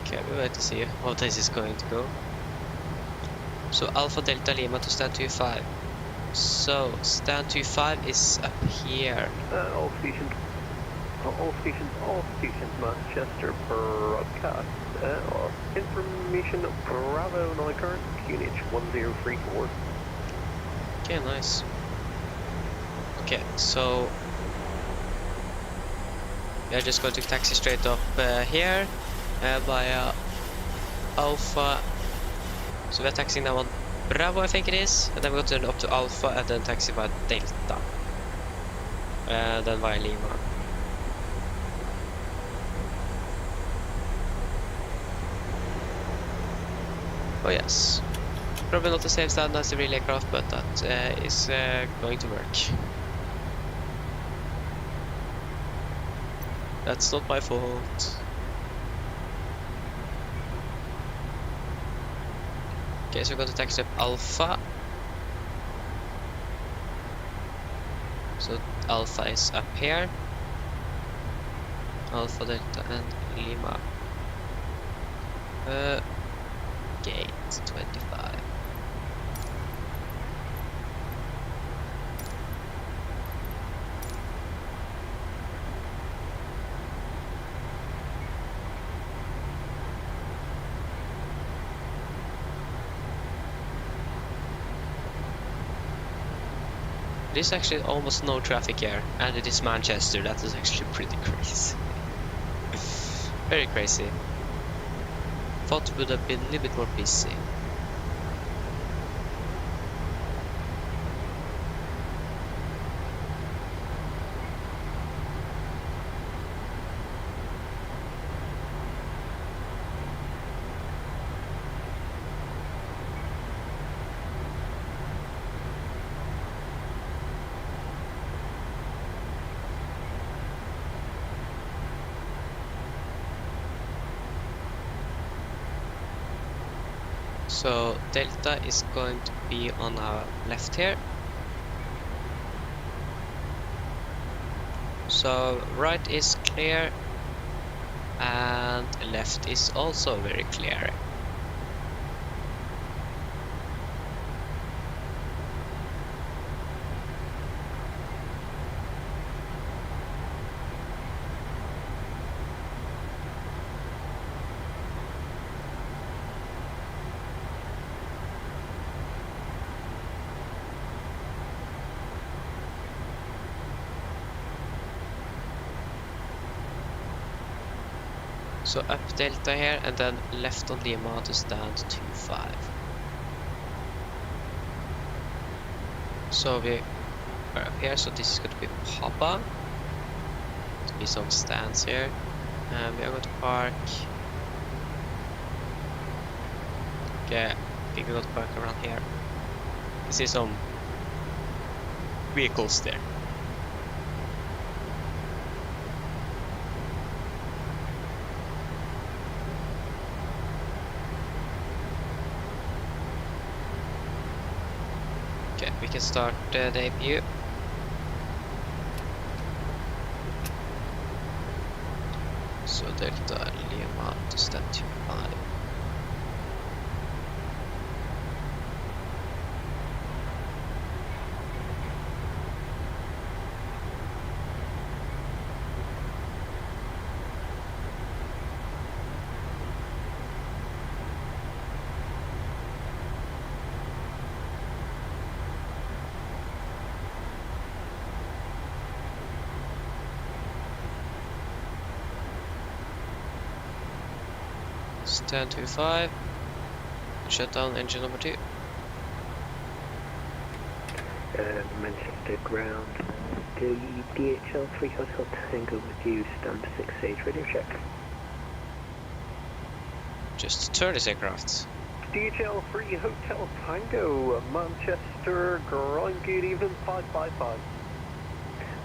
Okay, we wait to see how this is going to go. So Alpha, Delta, Lima to stand 25. So stand 25 is up here. All stations, Manchester broadcast. Information Bravo, now current QNH 1034. Okay, nice. Okay, so we are just going to taxi straight up here via Alpha. So we're taxiing now on Bravo, I think it is, and then we're going to turn up to Alpha and then taxi via Delta, and then via Lima. Oh yes, probably not the same stand as the real aircraft, but that is going to work. That's not my fault. Okay, so we're going to taxi up Alpha. So Alpha is up here. Alpha, Delta and Lima. Gate 25. There's actually almost no traffic here, and it is Manchester. That is actually pretty crazy. Very crazy. Thought it would have been a little bit more busy. So Delta is going to be on our left here. So right is clear and left is also very clear. So up Delta here and then left on Lima to stand 25. So we are up here, so this is going to be Papa. There'll be some stands here. And we are going to park. Okay, I think we're going to park around here. You see some vehicles there. Okay, we can start the debut. So Delta Lima to stand 25. Stand 25. Shut down engine number 2. Manchester ground. The DHL 3 Hotel Tango with you, stand 6H, radio check. Just turn this aircraft. DHL 3 Hotel Tango, Manchester ground, good evening, 555.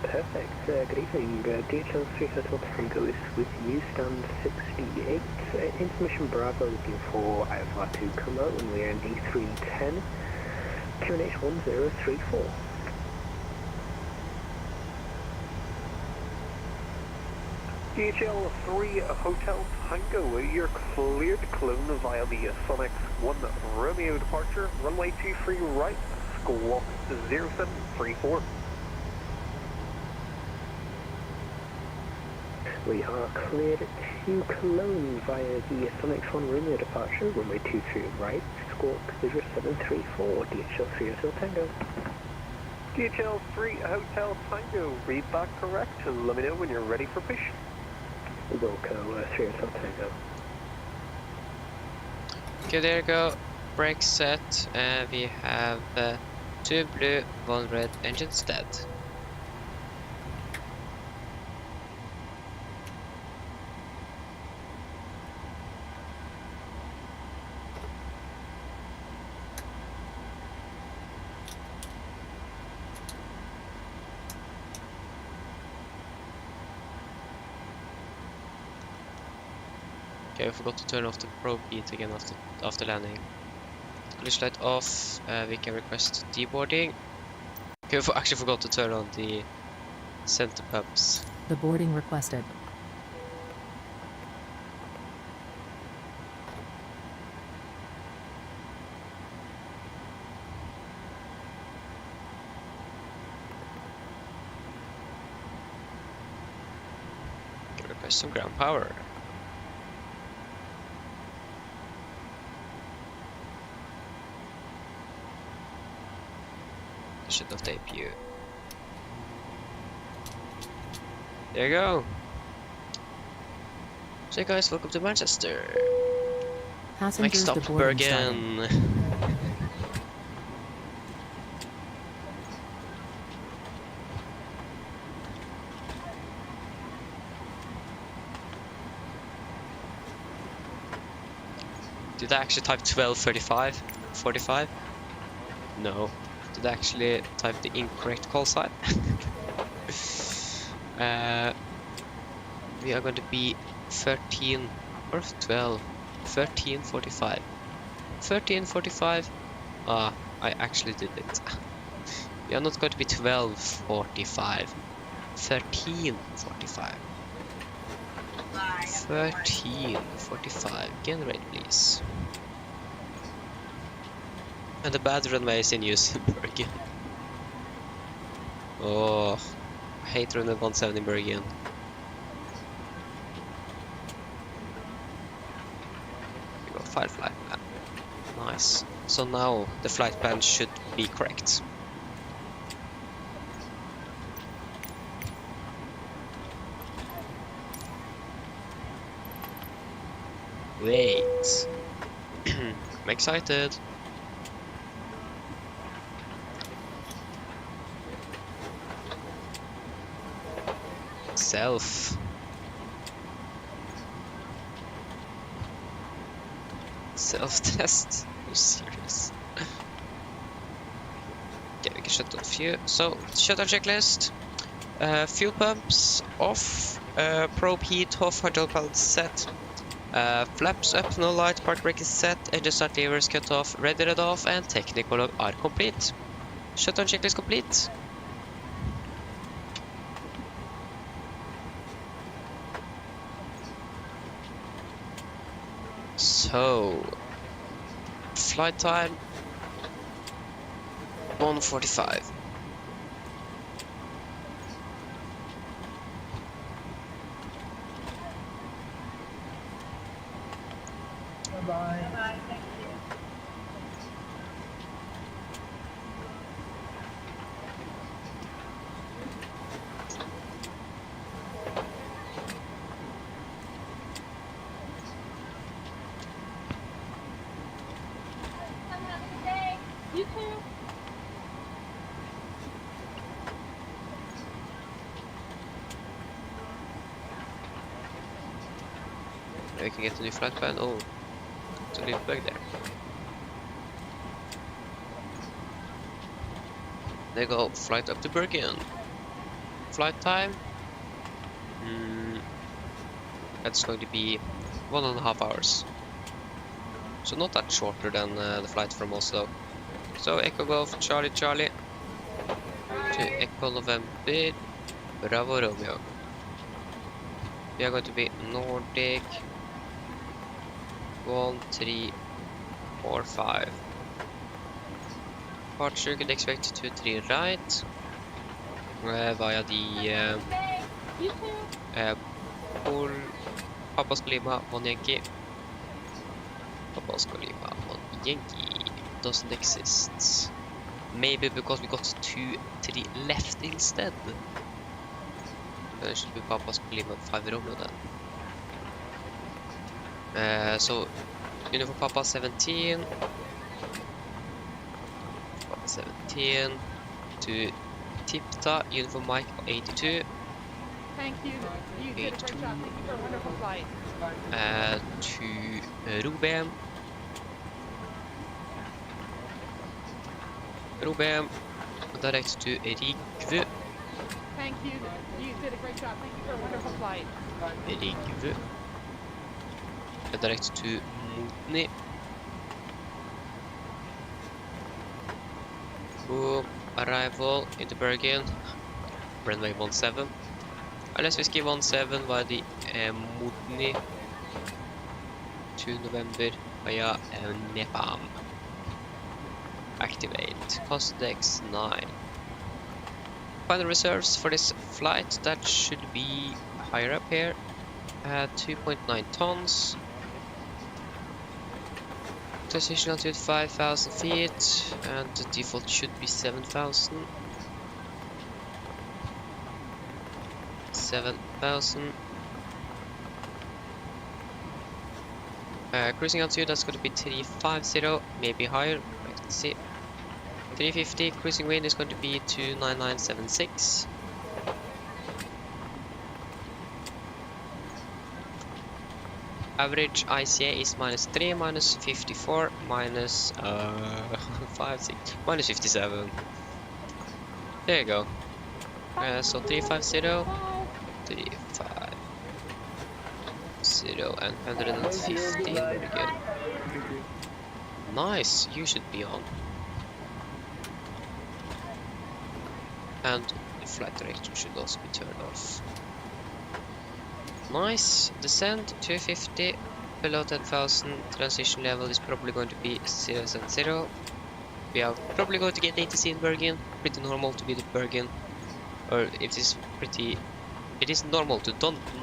Perfect, good evening, DHL 3 Hotel Tango is with you, stand 68, Information Bravo looking for Alpha 2 Cologne, and we're in D310, QNH 1034. DHL 3 Hotel Tango, you're cleared to Cologne via the Sonic 1 Romeo departure, runway 23 right, squawk 0734. We are cleared to Cologne via the Sonic 1 Romeo departure, runway 23 right, squawk 0734, DHL 3 Hotel Tango. DHL 3 Hotel Tango, read back correct, let me know when you're ready for push. Wilco 3 Hotel Tango. Okay, there you go. Brake set. We have 2 blue, 1 red engines dead. Okay, I forgot to turn off the probe heat again after landing. Glitch light off, we can request deboarding. Okay, we actually forgot to turn on the center pumps. The boarding requested. Okay, request some ground power. Should have debut. There you go. So guys, welcome to Manchester. Next Passengers stop, to boarding starting. Bergen. Did I actually type 1235? 45? No. Did I actually type the incorrect call sign? We are going to be 13 or 12. 1345. 13:45. Ah, I actually did it. We are not going to be 12:45. 13:45. 13:45. Generate, please. And the bad runway is in use in Bergen. Oh, I hate runway 17 in Bergen. We got 5 flight plan. Nice. So now the flight plan should be correct. Wait. I'm excited. Self-test? Are you serious? Okay, we can shut off few. So, shutdown checklist. Fuel pumps off. Probe heat off. Hydraulic pallet set. Flaps up, no light. Park brake is set. Engine start levers cut off. Ready off. And technical log are complete. Shutdown checklist complete. So, flight time 1:45. Bye-bye. You too. We can get a new flight plan. Oh, it's a little bug there. There you go, flight up to Bergen. Flight time. That's going to be 1.5 hours. So not that shorter than the flight from Oslo. So Echo Golf Charlie Charlie to Echo November Bravo Romeo. We are going to be Nordic 1, 3, 4, 5. Departure could expect 2, 3 right via the Pol Papa Lima 1 Yankee. Papa Lima 1 Yankee doesn't exist. Maybe because we got 2, 3 left instead. It should be Papa Lima 5 Romeo then. So uniform Papa 17. Papa 17 to Tipta, uniform Mike 82. Thank you. You did a great job. Thank you for a wonderful flight. To Rubem, direct to Rigve. Thank you. You did a great job. Thank you for a wonderful flight. Rigve. Direct to Motni. Boom. Arrival into Bergen. Runway 17. Unless we ski 17 via the Motni to November via Nepam. Activate. Costex 9. Final reserves for this flight, that should be higher up here. 2.9 tons. Transition altitude 5,000 feet, and the default should be 7,000. 7,000. Cruising altitude, that's going to be 350, maybe higher. Let's see. 350. Cruising wind is going to be 29976. Average ICA is -3, -54, minus 5, 6, -57. There you go. So 350, 350, and 150. Very good. Nice, you should be on. And the flight director should also be turned off. Nice, descend 250, below 10,000, transition level is probably going to be 070. We are probably going to get ATC in Bergen, pretty normal to be the Bergen. Or it is normal to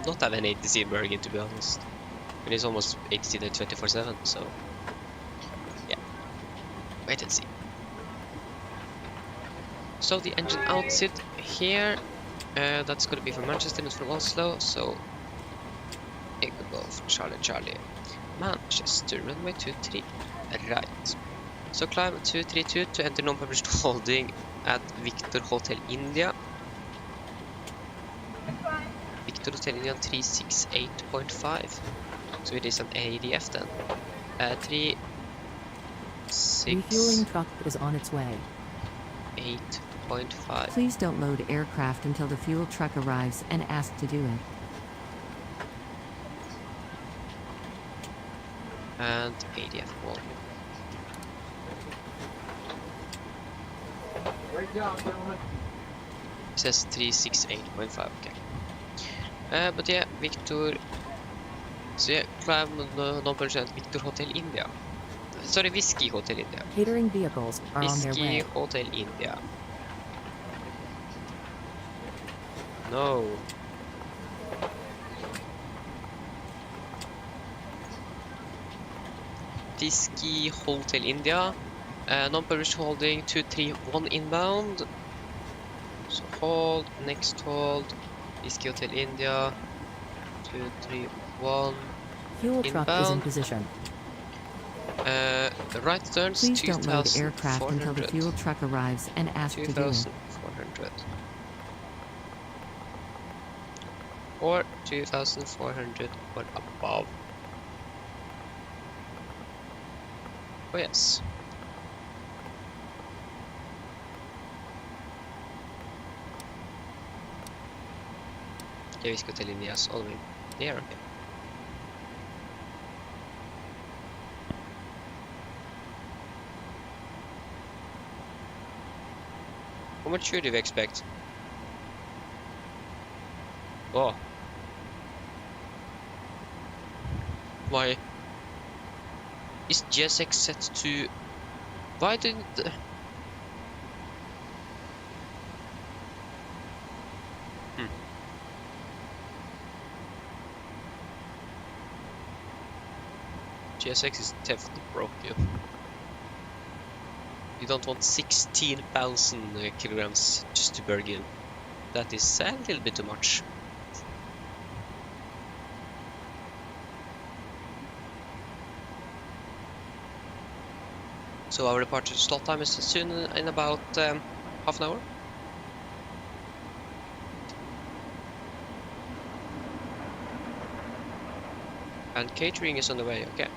not have an ATC in Bergen, to be honest. It is almost ATC there 24/7, so yeah, wait and see. So the engine outset here, that's gonna be from Manchester, not from Oslo, so it could go for Charlie. Manchester, runway 23, right. So climb 232 to enter non-published holding at Victor Hotel India. Victor Hotel India 368.5. So it is an ADF then. Refueling truck is on its way. 8.5. Please don't load aircraft until the fuel truck arrives and ask to do it. And ADF volume. Great job, gentlemen. It says 368.5, okay. But yeah, Victor. So yeah, climb non-published at Victor Hotel India. Sorry, Whiskey Hotel India. Catering vehicles are on their Whiskey way. Hotel India. No. Whiskey Hotel India. Non-published holding 231 inbound. So hold, next hold. Whiskey Hotel India. 231. Fuel truck is in Inbound. position. Right turns Please don't load aircraft until the 2,400. fuel truck arrives and ask to do it. 2,400. Or 2,400 or above. Oh yes. Yeah, we ska till Indias all the way there, okay. How much fuel do we expect? Oh. Why? Is GSX set to... Why didn't... GSX is definitely broken. You don't want 16,000 kilograms just to Bergen. That is a little bit too much. So our departure slot time is soon in about half an hour. And catering is on the way, okay.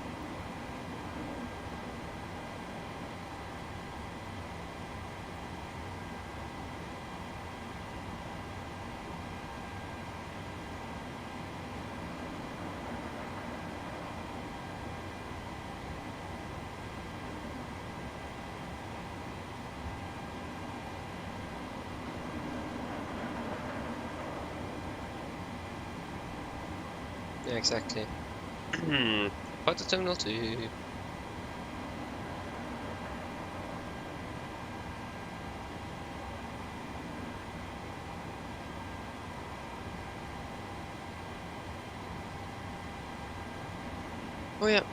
Yeah, exactly. Back to Terminal 2. Oh yeah.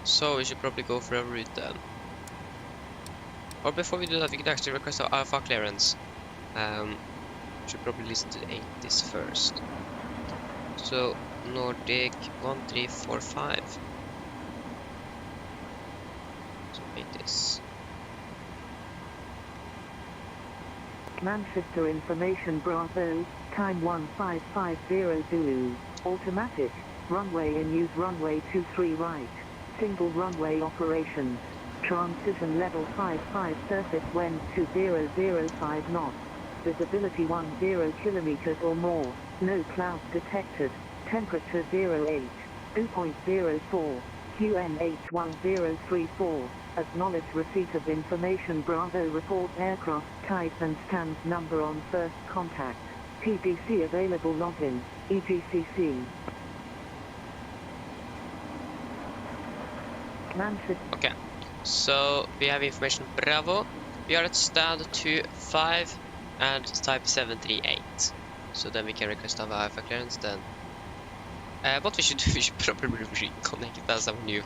So we should probably go for a route then. Or before we do that, we could actually request our alpha clearance. Should probably listen to the 80s first. So Nordic 1345. So 80s. Manchester Information Bravo, time 1550 Zulu, automatic. Runway in use runway 23 right. Single runway operations. Transition level 55 surface wind 2005 knots. Visibility 10 kilometers or more. No clouds detected. Temperature 08. 2.04. QNH 1034. Acknowledge receipt of information. Bravo report aircraft type and stand number on first contact. PDC available login. EGCC. Manchester. Okay, so we have information Bravo. We are at stand 25 and type 738. So then we can request our Wi-Fi clearance then. What we should do, we should probably reconnect as our new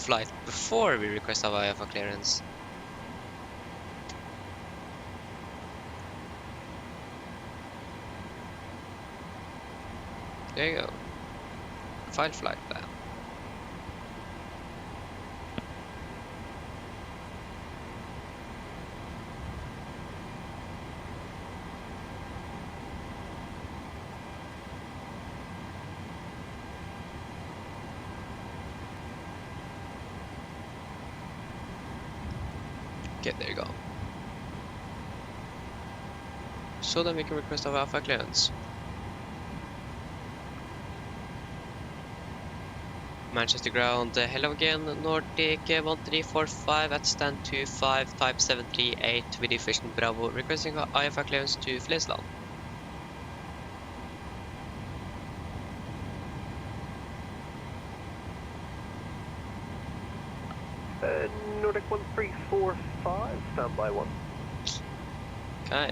flight before we request our Wi-Fi clearance. There you go. File flight plan. Okay, there you go. So then we can request our Alpha clearance. Manchester ground, hello again, Nordic 1345 at stand 25, type 738 with information Bravo, requesting our IFR clearance to Flesland. Nordic 1345, standby 1. Okay.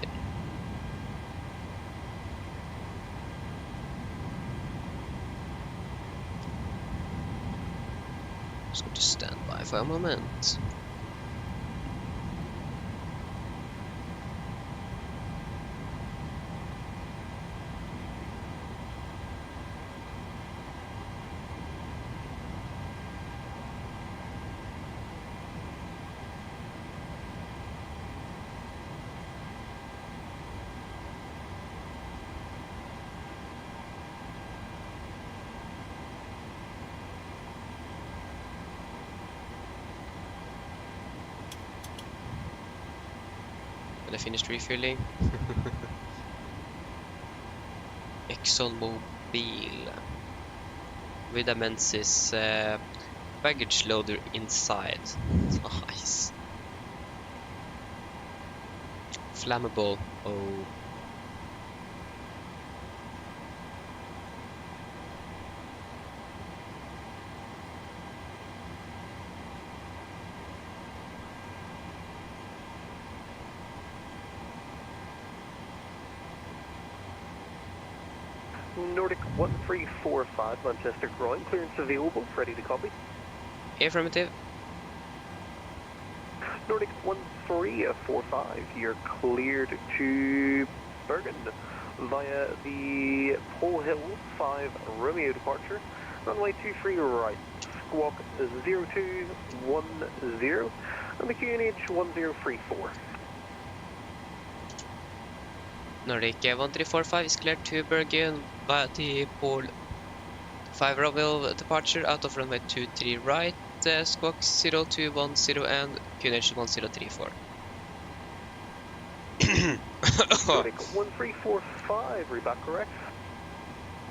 Just going to stand by for a moment. I finished refueling. ExxonMobil with a Menzies baggage loader inside. Nice. Flammable. Oh. Nordic 1345, Manchester ground, clearance available, ready to copy. Affirmative. Nordic 1345, you're cleared to Bergen via the Pole Hill 5 Romeo departure, runway 23 right, squawk 0210, and the QNH 1034. Nordic 1345 is cleared to Bergen via the Pole 5 Romeo departure out of runway 23 right, squawk 0210 and QNH 1034. Nordic 1345, read back correct.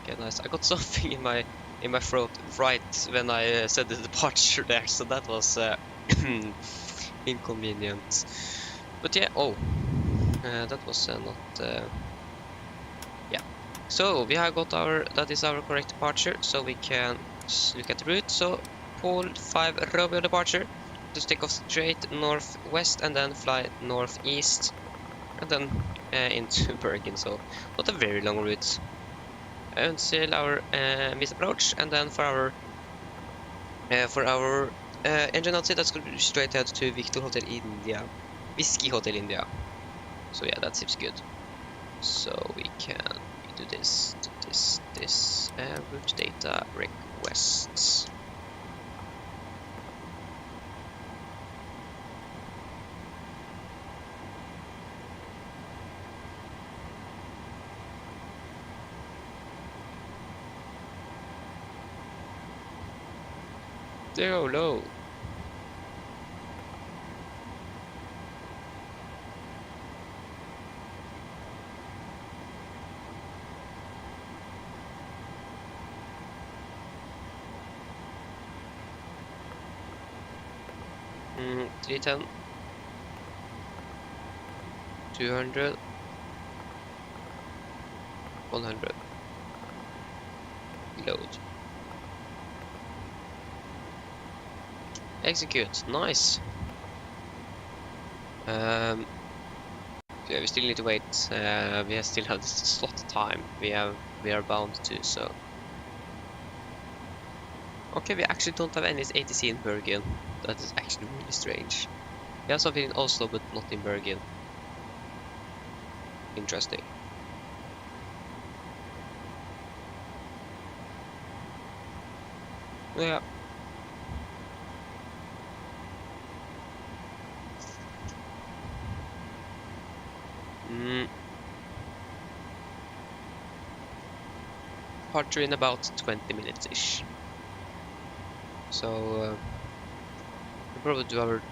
Okay, nice. I got something in my throat right when I said the departure there, so that was inconvenient. But yeah, that was not. Yeah. So we have got that is our correct departure, so we can look at the route. So Pole 5 Romeo departure, just take off straight northwest and then fly northeast, and then into Bergen. So not a very long route until our missed approach, and then for our engine outside, that's going to be straight ahead to Victor Hotel India, Whiskey Hotel India. So yeah, that seems good. So we can do this route data requests. They go low. Mm, 310. 200. 100. Load. Execute. Nice. Yeah, we still need to wait. We still have this slot time. We are bound to. So. Okay, we actually don't have any ATC in Bergen. That is actually really strange. We have something in Oslo, but not in Bergen. Interesting. Yeah. Departure in about 20 minutes-ish. So, we'll probably do our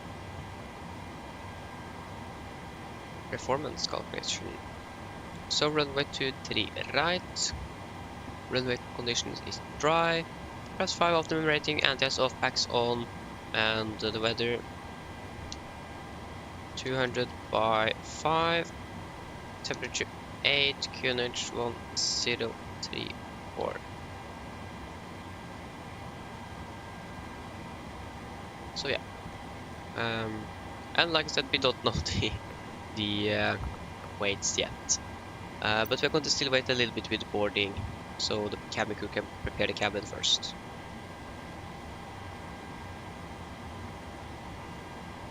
performance calculation. So, runway 23 right. Runway conditions is dry. Plus 5 optimum rating, anti-ice off, packs on, and the weather 200 by 5. Temperature 8, QNH 1034. So yeah, and like I said, we don't know the weights yet, but we're going to still wait a little bit with boarding, so the cabin crew can prepare the cabin first.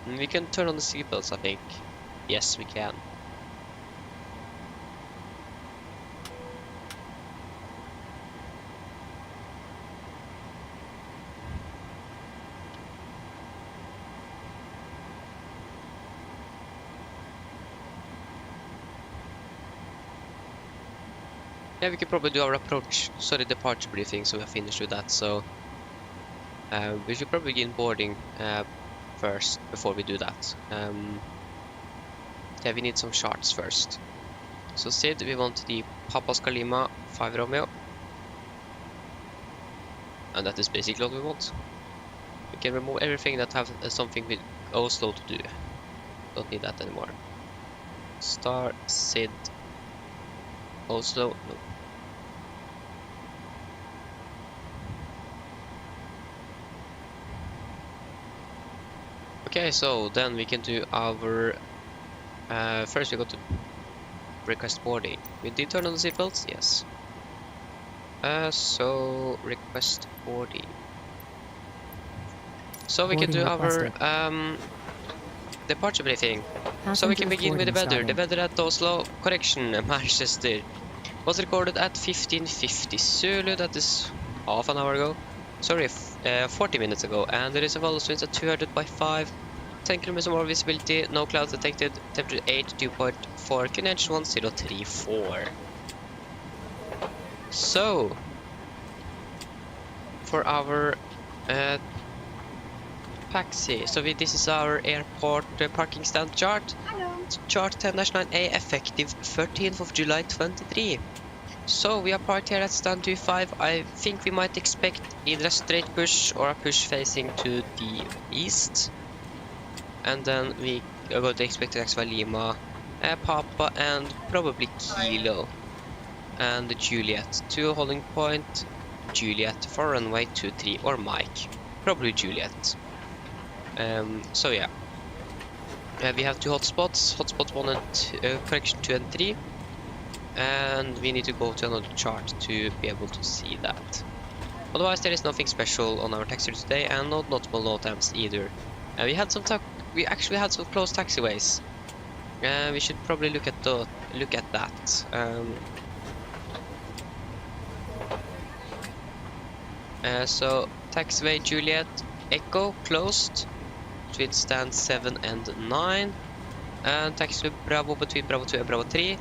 And we can turn on the seatbelts, I think. Yes, we can. Yeah, we could probably do our departure briefing, so we're finished with that. So we should probably begin boarding first before we do that. Yeah, we need some charts first. So Sid, we want the Papa Oscar Lima 5 Romeo, and that is basically what we want. We can remove everything that have something with Oslo to do. Don't need that anymore. Star Sid Oslo, no. Okay, so then we can do our first we got to request boarding. We did turn on the seatbelts, yes. So request boarding. So we can do our departure briefing. So we can begin with the weather. The weather at Oslo, correction, Manchester, was recorded at 1550 Zulu, that is half an hour ago. Sorry, 40 minutes ago, and there is a follow winds at 200 by 5, 10 kilometers more visibility, no clouds detected, temperature 8, 2.4, QNH 1034. So, for our taxi, so this is our airport parking stand chart. Hello. Chart 10-9A effective 13th of July 23. So we are parked here at stand 25. I think we might expect either a straight push or a push facing to the east. And then we are going to expect X-Y Lima, Papa, and probably Kilo. And Juliet to holding point, Juliet for runway 23, or Mike, probably Juliet. So yeah. We have 2 hotspots, hotspot 1 and correction 2 and 3. And we need to go to another chart to be able to see that. Otherwise, there is nothing special on our taxi today, and no notable no attempts either. We actually had some closed taxiways. We should probably look at that. So taxiway Juliet Echo closed between stand 7 and 9, and taxiway Bravo between Bravo 2 and Bravo 3.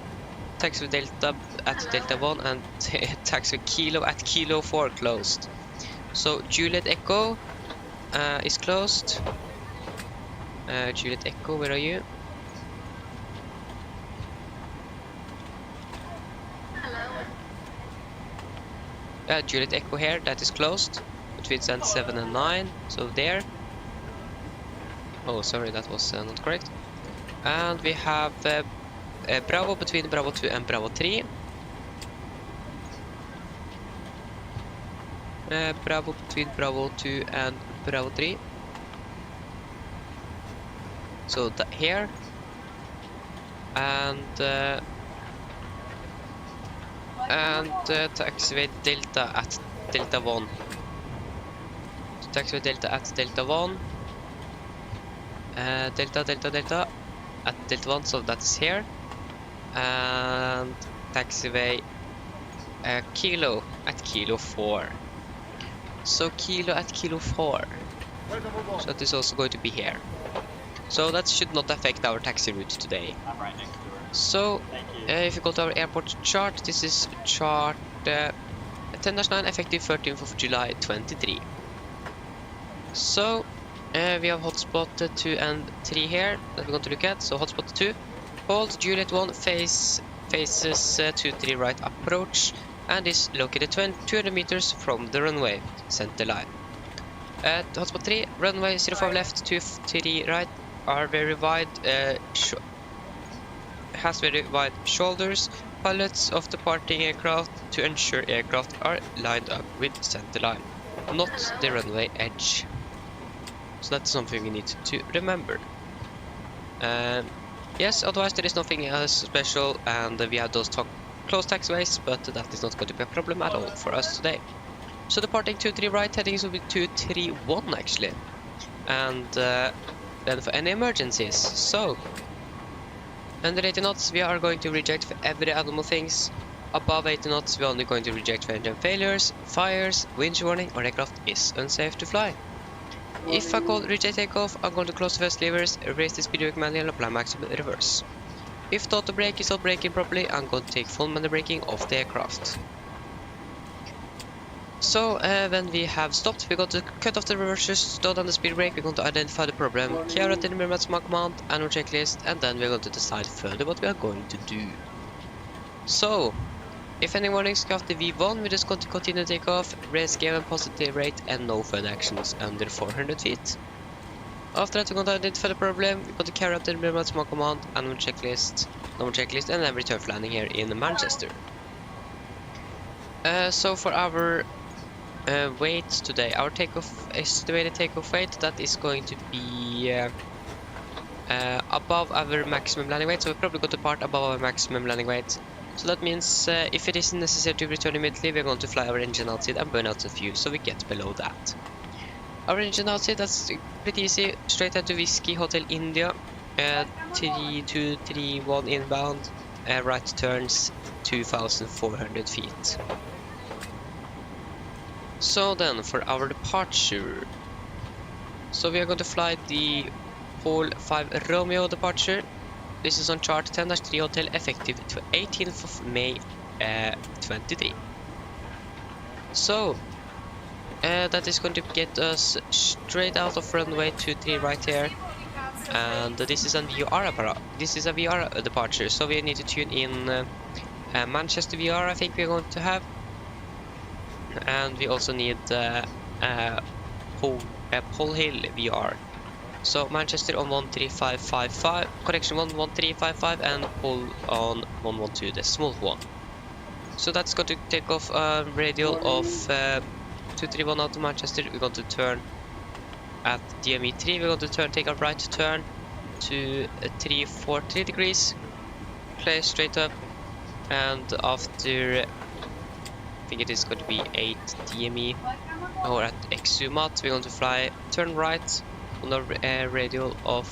Taxiway Delta at Delta 1 and taxiway Kilo at Kilo 4 closed. So Juliet Echo is closed. Juliet Echo, where are you? Juliet Echo here, that is closed. Between send 7 and 9, so there. Oh, sorry, that was not correct. And we have Bravo between Bravo 2 and Bravo 3. Bravo between Bravo 2 and Bravo 3. So that here. And to activate Delta at Delta 1. To activate Delta at Delta 1. Delta at Delta 1, so that's here. And taxiway Kilo at Kilo 4. So Kilo at Kilo 4. So that is also going to be here. So that should not affect our taxi route today. I'm right next to her. So Thank you. if you go to our airport chart, this is chart 10-9 effective 13th of July 23. So we have hotspot 2 and 3 here that we're going to look at. So hotspot 2, hold Juliet 1 faces 23 right approach and is located 200 meters from the runway center line. At hotspot 3, runway 05 left, 23 right are very wide, has very wide shoulders. Pilots of departing aircraft to ensure aircraft are lined up with center line, not the runway edge. So that's something we need to remember. Yes, otherwise there is nothing else special, and we have those close taxiways, but that is not going to be a problem at all for us today. So departing 23 right, heading will be 231 actually. And then for any emergencies, so under 80 knots we are going to reject for every abnormal things. Above 80 knots we are only going to reject for engine failures, fires, winch warning, or aircraft is unsafe to fly. If I call reject takeoff, I'm going to close the first levers, raise the speed brake manual and apply maximum reverse. If thought to brake is not braking properly, I'm going to take full manual braking of the aircraft. So when we have stopped, we're going to cut off the reversers, slow down the speed brake, we're going to identify the problem, carry out the emergency command and our checklist, and then we're going to decide further what we are going to do. So, if any warnings go after V1, we're just going to continue to take off, raise gear and positive rate, and no further actions under 400 feet. After that, we're going to identify the problem, we're going to carry out the emergency command and our checklist, and then return for landing here in Manchester. So for our weight today, our estimated takeoff weight, that is going to be above our maximum landing weight, so we're probably going to depart above our maximum landing weight. So that means if it is necessary to return immediately, we're going to fly our engine outside and burn out the fuel, so we get below that. Our engine outside, that's pretty easy, straight out to Whiskey Hotel India, 3231 inbound, right turns 2,400 feet. So then for our departure, so we are going to fly the Pole 5 Romeo departure. This is on chart 10-3 hotel, effective to 18th of May 23. So that is going to get us straight out of runway 23 right here, and this is a VR departure, so we need to tune in Manchester VR, I think we're going to have. And we also need Pole Hill VR. So Manchester on 13555, correction 11355, and Pole on 112, the small one. So that's going to take off a radial of 231 out of Manchester. We're going to turn at DME 3. We're going to take a right turn to 343 degrees, play straight up, and after I think it is going to be 8 DME, or at Exumat, we're going to fly turn right on a radial of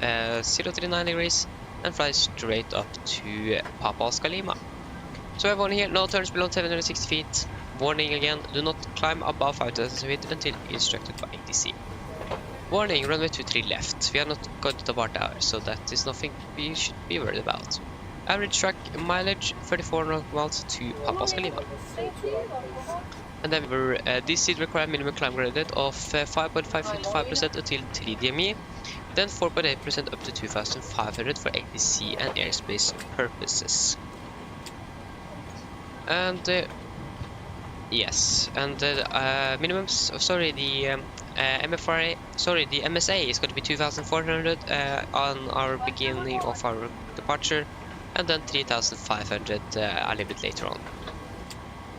039 degrees and fly straight up to Papa Oscar Lima. So we have warning here, no turns below 760 feet. Warning again, do not climb above 5,000 feet until instructed by ATC. Warning, runway 23 left. We are not going to depart there, so that is nothing we should be worried about. Average track mileage 34 nautical miles to Papa Oscar Lima. And then this seat require minimum climb gradient of 5.555% until 3 DME, then 4.8% up to 2,500 for ATC and airspace purposes. And yes, and the minimums. Oh, sorry, the the MSA is going to be 2,400 on our beginning of our departure, and then 3,500 a little bit later on.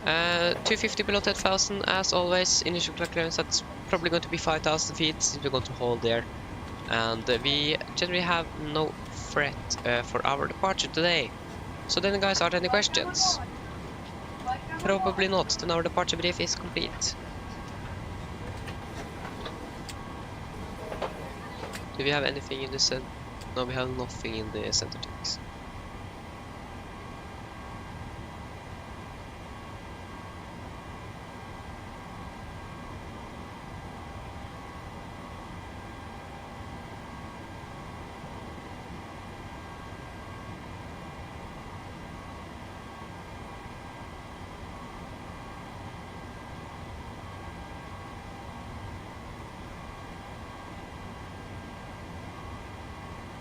250 below 10,000 as always. Initial clearance, that's probably going to be 5,000 feet since we're going to hold there. And we generally have no threat for our departure today. So then guys, are there any questions? Probably not, then our departure brief is complete. Do we have anything in the center? No, we have nothing in the center tanks.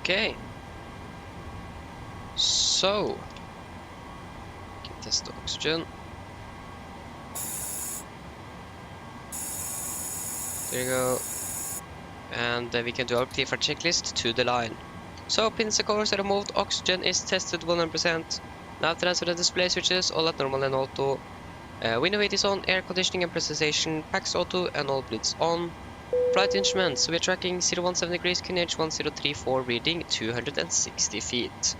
Okay, so we can test the oxygen. There you go, and we can do our preferred checklist to the line. So pins and covers are removed, oxygen is tested 100%. Now transfer the display switches, all at normal and auto. Window weight is on, air conditioning and pressurization, packs auto, and all bleeds on. Flight instruments, we are tracking 017 degrees, QNH 1034, reading 260 feet.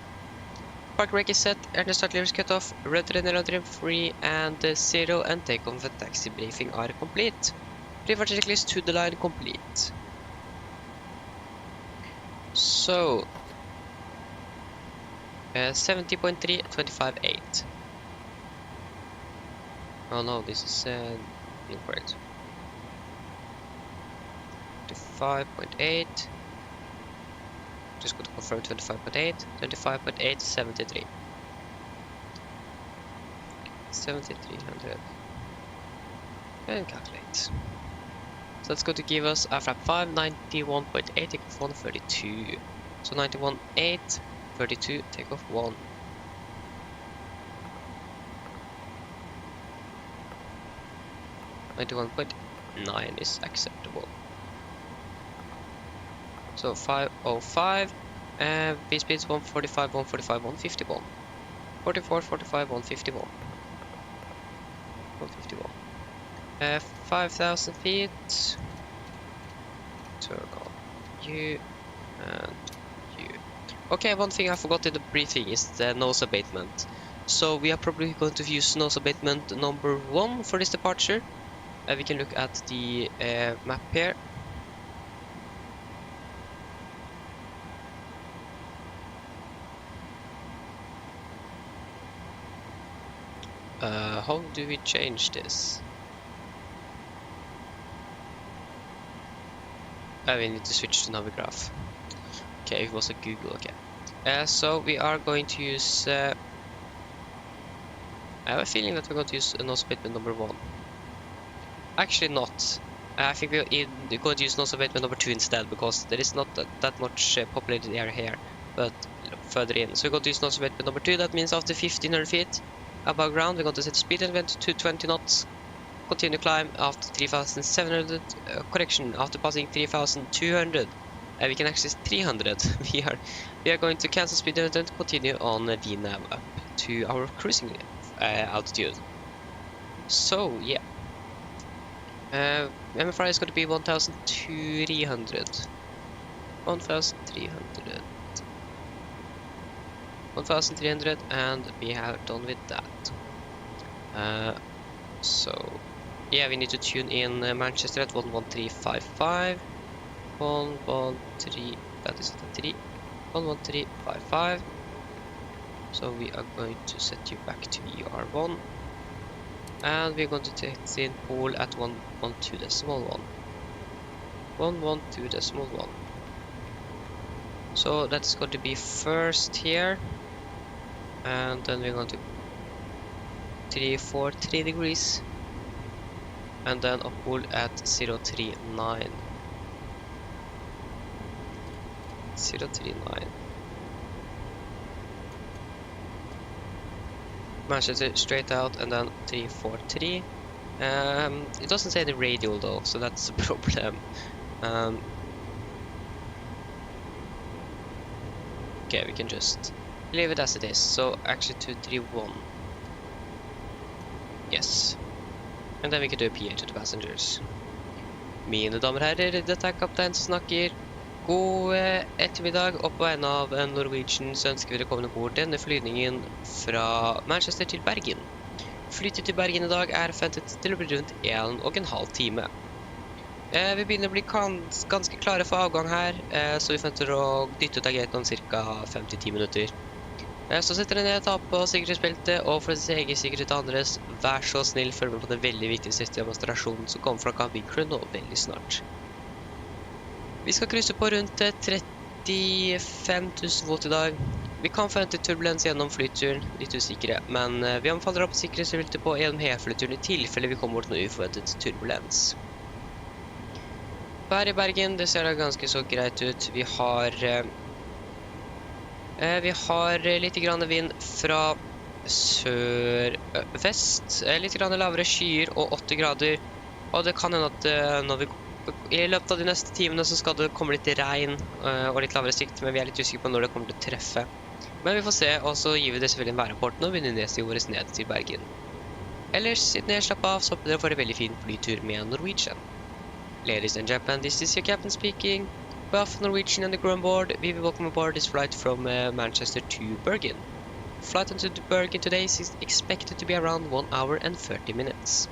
Park brake is set, engine start lever is cut off, red trim free, and 0 and takeoff and taxi briefing are complete. Preferred checklist to the line complete. So, 70.3, 25.8. Oh no, this is incorrect. 25.8. Just going to confirm 25.8. 25.8, 73. 7,300. And calculate. So that's going to give us a flap 5, 91.8, takeoff 132. So 91.8, 32, takeoff 1. 91.9 is acceptable. So 505, V speeds 145, 145, 151. 44, 45, 151. 151. 5,000 feet. Turn on you and you. Okay, one thing I forgot in the briefing is the nose abatement. So we are probably going to use nose abatement number 1 for this departure. We can look at the map here. How do we change this? We need to switch to Navigraph. Okay, it was a Google, okay. So we are going to use... I have a feeling that we're going to use nose abatement number 1. Actually not. I think we're going to use nose abatement number 2 instead, because there is not that much populated area here, but further in. So we're going to use nose abatement number 2, that means after 1500 feet above ground, we're going to set speed event to 20 knots. Continue climb after 3,700, correction, after passing 3,200. We can access 300. we are going to cancel speed event and continue on VNAV up to our cruising altitude. So, yeah. MFR is going to be 1,300. 1,300. 1,300, and we are done with that. So, yeah, we need to tune in Manchester at 11355. 113, that is the 3. 11355. So we are going to set you back to ER1. And we're going to take in pole at 112.1. 112.1. So that's going to be first here. And then we're going to 343 degrees. and then opphold at 039. 039. Manchester straight out and then 343. It doesn't say the radial though, so that's the problem. Okay, we can just leave it as it is. So actually 231. Yes. And then we can do a PA to the passengers. Mine damer og herrer, dette er kaptein som snakker. God ettermiddag, og på vegne av Norwegian så ønsker vi velkommen ombord denne flyvningen fra Manchester til Bergen. Flyttet til Bergen i dag er ventet til å bli rundt 1,5 time. Vi begynner å bli ganske klare for avgang her, så vi forventer å dytte ut av gaten om ca. 5-10 minutter. Så setter dere ned, ta på sikkerhetsbeltet, og for deres egen sikkerhet og andres, vær så snill, følg med på den veldig viktige siste demonstrasjonen som kommer fra kabinkruen nå veldig snart. Vi skal krysse på rundt 35 000 volt i dag. Vi kan forvente turbulens gjennom flyturen, litt usikre, men vi anbefaler å ha på sikkerhetsbeltet på gjennom hele flyturen i tilfelle vi kommer til noe uforventet turbulens. Her i Bergen, det ser da ganske så greit ut. Vi har litt grann vind fra sør-vest, litt grann lavere skyer og 8 grader, og det kan hende at i løpet av de neste timene så skal det komme litt regn og litt lavere sikt, men vi er litt usikre på når det kommer til å treffe. Men vi får se, og så gir vi det selvfølgelig en værrapport når vi nedstiger våres ned til Bergen. Ellers, sitt ned, slapp av, så håper dere får en veldig fin flytur med Norwegian. Ladies and gentlemen, this is your captain speaking. Behalf of Norwegian and the crew on board, we will welcome aboard this flight from Manchester to Bergen. Flight into Bergen today is expected to be around 1 hour and 30 minutes.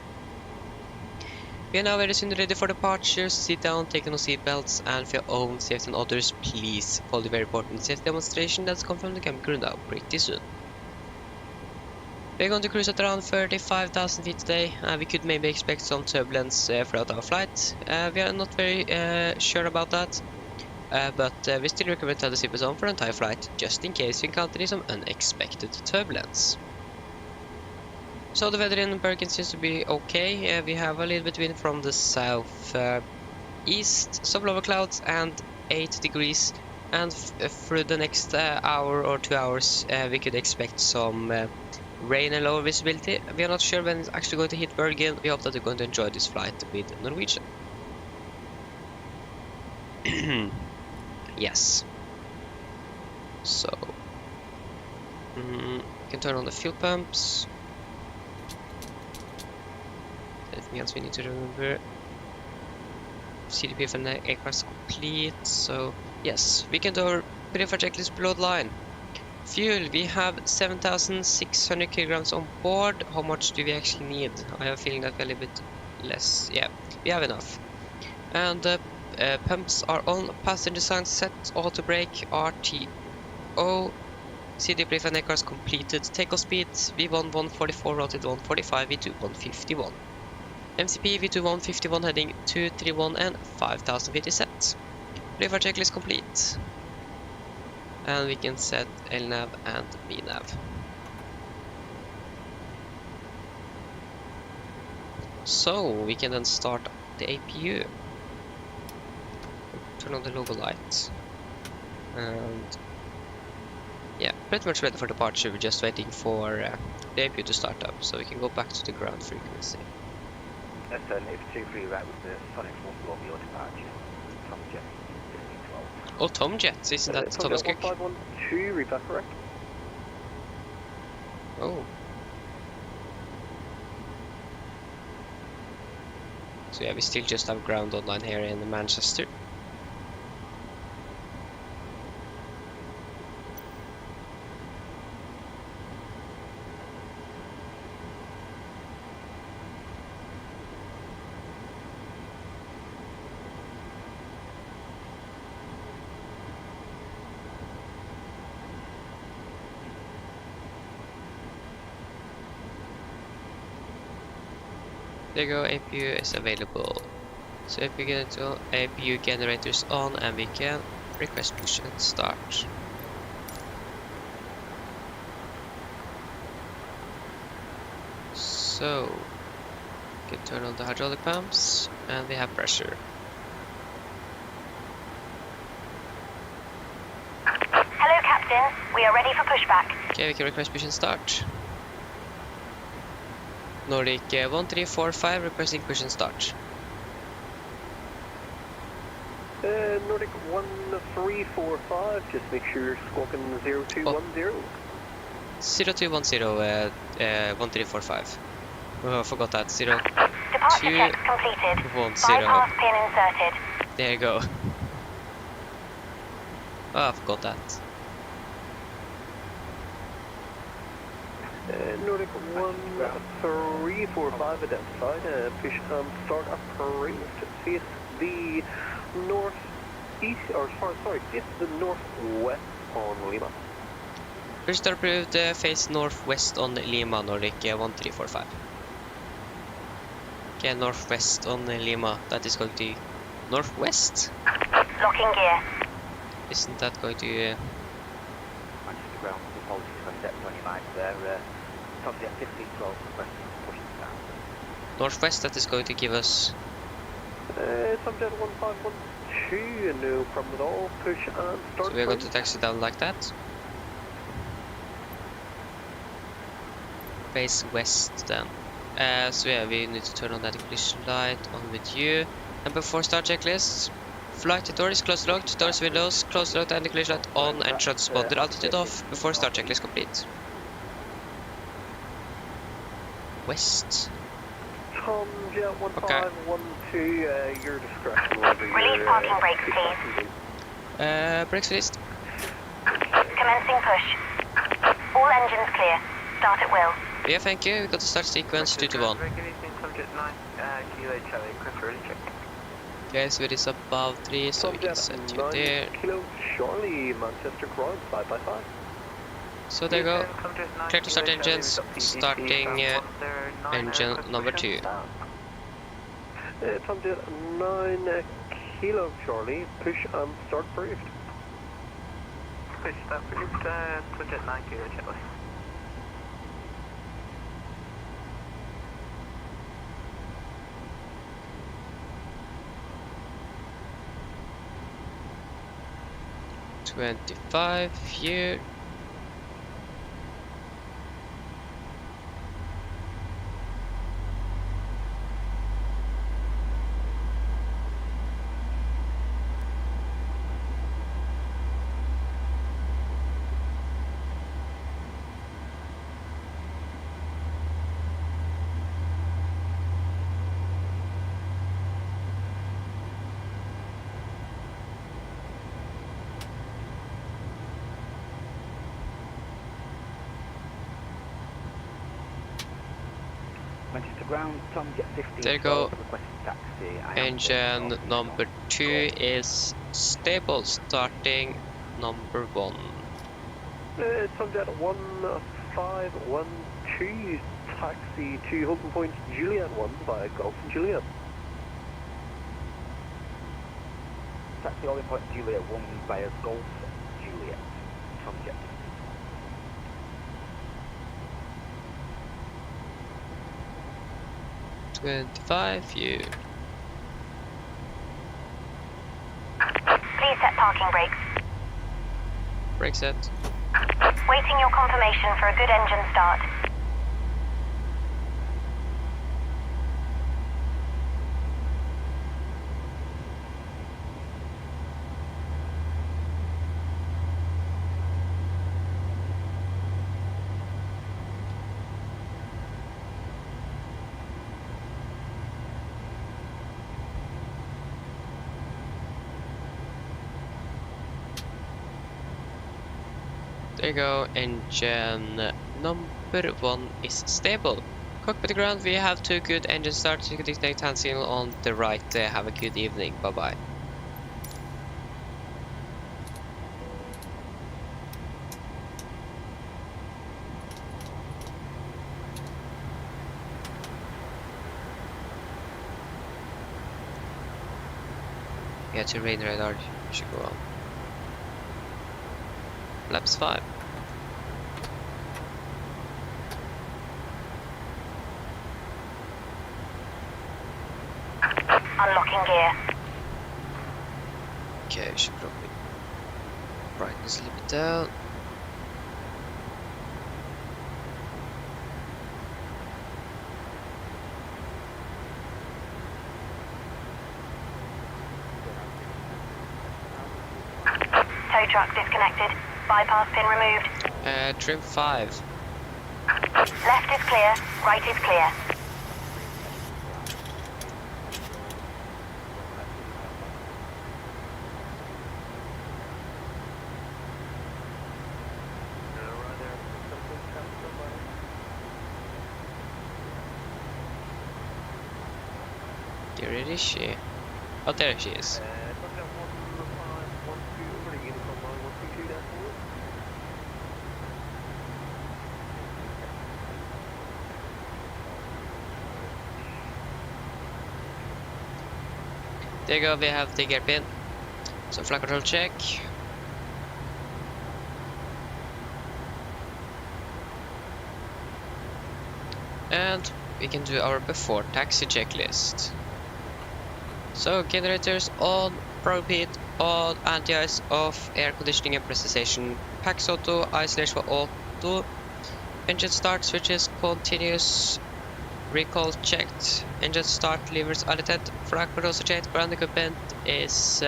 We are now very soon ready for departure. Sit down, take on your seatbelts, and for your own safety and others, please follow the very important safety demonstration that's come from the cabin crew now pretty soon. We're going to cruise at around 35,000 feet today, and we could maybe expect some turbulence throughout our flight. We are not very sure about that, but we still recommend to have the seatbelts on for the entire flight, just in case we encounter some unexpected turbulence. So the weather in Bergen seems to be okay. We have a little bit wind from the south east, some lower clouds and 8 degrees, and through the next hour or 2 hours we could expect some rain and lower visibility. We are not sure when it's actually going to hit Bergen. We hope that you're going to enjoy this flight with Norwegian. Yes. So we can turn on the fuel pumps. Anything else we need to remember? CDP for the aircraft is complete, so yes, we can do our pre-flight checklist below the line. Fuel, we have 7,600 kilograms on board. How much do we actually need? I have a feeling that we're a little bit less. Yeah, we have enough. And pumps are on. Passenger signs set. Auto brake. RTO. CDP for the aircraft is completed. Takeoff speed V1 144, rotated 145, V2 151. MCP V2 151 heading 231 and 5,000 feet is set. Pre-flight checklist complete. And we can set LNAV and VNAV. So we can then start the APU. Turn on the logo light. And yeah, pretty much ready for departure. We're just waiting for the APU to start up, so we can go back to the ground frequency. If 23 right with the Sonic 1 block your departure. Tom Jet 1512. Oh, Tom Jet, isn't that Thomas Cook? 1512, read that correct? Oh. So yeah, we still just have ground online here in Manchester. There you go, APU is available. So APU get into APU generators on, and we can request push and start. So can turn on the hydraulic pumps, and we have pressure. Hello, Captain. We are ready for pushback. Okay, we can request push and start. Nordic 1345 requesting push and start. Nordic 1345, just make sure you're squawking 0210. 0210 1345. Oh, I forgot that. Departure checks completed. 210. Bypass pin inserted. There you go. Oh, I forgot that. Nordic 1345 identified. Push and start approved. Face the northeast, or sorry, face the northwest on Lima. Push start approved. Face northwest on Lima, Nordic 1345. Okay, northwest on Lima. That is going to northwest. Locking gear. Isn't that going to? Manchester ground, apologies if I stepped on your mind there. Tom's at 1512, requesting push and start. Northwest, that is going to give us. Tom's at 1512, no problem at all. Push and start. So we're going to taxi down like that. Face west then. So yeah, we need to turn on that ignition light on with you. And before start checklist, flight doors closed locked, doors windows closed locked, and ignition light on and transponder altitude off before start checklist complete. West. Tom Jet 1512, your discretion. Release parking brakes, please. Brakes released. Commencing push. All engines clear. Start at will. Yeah, thank you. We got to start sequence 2 to 1. Okay, so it is above 3, so we can set you there. Kilo Charlie, Manchester ground, 5x5. So there you go. Clear to start engines. Starting engine number 2. Tom Jet 9 Kilo Charlie, push and start briefed. Push start briefed, Tom Jet 9 Kilo Charlie. $25 here. Manchester ground, Tom Jet 15. There you go. Requesting taxi. Engine number 2 is stable. Starting number 1. Tom Jet 1512, taxi to Hilton Point Juliet 1 via Golf Juliet. Taxi Hilton Point Juliet 1 via Golf Juliet. Tom Jet. Please set parking brakes. Brake set. Waiting your confirmation for a good engine start. There you go, engine number 1 is stable. Cockpit ground, we have 2 good engine starts. You can disconnect hand signal on the right. Have a good evening, bye bye. Yeah, to rain radar should go on. Laps 5. Okay, I should probably brightness a little bit down. Tow truck disconnected. Bypass pin removed. Trim 5. Left is clear. Right is clear. Where is she? Oh, there she is. There you go, we have the gear pin. So flight control check. And we can do our before taxi checklist. So generators on, probe heat on, anti-ice off, air conditioning and pressurization, PAX auto, isolation for auto, engine start switches continuous, recall checked, engine start levers unloaded, flight control checked, ground equipment is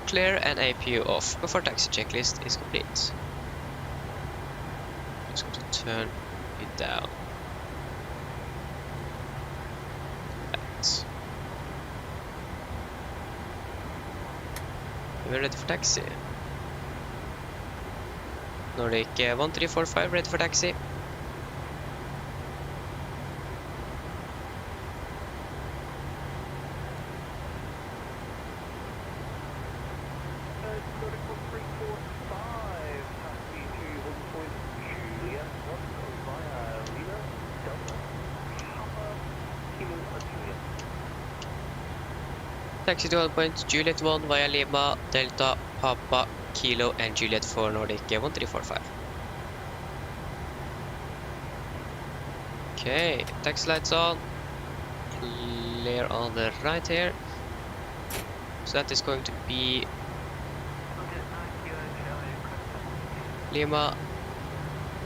clear and APU off before taxi checklist is complete. Just going to turn it down. We're ready for taxi. Nordic 1345 ready for taxi. Taxi to 1 point, Juliet 1 via Lima, Delta, Papa, Kilo and Juliet for Nordic 1345. Okay, taxi lights on, clear on the right here. So that is going to be Lima,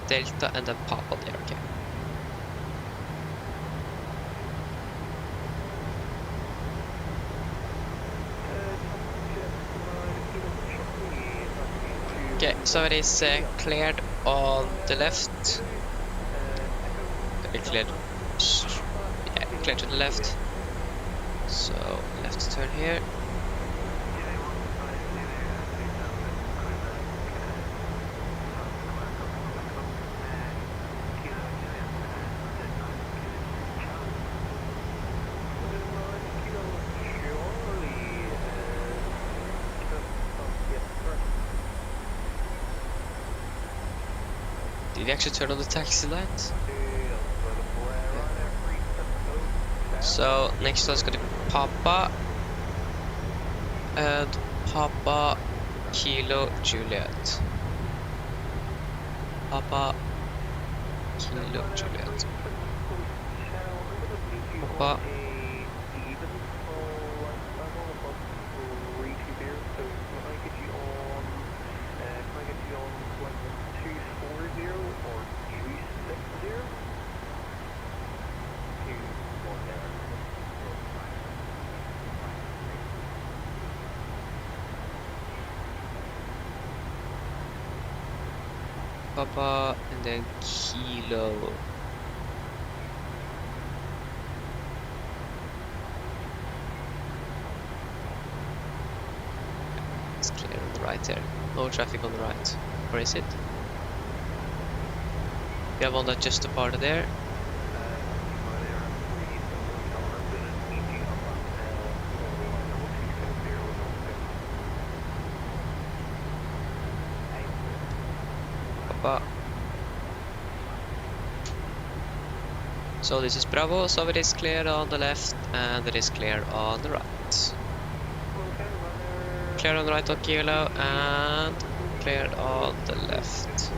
Delta and then Papa there, okay. Okay, so it is cleared on the left. Cleared, yeah, cleared to the left. So left turn here. Did you actually turn on the taxi light? So next one's gonna be Papa and Papa Kilo Juliet. Papa Kilo Juliet. Papa. Papa and then Kilo. It's clear on the right there. No traffic on the right. Where is it? We have one that just departed there. Papa. So this is Bravo, so it is clear on the left and it is clear on the right. Clear on the right on Kilo and clear on the left.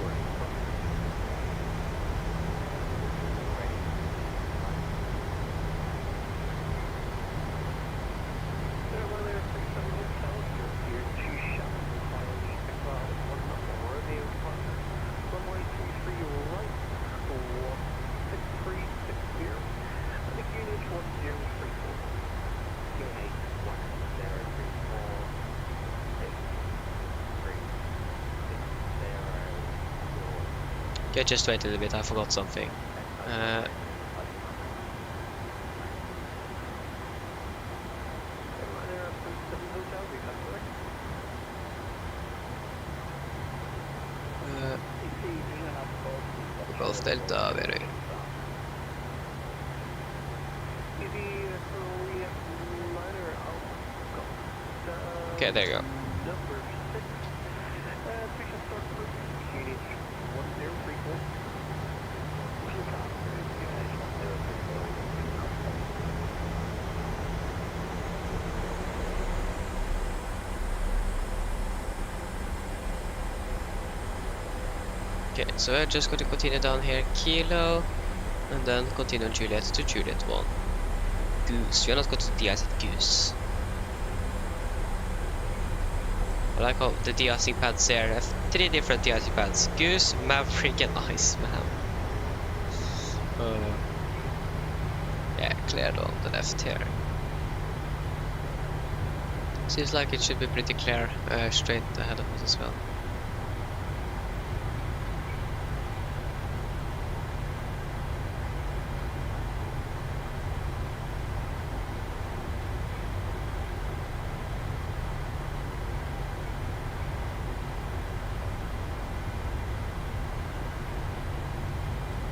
Okay, just wait a little bit, I forgot something. Golf Delta, very. Okay, there you go. Okay, so I'm just going to continue down here, Kilo, and then continue on Juliet to Juliet 1. Goose, we are not going to de-ice at Goose. I like how the de-icing pads here have 3 different de-icing pads. Goose, Maverick, and Iceman. Yeah, cleared on the left here. Seems like it should be pretty clear straight ahead of us as well.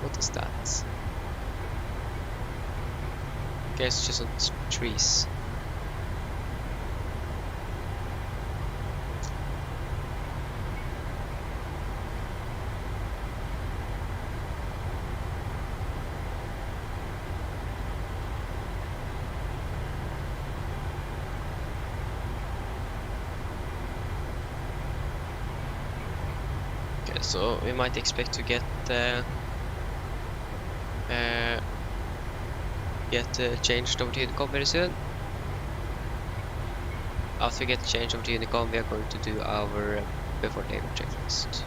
What is that? Okay, it's just on trees. Okay, so we might expect to get changed over to Unicom very soon. After we get changed over to Unicom, we are going to do our before labor checklist.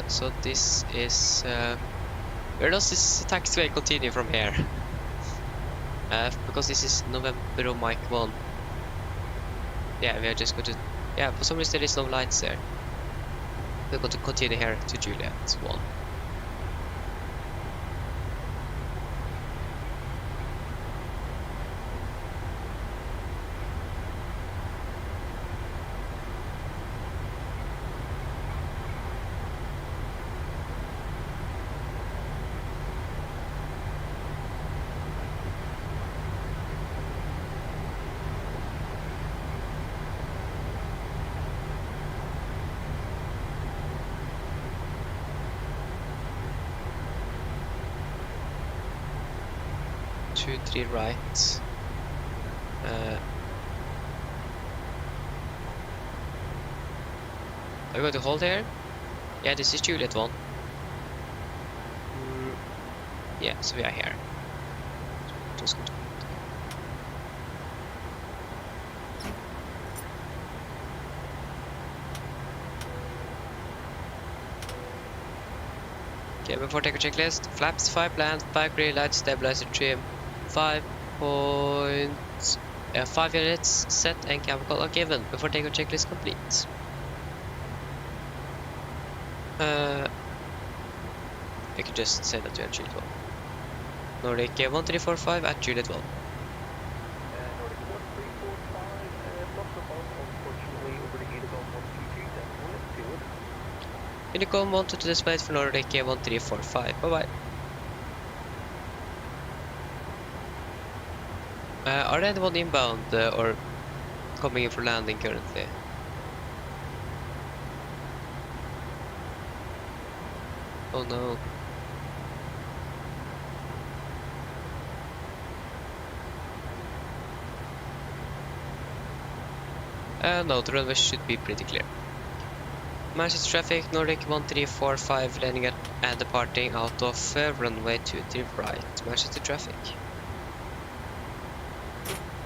So this is where does this taxiway continue from here? Because this is November Mike 1. Yeah, we are just going to, yeah, for some reason there is no lights there. We're going to continue here to Juliet 1. Two, 3 right. Are we going to hold here? Yeah, this is Juliet 1. Yeah, so we are here. Just going to okay, before take a checklist. Flaps 5 bland, 5 green lights, stabilizer trim, 5 units set and chemical are given before take a checklist complete. I could just say that to Juliet 1. Nordic 1345 at Juliet 1. Nordic 1345, not so far, unfortunately, over to Unicom 122, let's do it. Unicom 1 to display for Nordic 1345. Bye bye. Are there anyone inbound or coming in for landing currently? Oh no. No, the runway should be pretty clear. Manchester traffic, Nordic 1345 landing at and departing out of runway 23 right. Manchester traffic.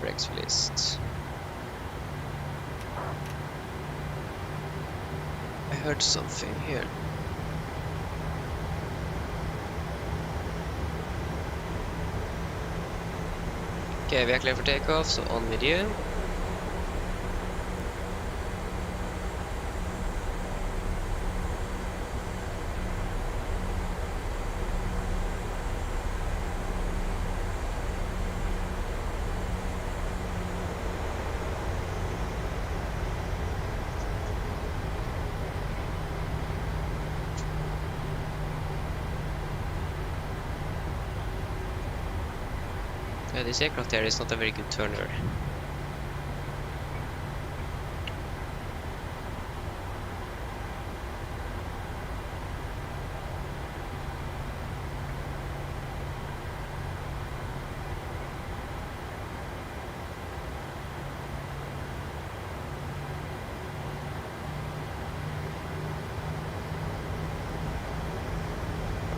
Brakes released. I heard something here. Okay, we are clear for takeoff, so on with you. This aircraft here is not a very good turner.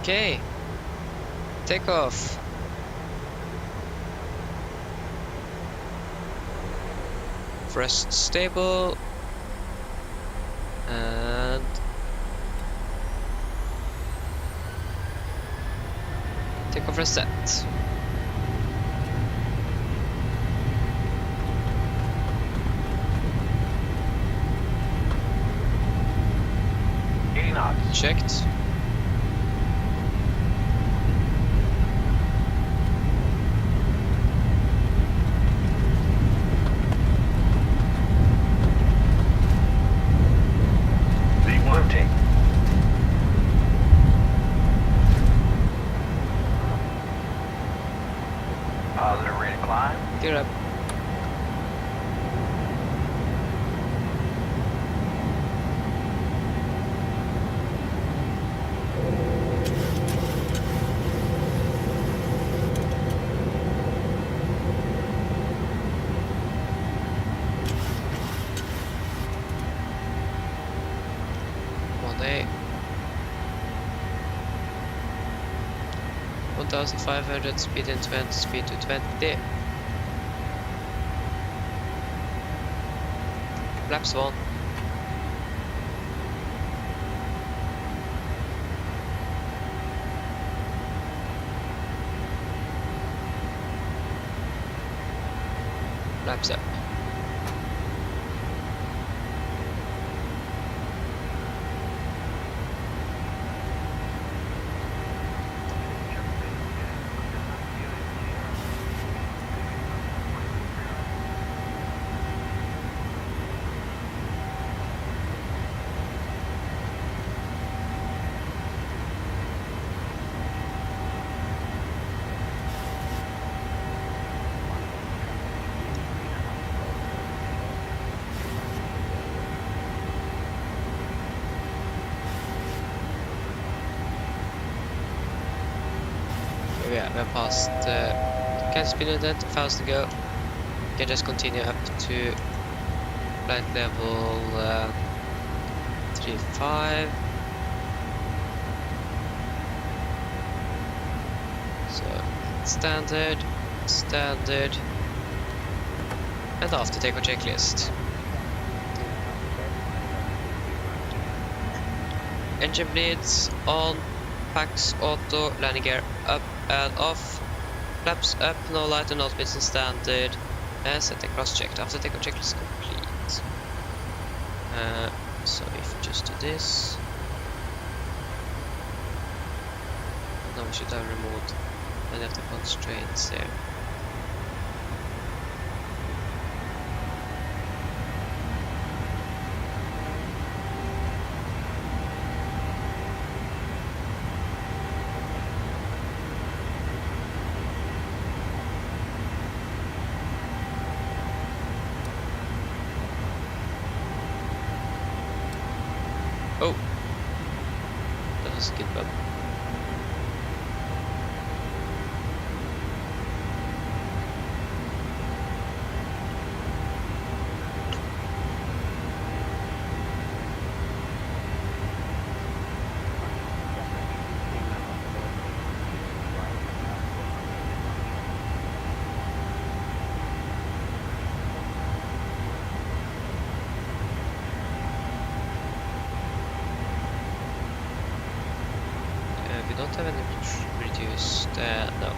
Okay, take off. Thrust stable, and take off reset. Checked. Positive, ready to climb. Gear up. One A. 1500, speed in 20, speed to 20. Flaps 1. Flaps up. Yeah, we're past can't speed limit, 1000 to go. You can just continue up to flight level 35. So standard, standard, and after takeoff checklist. Engine bleeds on, packs auto, landing gear up and off, flaps up, no light and no speeds in standard, and setting cross checked. After takeoff checklist complete. So if we just do this, now we should have removed any of the constraints here. Oh, that was a good bump. We don't have any reduced, no.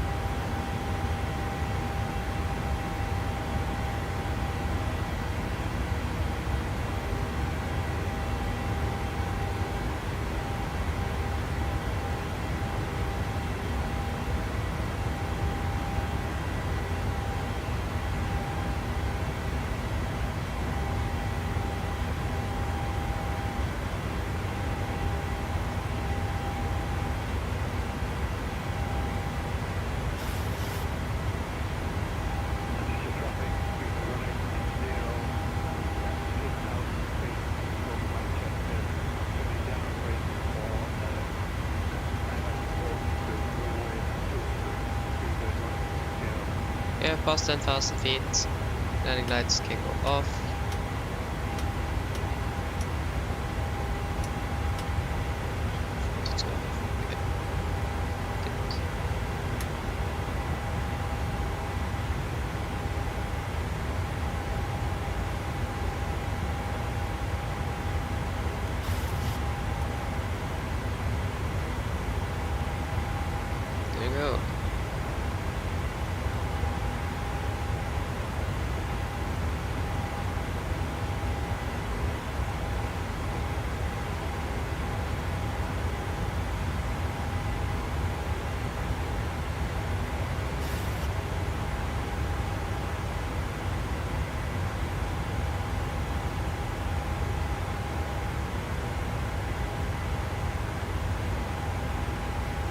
past 10,000 feet. Landing lights can go off. There you go.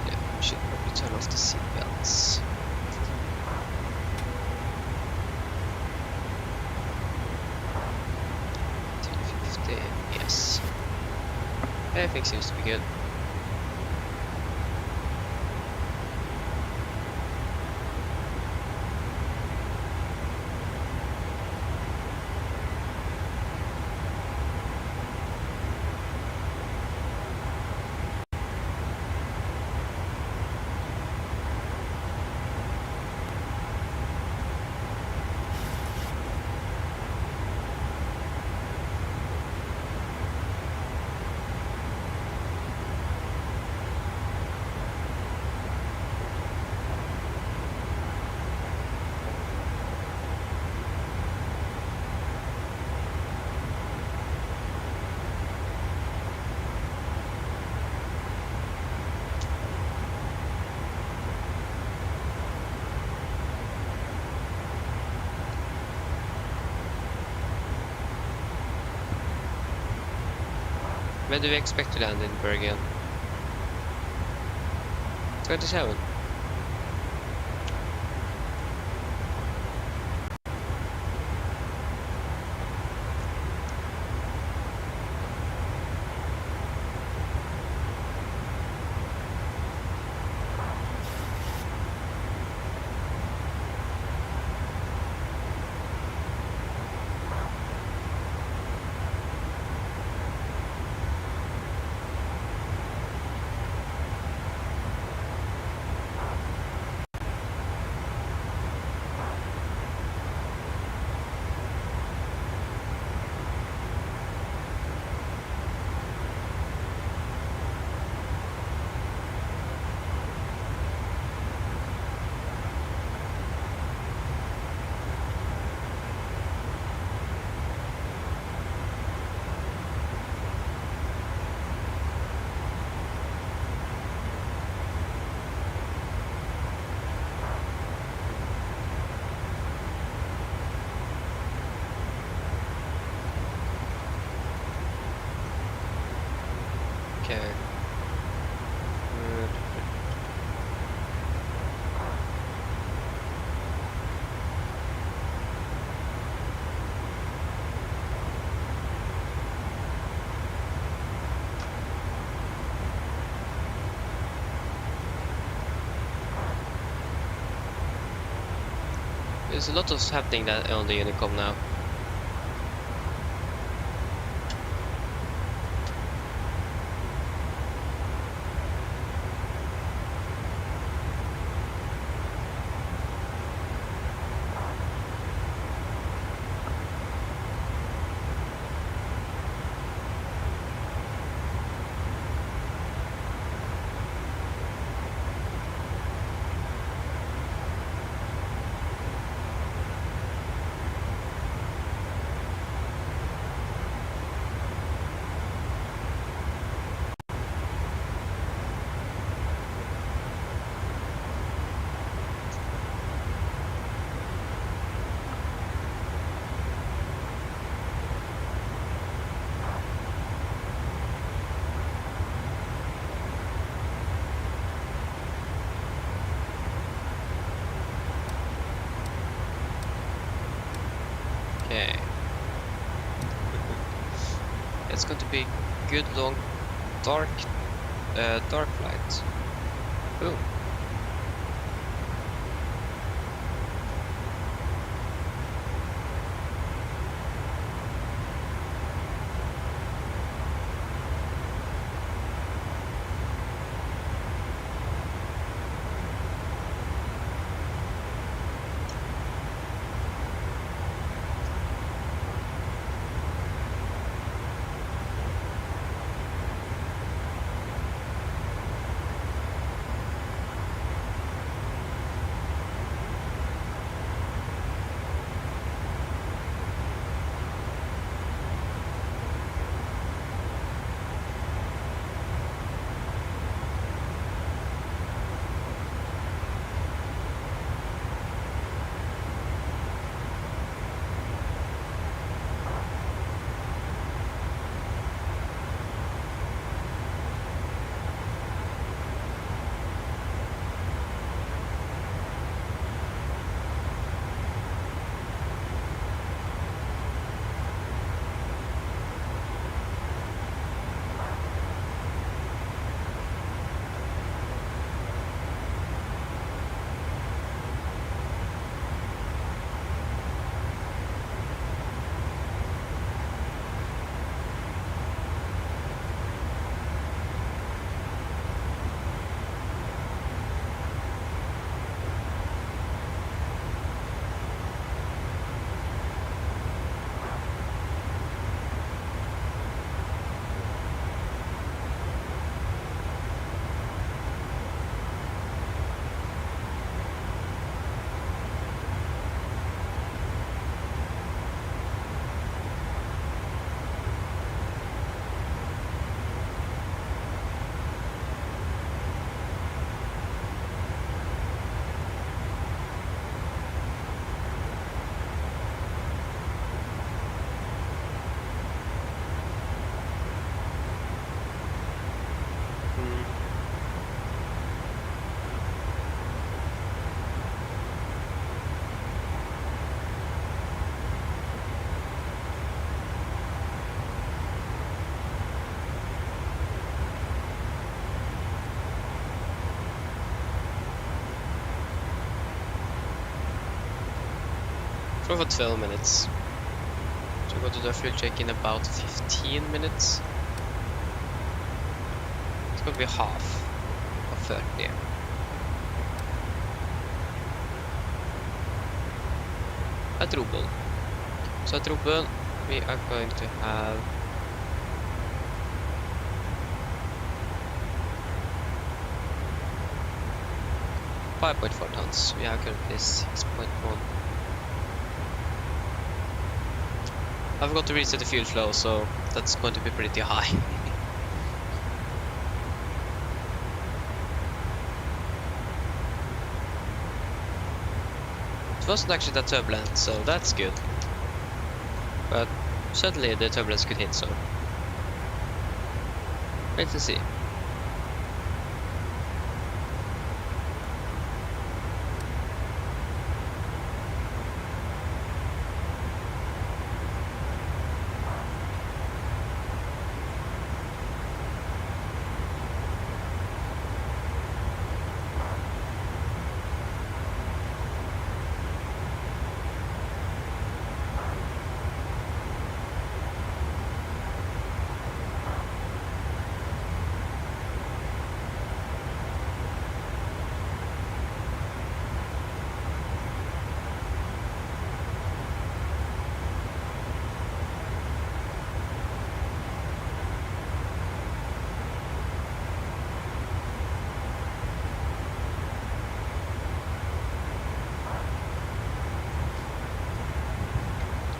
Yeah, should probably turn off the seatbelts. Yes. Everything seems to be good. When do we expect to land in Bergen? 27. Okay. Good. There's a lot of happening that on the Unicom now. Okay. It's going to be good long dark flight. Boom. For 12 minutes. So we go to the fuel check in about 15 minutes. It's gonna be half of 30. At Robel. So at Robel, we are going to have 5.4 tons. We have currently 6.1. I forgot to reset the fuel flow, so that's going to be pretty high. It wasn't actually that turbulent, so that's good. But suddenly the turbulence could hit, so wait to see.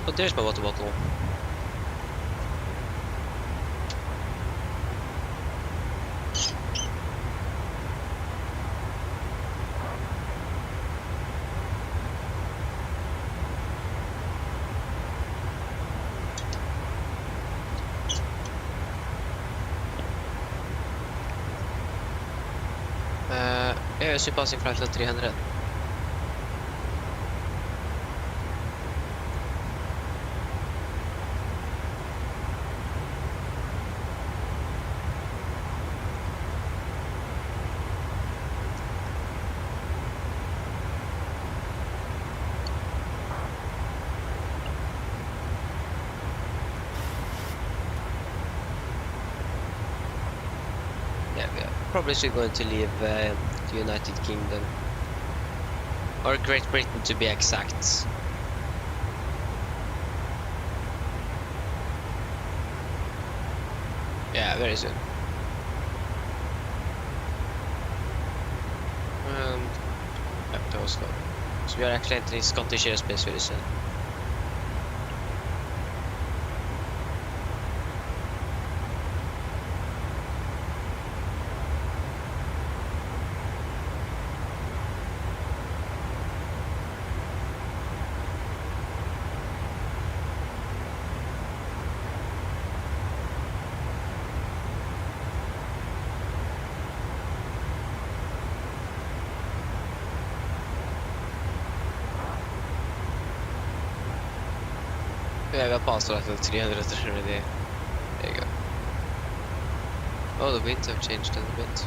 Oh, there's my water bottle. Yeah, it's passing flight at 300. Yeah, we are probably still going to leave the United Kingdom. Or Great Britain to be exact. Yeah, very soon. Back to Oslo. So we are actually entering Scottish airspace very soon. Yeah, we have passed at 300 already. There you go. Oh, the winds have changed a little bit.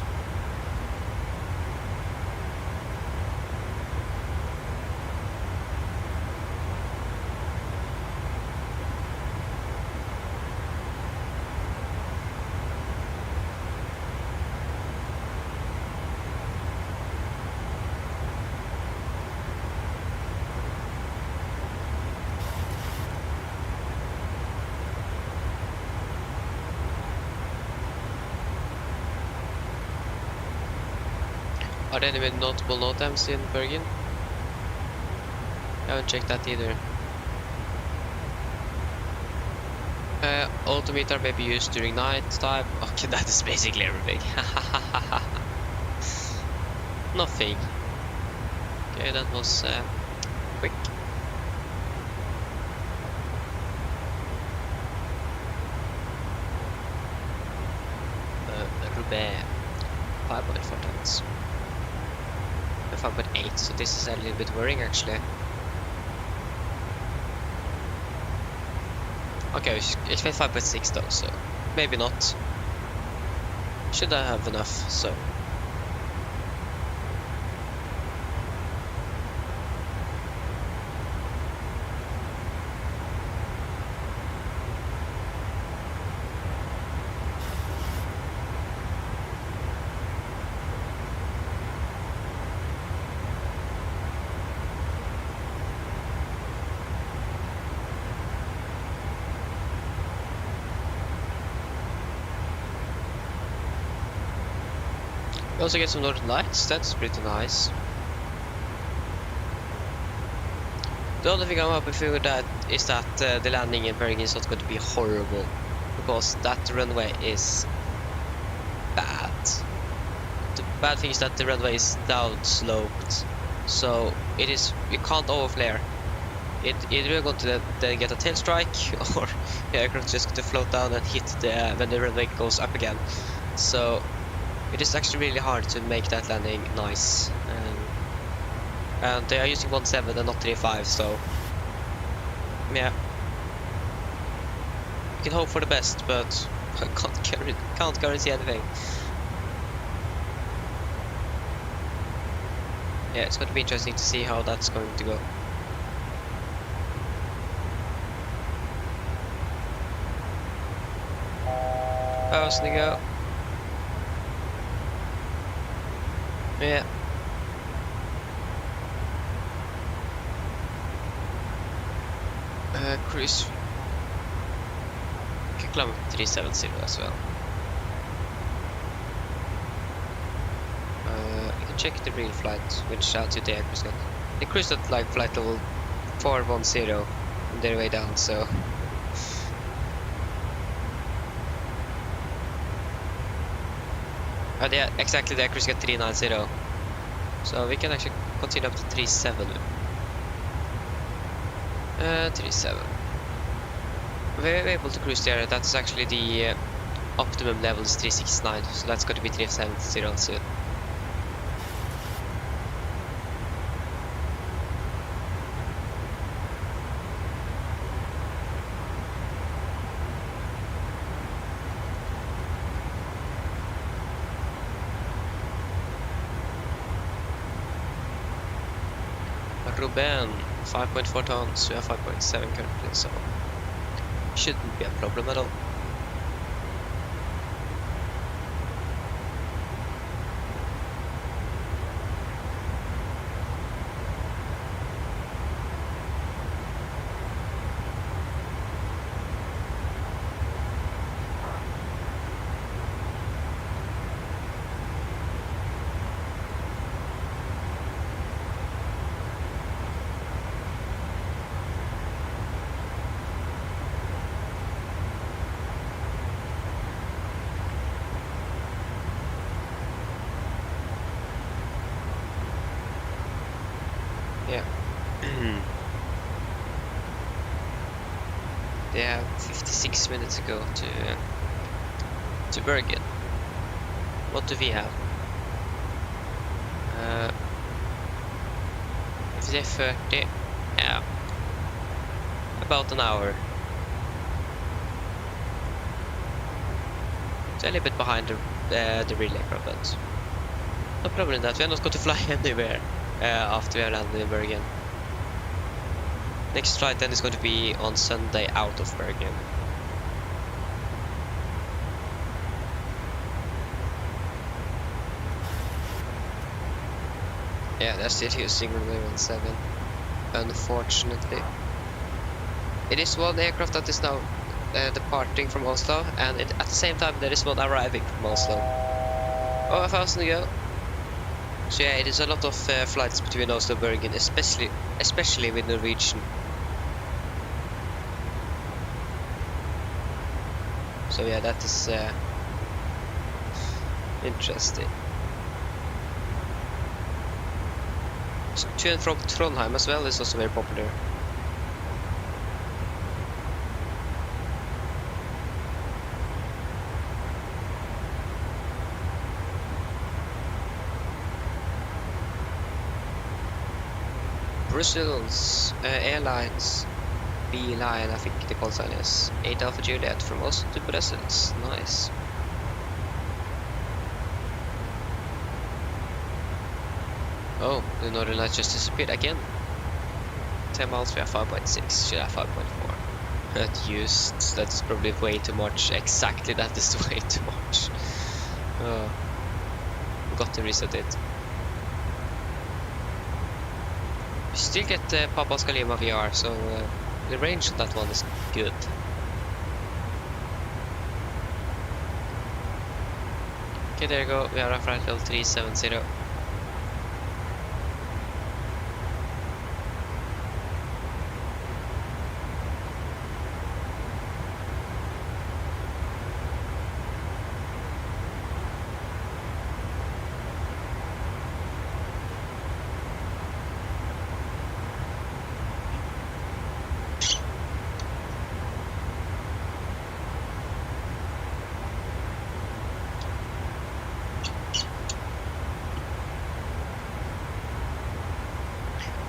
Are there any notable NOTAMs in Bergen? I haven't checked that either. Altimeter may be used during night time. Okay, that is basically everything. Nothing. Okay, that was quick. Roubaix. 5.4 tons. 5.8, so this is a little bit worrying actually. Okay, it's 5.6 though, so maybe not. Should I have enough, so. We also get some northern lights, that's pretty nice. The only thing I'm hoping for that is that the landing in Bergen is not going to be horrible, because that runway is bad. The bad thing is that the runway is downsloped, so you can't overflare. Either you're going to then get a tail strike, or the aircraft just going to float down and hit when the runway goes up again. So it is actually really hard to make that landing nice. And they are using 1.7 and not 3.5, so yeah. You can hope for the best, but I can't guarantee anything. Yeah, it's going to be interesting to see how that's going to go. How's it go? Yeah. Cruise. You can climb up 370 as well. You can check the real flight, which altitude the cruise got. They cruised at like flight level 410 on their way down, so. Yeah, exactly, the cruise got 390. So we can actually continue up to 37. 37. We're able to cruise there. That's actually the optimum level is 369, so that's going to be 370 soon. Ruben, 5.4 tons, we have 5.7 currently, so shouldn't be a problem at all. Yeah. They have 56 minutes to go to Bergen. What do we have? If they're 30, yeah, about an hour. It's a little bit behind the real aircraft, but no problem in that. We are not going to fly anywhere after we are landed in Bergen. Next flight then is going to be on Sunday out of Bergen. Yeah, they're still using runway 17, unfortunately. It is one aircraft that is now departing from Oslo, and at the same time there is one arriving from Oslo. Oh, 1,000 to go. So yeah, it is a lot of flights between Oslo and Bergen, especially with Norwegian. So yeah, that is interesting. To and from Trondheim as well is also very popular. Brussels Airlines, B-Line, I think the call sign is 8 Alpha Juliet from Oslo to Brussels. Nice. Oh, the Northern Lights just disappeared again. 10 miles, we have 5.6, should have 5.4. That used, that's probably way too much. Exactly, that is way too much. Forgot to reset it. You still get Papa Oscar Lima VR, so the range of that one is good. Okay, there you go. We are at flight level 370.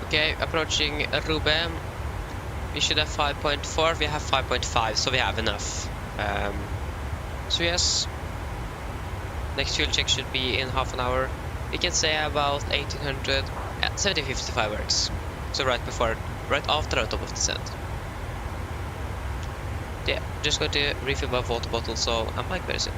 Okay, approaching Roubaix. We should have 5.4. We have 5.5, so we have enough. So yes, next fuel check should be in half an hour. We can say about 1800. 1755 works. So right after our top of descent. Yeah, just going to refill my water bottle, so I'm back very soon.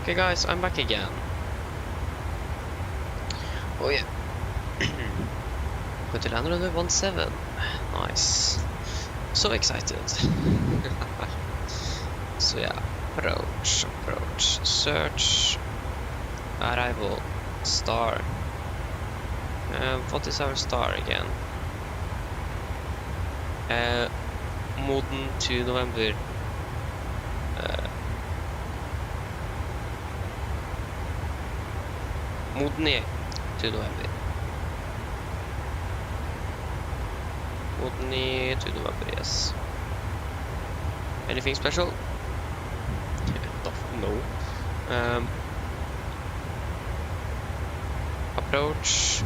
Okay guys, I'm back again. Oh yeah. Going to land on the 17. Nice. So excited. So yeah, approach, search, arrival, star. What is our star again? Moden to November. Modne to November. Modne to November, yes. Anything special? No. Approach.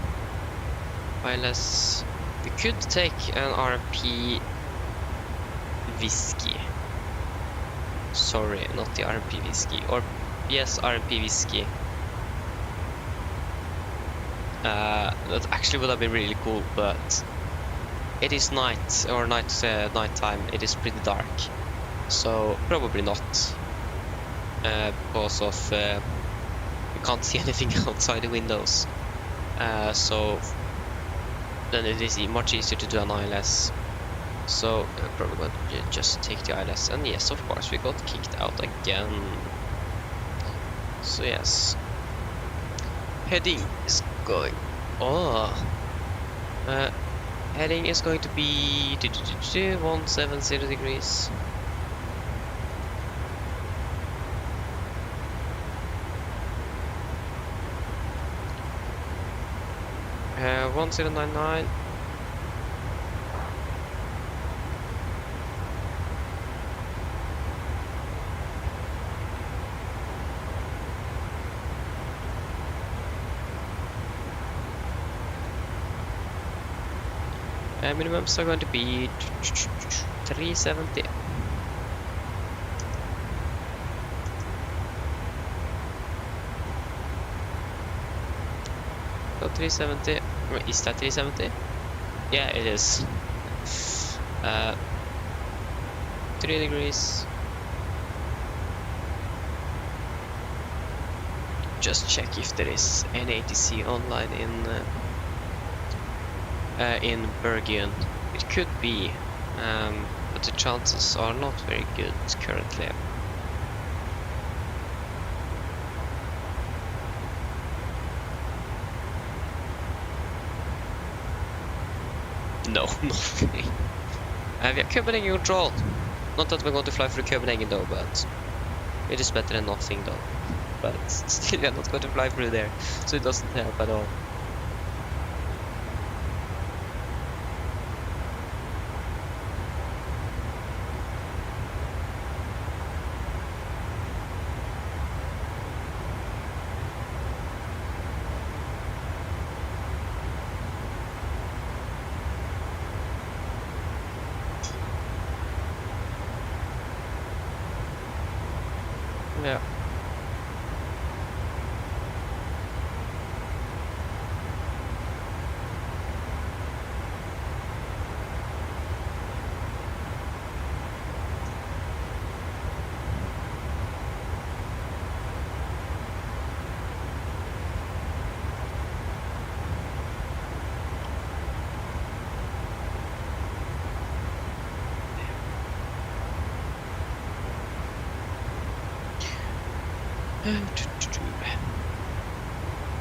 ILS. We could take an RMP whiskey. Sorry, not the RMP whiskey. Or yes, RMP whiskey. That actually would have been really cool, but it is night or nighttime. It is pretty dark, so probably not. Because of you can't see anything outside the windows. So then it is much easier to do an ILS. So probably going to just take the ILS. And yes, of course, we got kicked out again. So yes, heading is going. Heading is going to be 170 degrees. Uh, 1099. Minimums are going to be 370. around 370. Or is that 370? Yeah, it is. 3 degrees. Just check if there is any ATC online in Bergen. It could be, but the chances are not very good currently. No, nothing. We have Copenhagen control. Not that we're going to fly through Copenhagen though, but it is better than nothing though. But still, we are not going to fly through there, so it doesn't help at all. Yeah.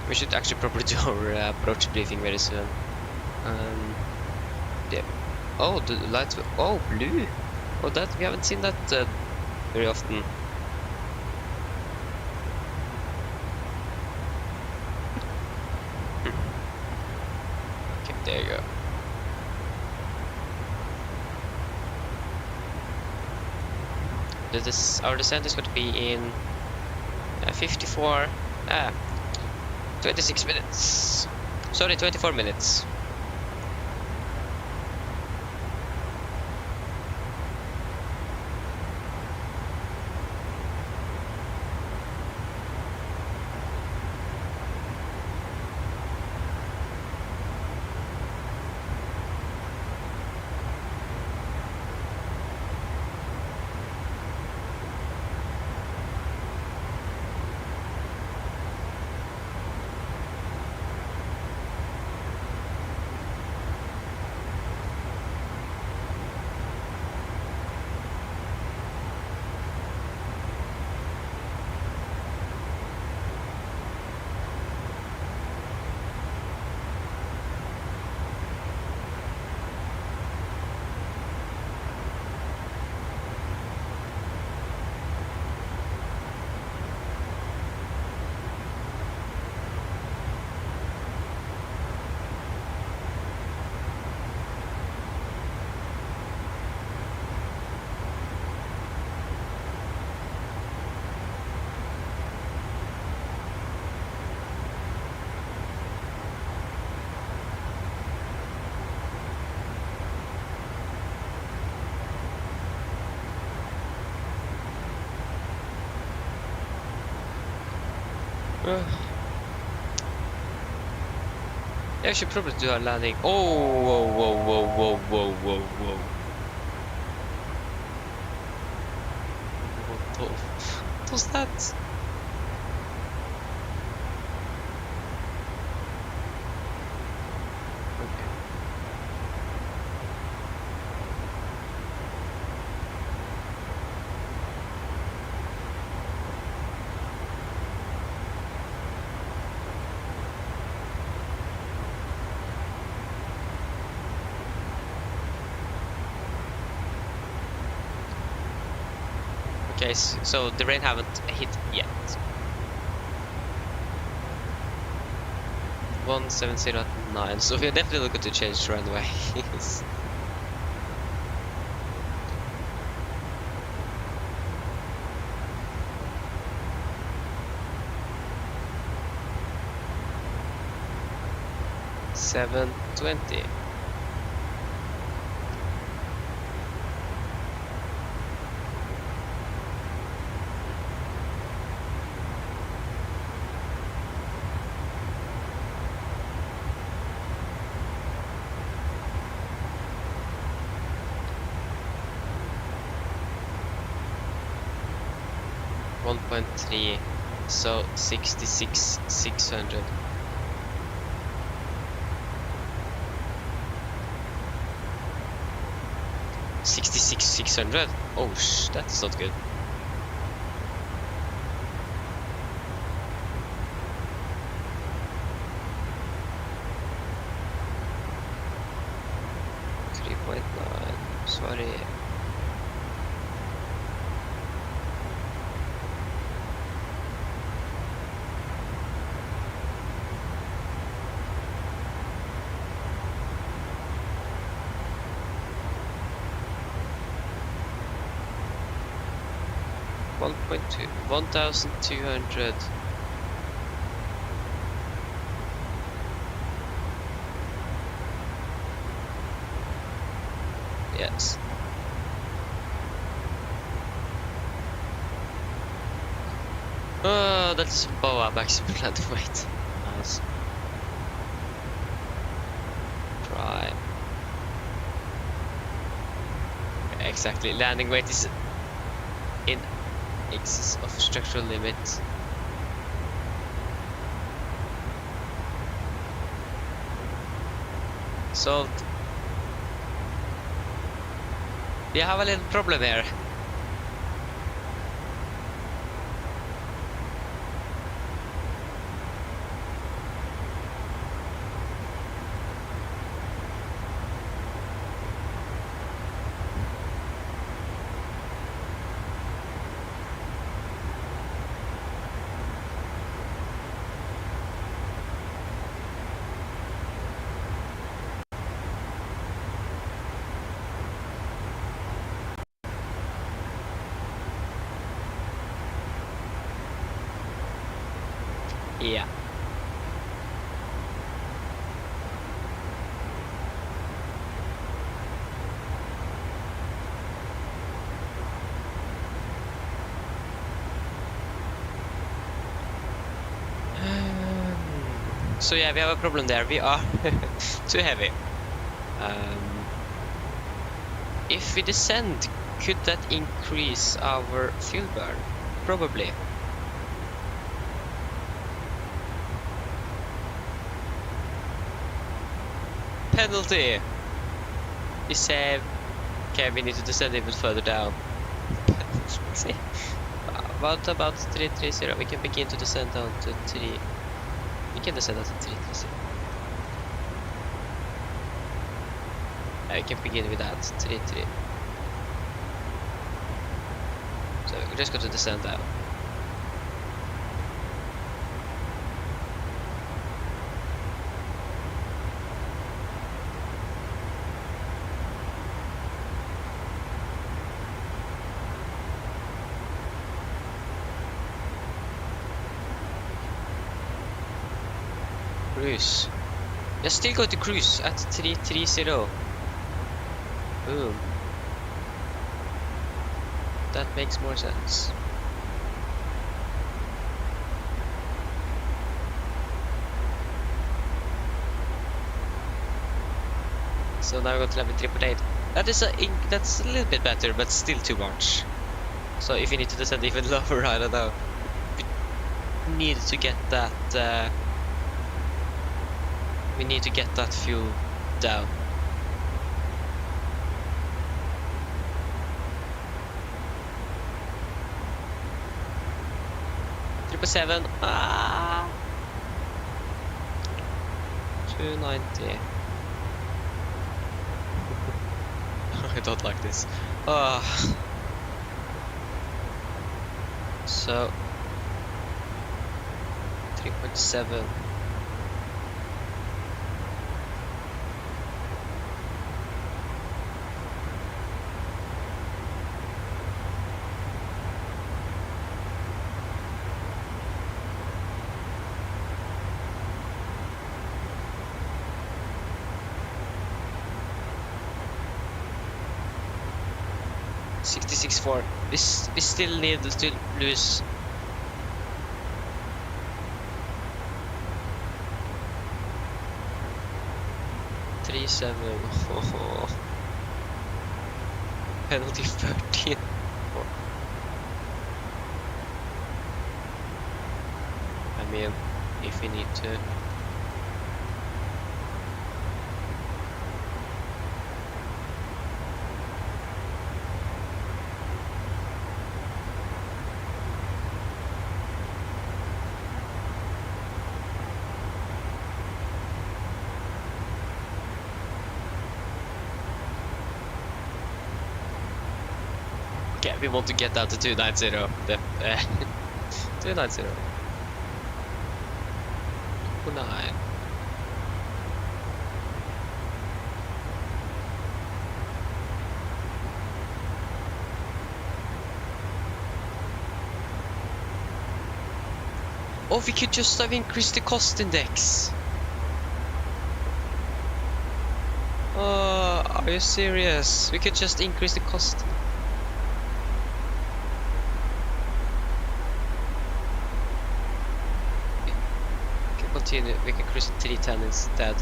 We should actually probably do our approach briefing very soon. Yeah. Oh, the lights were... Oh, blue! Oh, that... We haven't seen that very often. Okay, there you go. Our descent is going to be in 54... 26 minutes. Sorry, 24 minutes. Yeah, I should probably do our landing. Oh, whoa, whoa, whoa, whoa, whoa, whoa, whoa. What was that? Okay, so the rain haven't hit yet. 1709, so we're definitely looking to change the runways. $720. 1.3, so 66,600. $66,600. Oh, that's not good. Sorry. $1.2, 1,200. Yes. Oh, that's BOA maximum landing weight. Nice. Prime. Exactly. Landing weight is in excess of structural limit. Solved. We have a little problem here. Yeah. So yeah, we have a problem there. We are too heavy. If we descend, could that increase our fuel burn? Probably. Penalty! We save. Okay, we need to descend even further down. See? About 330, we can begin to descend down to 3. We can descend down to 330. I can begin with that, 3-3. So we're just going to descend down. Cruise. Let's still go to cruise at 330. Boom. That makes more sense. So now we got 11,388. That's a little bit better, but still too much. So if you need to descend even lower, I don't know. We need to get that. We need to get that fuel down. Seven. 290. I don't like this. So 3.7. $66.4. We still need to lose. $37. Penalty 13. premium if we need to. Okay, we want to get down to 290. 290. 9. Oh, we could just have increased the cost index. Oh, are you serious? We could just increase the cost. Continue, we can cruise to 310 instead.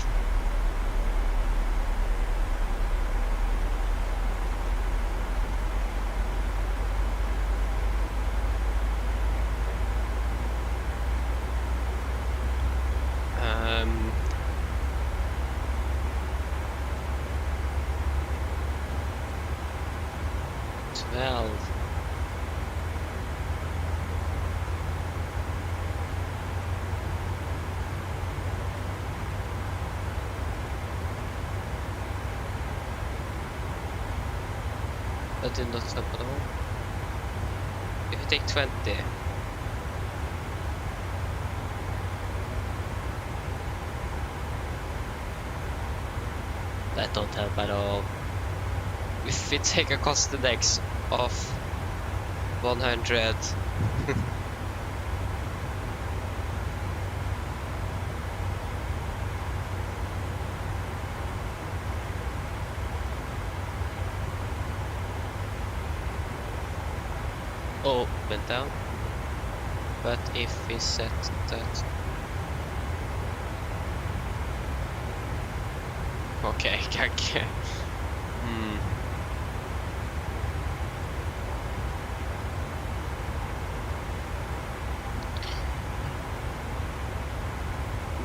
That did not help at all. If you take 20. That don't help at all. If we take a cost index of 100. Oh, went down. But if we set that... Okay, okay. Hmm.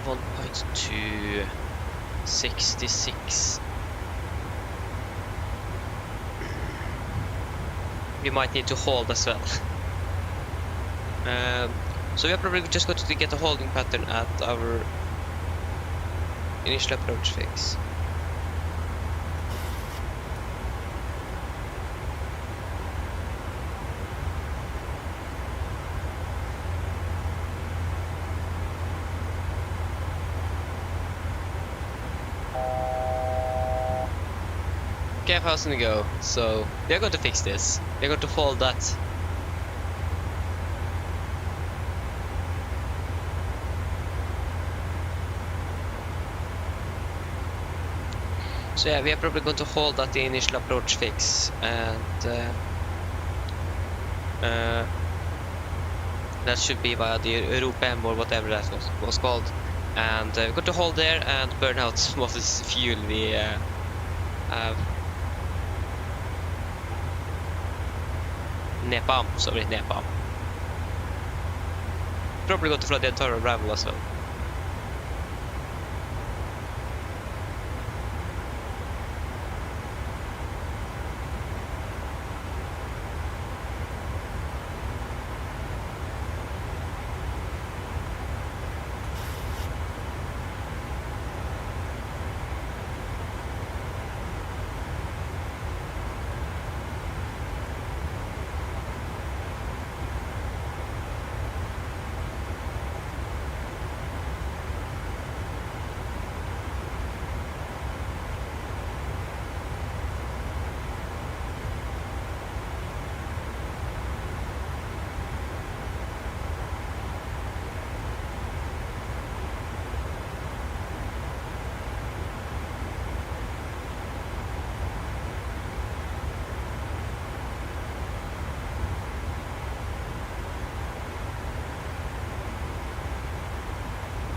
1.266. We might need to hold as well. So we are probably just going to get a holding pattern at our initial approach fix. Okay, how's it gonna go? So we are going to fix this. We are going to hold that. So yeah, we are probably going to hold at the initial approach fix, and that should be via the Europa or whatever that was called. And we're going to hold there and burn out some of this fuel we have. Nepal, sorry, Nepal. Probably going to flood the entire gravel as well.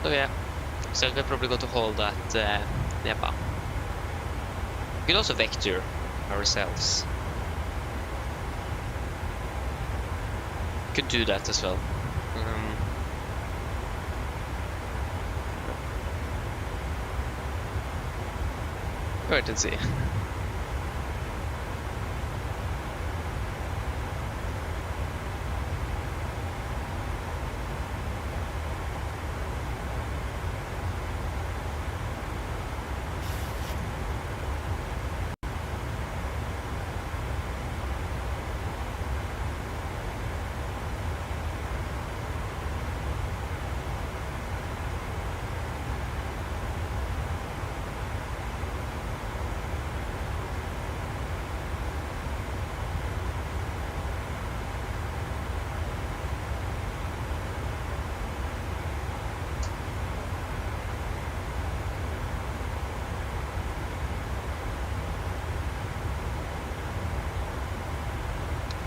So yeah, so we're probably going to hold that Nepal. We can also vector ourselves. Could do that as well. Wait and see.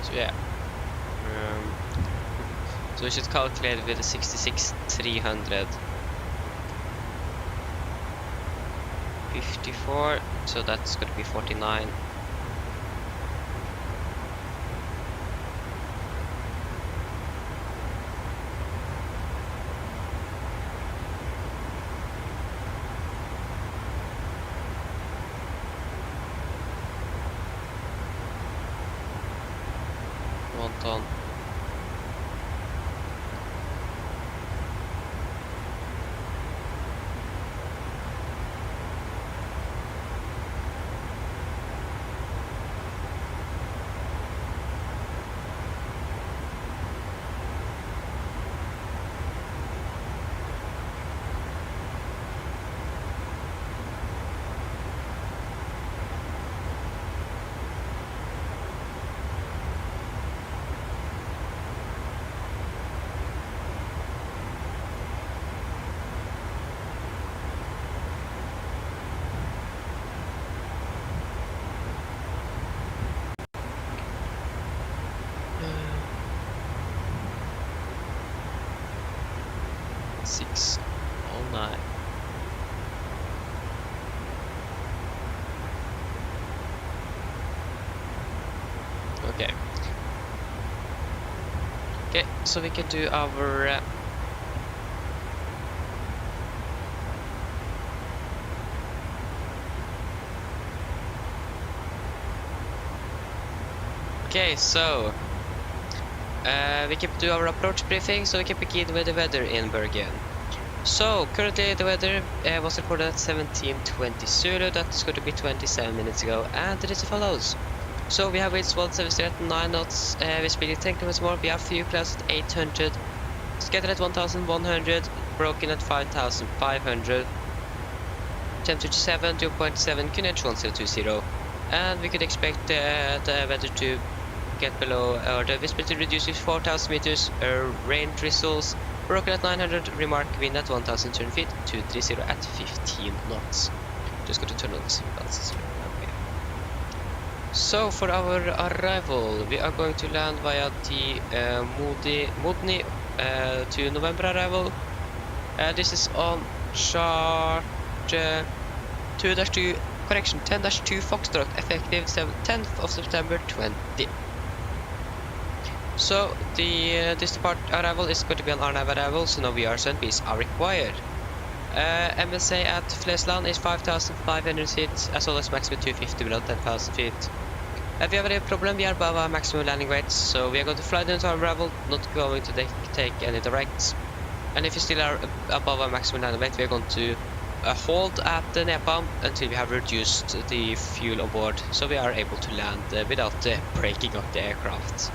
So yeah. So we should calculate with a 66,300. 54, so that's gonna be 49. One ton. Six all night. Okay. Okay, so we can do our okay, so we can do our approach briefing, so we can begin with the weather in Bergen. So currently the weather was recorded at 17:20 Zulu, that's going to be 27 minutes ago, and it is as follows. So we have winds 170 at 9 knots, we're speeding 10 km more, we have few clouds at 800, scattered at 1100, broken at 5500, temperature 7, 2.7, QNH 1020, and we could expect the weather to get below, or the visibility to reduce to 4000 meters, rain drizzles, broken at 900, remark wind at 1000 feet, 230 at 15 knots. Just got to turn on the seatbelts. Okay. So for our arrival, we are going to land via the Modni to November arrival. This is on chart 2-2, correction, 10-2 Foxtrot, effective 10th of September 20. So this arrival is going to be an RNAV arrival, so no VRs and Bs are required. MSA at Flesland is 5,500 feet, as well as maximum 250 below 10,000 feet. If you have any problem, we are above our maximum landing weight, so we are going to fly down to our arrival, not going to take any directs. And if you still are above our maximum landing weight, we are going to hold at the Nepal until we have reduced the fuel on board, so we are able to land without breaking up the aircraft.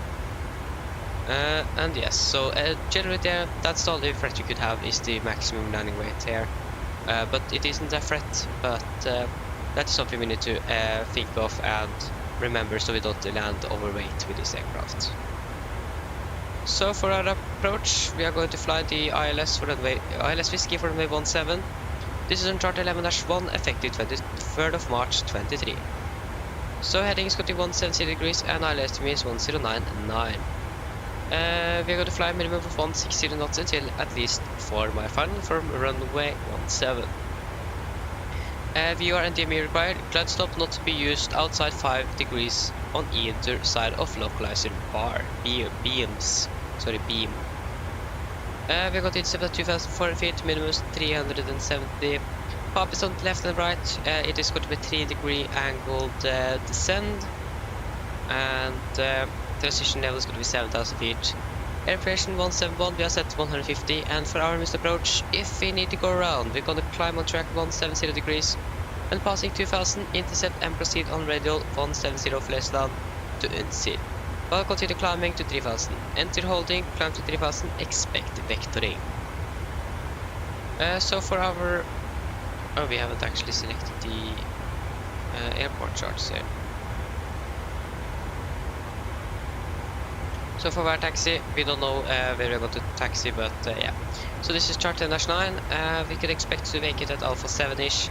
And yes, so generally that's the only threat you could have is the maximum landing weight here. But it isn't a threat, but that's something we need to think of and remember, so we don't land overweight with this aircraft. So for our approach, we are going to fly the ILS Whiskey for runway 17. This is on chart 11-1, effective 23rd of March 23. So heading is going to be 170 degrees and ILS to me is 1099. We are going to fly a minimum of 160 knots until at least for my final from runway 17. VR and DME required. Glide stop not to be used outside 5 degrees on either side of localizer beams. Beam. We got it set at 2,400 feet, minimum 370. Path is on the left and right. It is going to be 3-degree angled descend, and transition level is going to be 7,000 feet. Air pressure 171, we are set to 150, and for our missed approach, if we need to go around, we're going to climb on track 170 degrees. When passing 2000, intercept and proceed on radial 170 flashdown to unseat. While continue climbing to 3000. Enter holding, climb to 3000, expect vectoring. So for our... Oh, we haven't actually selected the airport charts here. So for our taxi, we don't know where we're going to taxi, but yeah. So this is chart -9. We could expect to make it at Alpha 7-ish.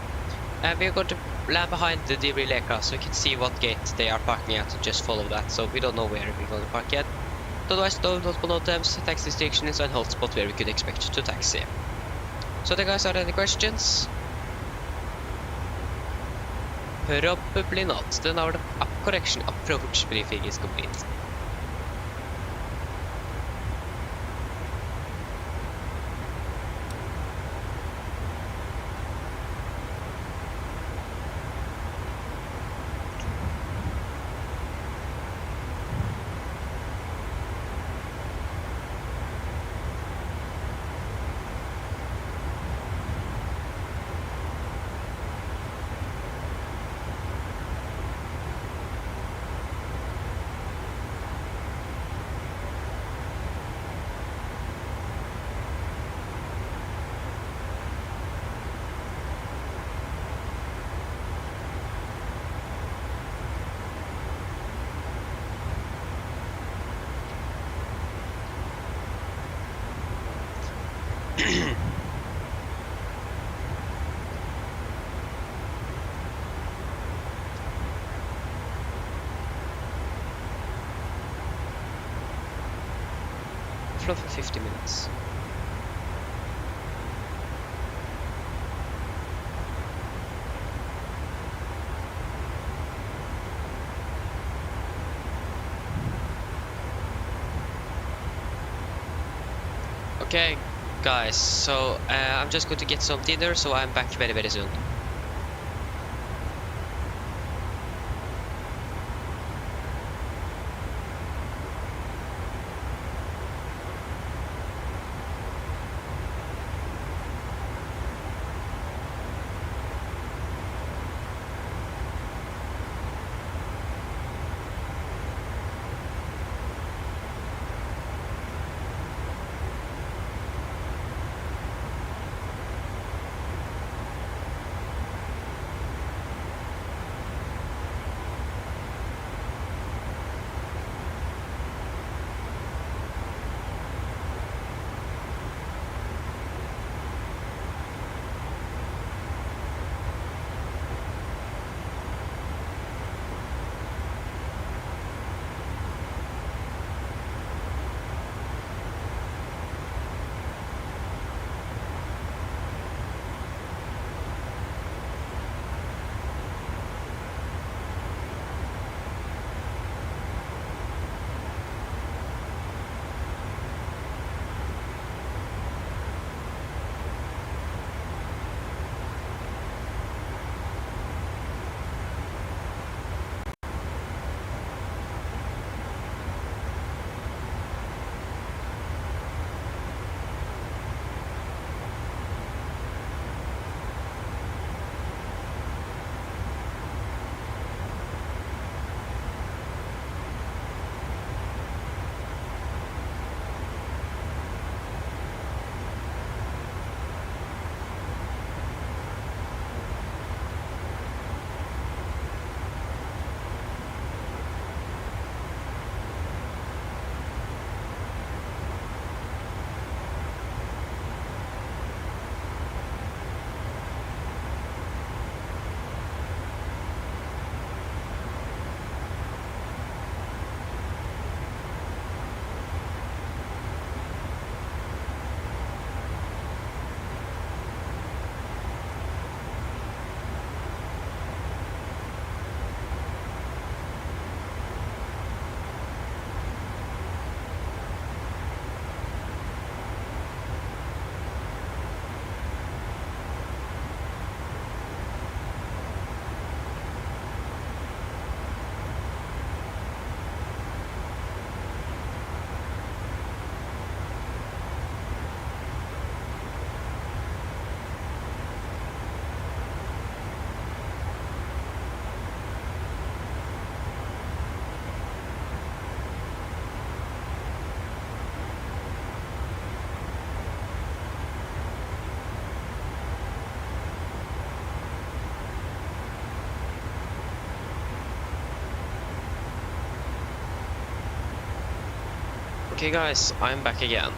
We're going to land behind the debris aircraft so we can see what gate they are parking at and just follow that. So we don't know where we're going to park yet. Otherwise, don't know temps, taxi station is a hot spot where we could expect to taxi. So the guys, are there any questions? Probably not. Then our correction approach briefing is complete. Flow for 50 minutes. Okay, guys, so I'm just going to get some dinner, so I'm back very, very soon. Okay guys, I'm back again.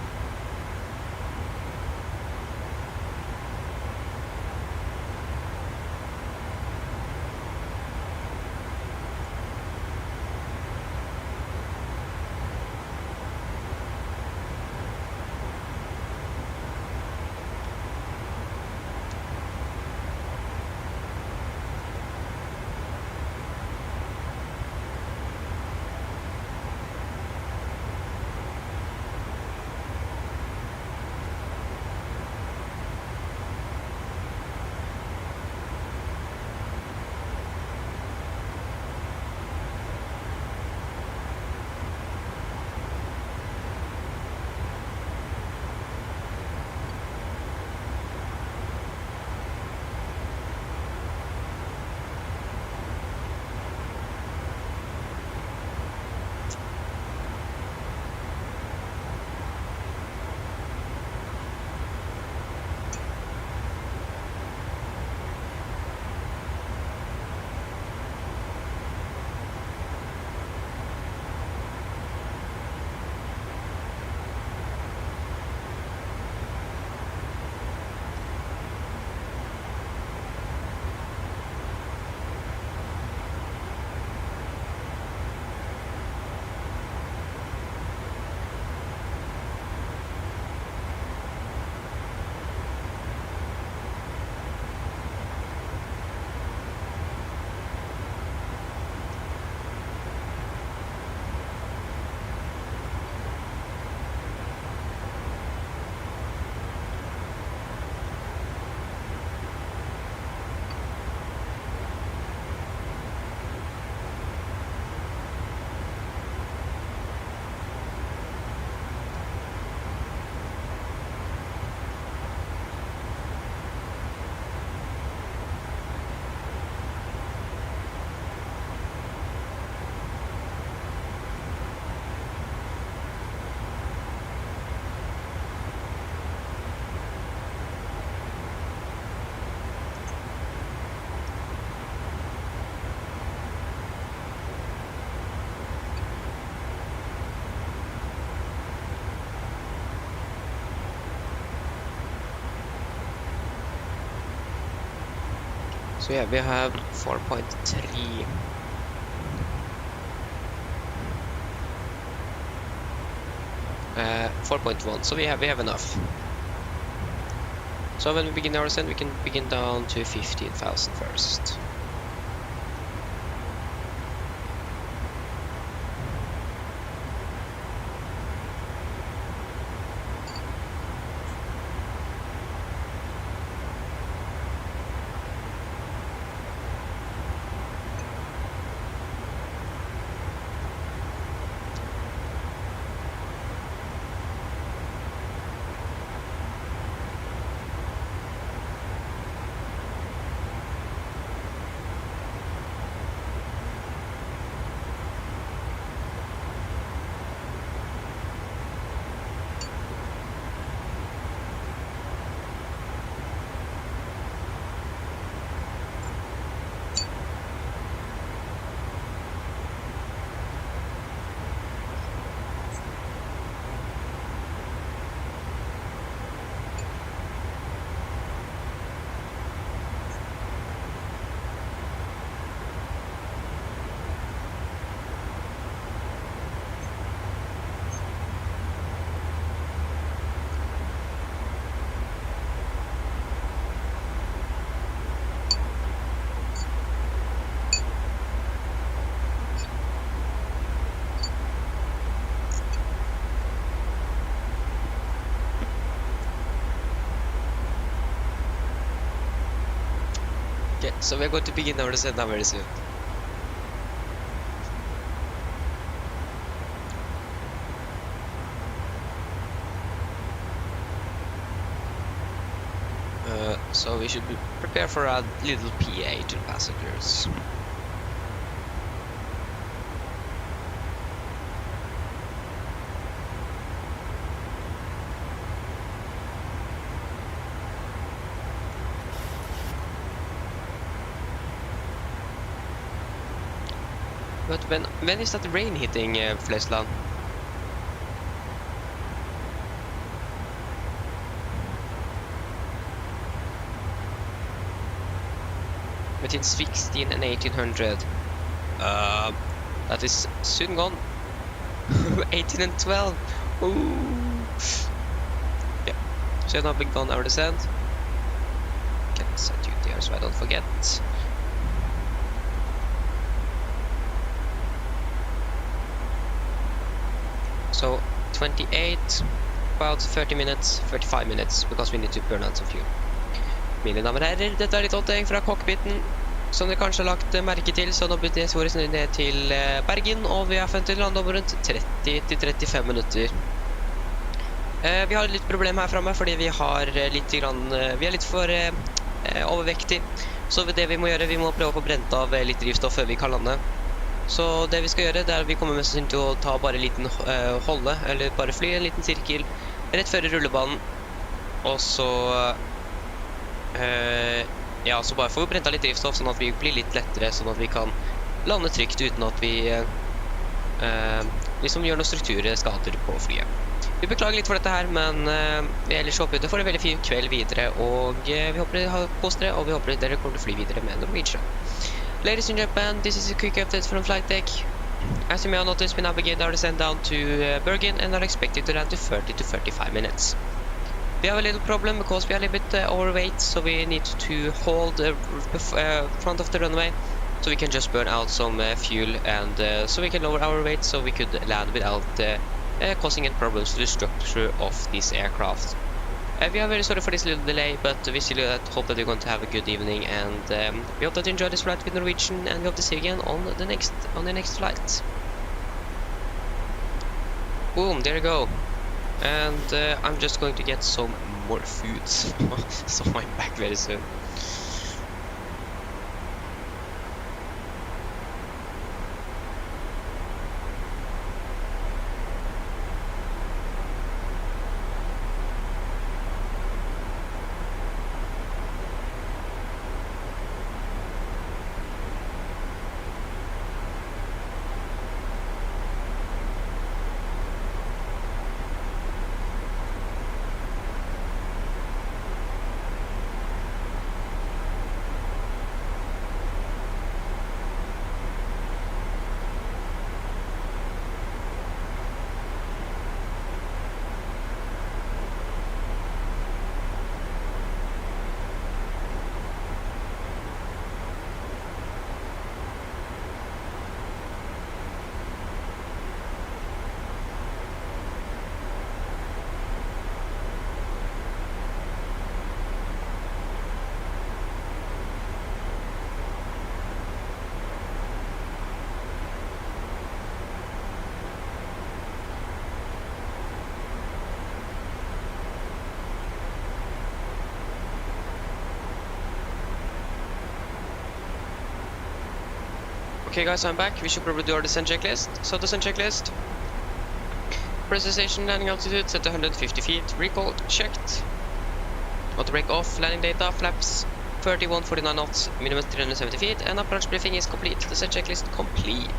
So yeah, we have 4.3. Uh, 4.1, so we have enough. So when we begin our ascent, we can begin down to 15,000 first. Okay, so we're going to begin our descent now very soon. So we should be prepared for a little PA to passengers. But when is that rain hitting Flesland? between 16 and 1800. That is soon gone. 18 and 12. Ooh. Yeah, so now been gone our descent. Get set duty here so I don't forget. So 28, about 30 minutes, 35 minutes, because we need to burn out some fuel. Mine damer og herrer, dette litt oppdatering fra cockpiten. Som dere kanskje har lagt merke til, så nå bytter vi ned til Bergen, og vi har funnet lande om rundt 30-35 minutter. Vi har litt problem her fremme, fordi vi er litt for overvektig. Så det vi må gjøre, vi må prøve å få brent av litt drivstoff før vi kan lande. Så det vi skal gjøre, det er at vi kommer mest sannsynlig til å ta bare en liten holde, eller bare fly en liten sirkel, rett før rullebanen. Og så ja, så bare får vi brent av litt drivstoff, sånn at vi blir litt lettere, sånn at vi kan lande trygt uten at vi liksom gjør noen strukturskader på flyet. Vi beklager litt for dette her, men vi ellers håper dere får en veldig fin kveld videre, og vi håper dere har kost dere, og vi håper dere kommer til å fly videre med Norwegian. Ladies and gentlemen, this is a quick update from flight deck. As you may have noticed, we navigate our descent down to Bergen and are expected to land to 30 to 35 minutes. We have a little problem because we are a little bit overweight, so we need to hold the front of the runway so we can just burn out some fuel, and so we can lower our weight so we could land without causing any problems to the structure of this aircraft. We are very sorry for this little delay, but we still hope that you're going to have a good evening, and we hope that you enjoy this flight with Norwegian, and we hope to see you again on the next flight. Boom, there you go. And I'm just going to get some more food, so I'm back very soon. Okay guys, I'm back. We should probably do our descent checklist. So descent checklist. Precision landing altitude set to 150 feet. Recall checked. Auto brake off. Landing data. Flaps 3149 knots. Minimum 370 feet. And approach briefing is complete. Descent checklist complete.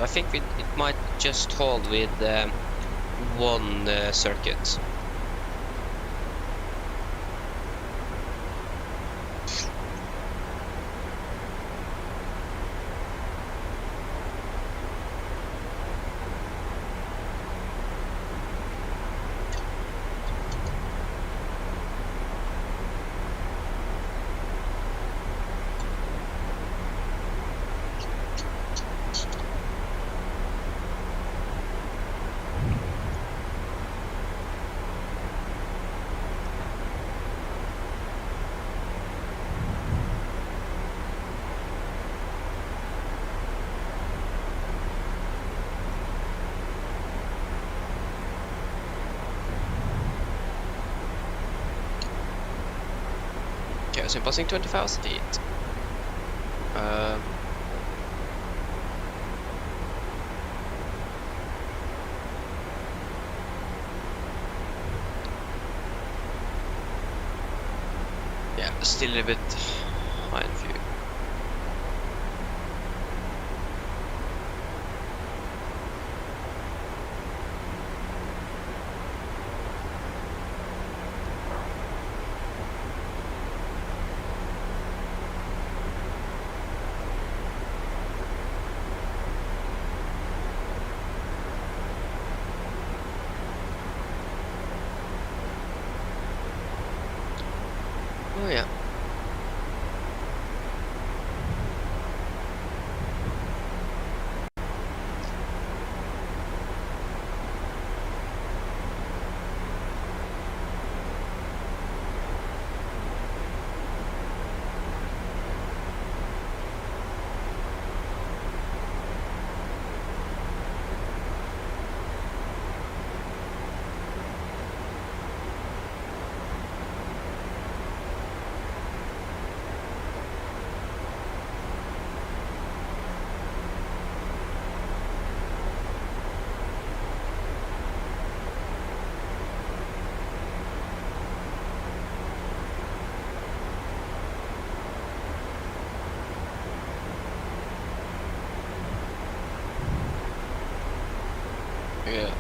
I think it might just hold with one circuit. Okay, so I'm passing 20,000 feet. Yeah, still a bit high in view. Oh yeah. Yeah.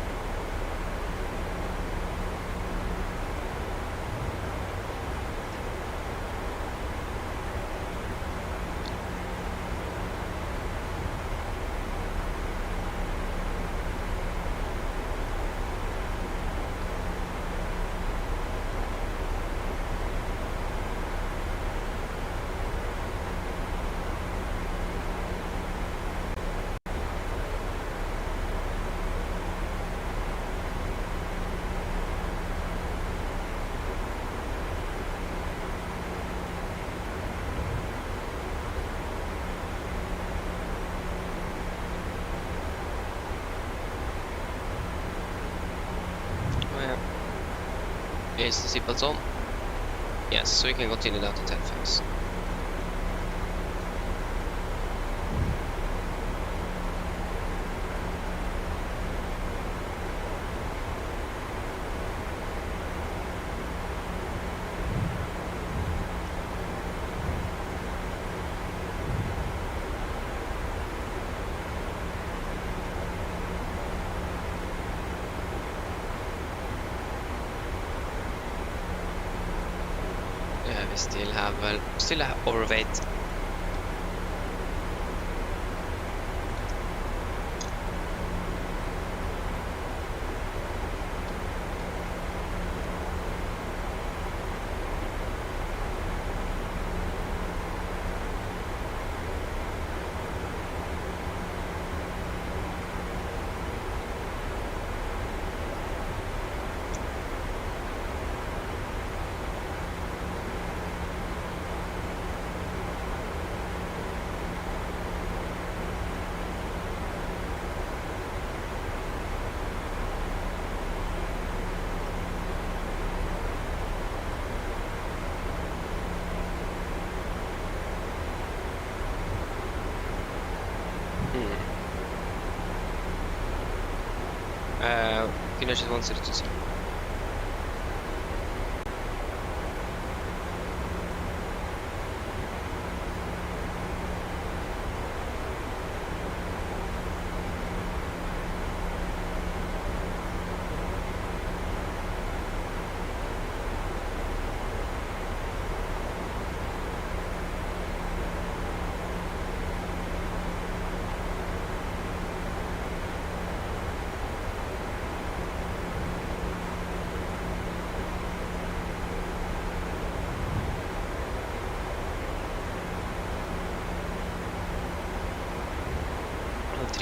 Is the seatbelt on? Yes, so we can continue down to 10 phase. Yeah, we still have overweight. Finish at 132.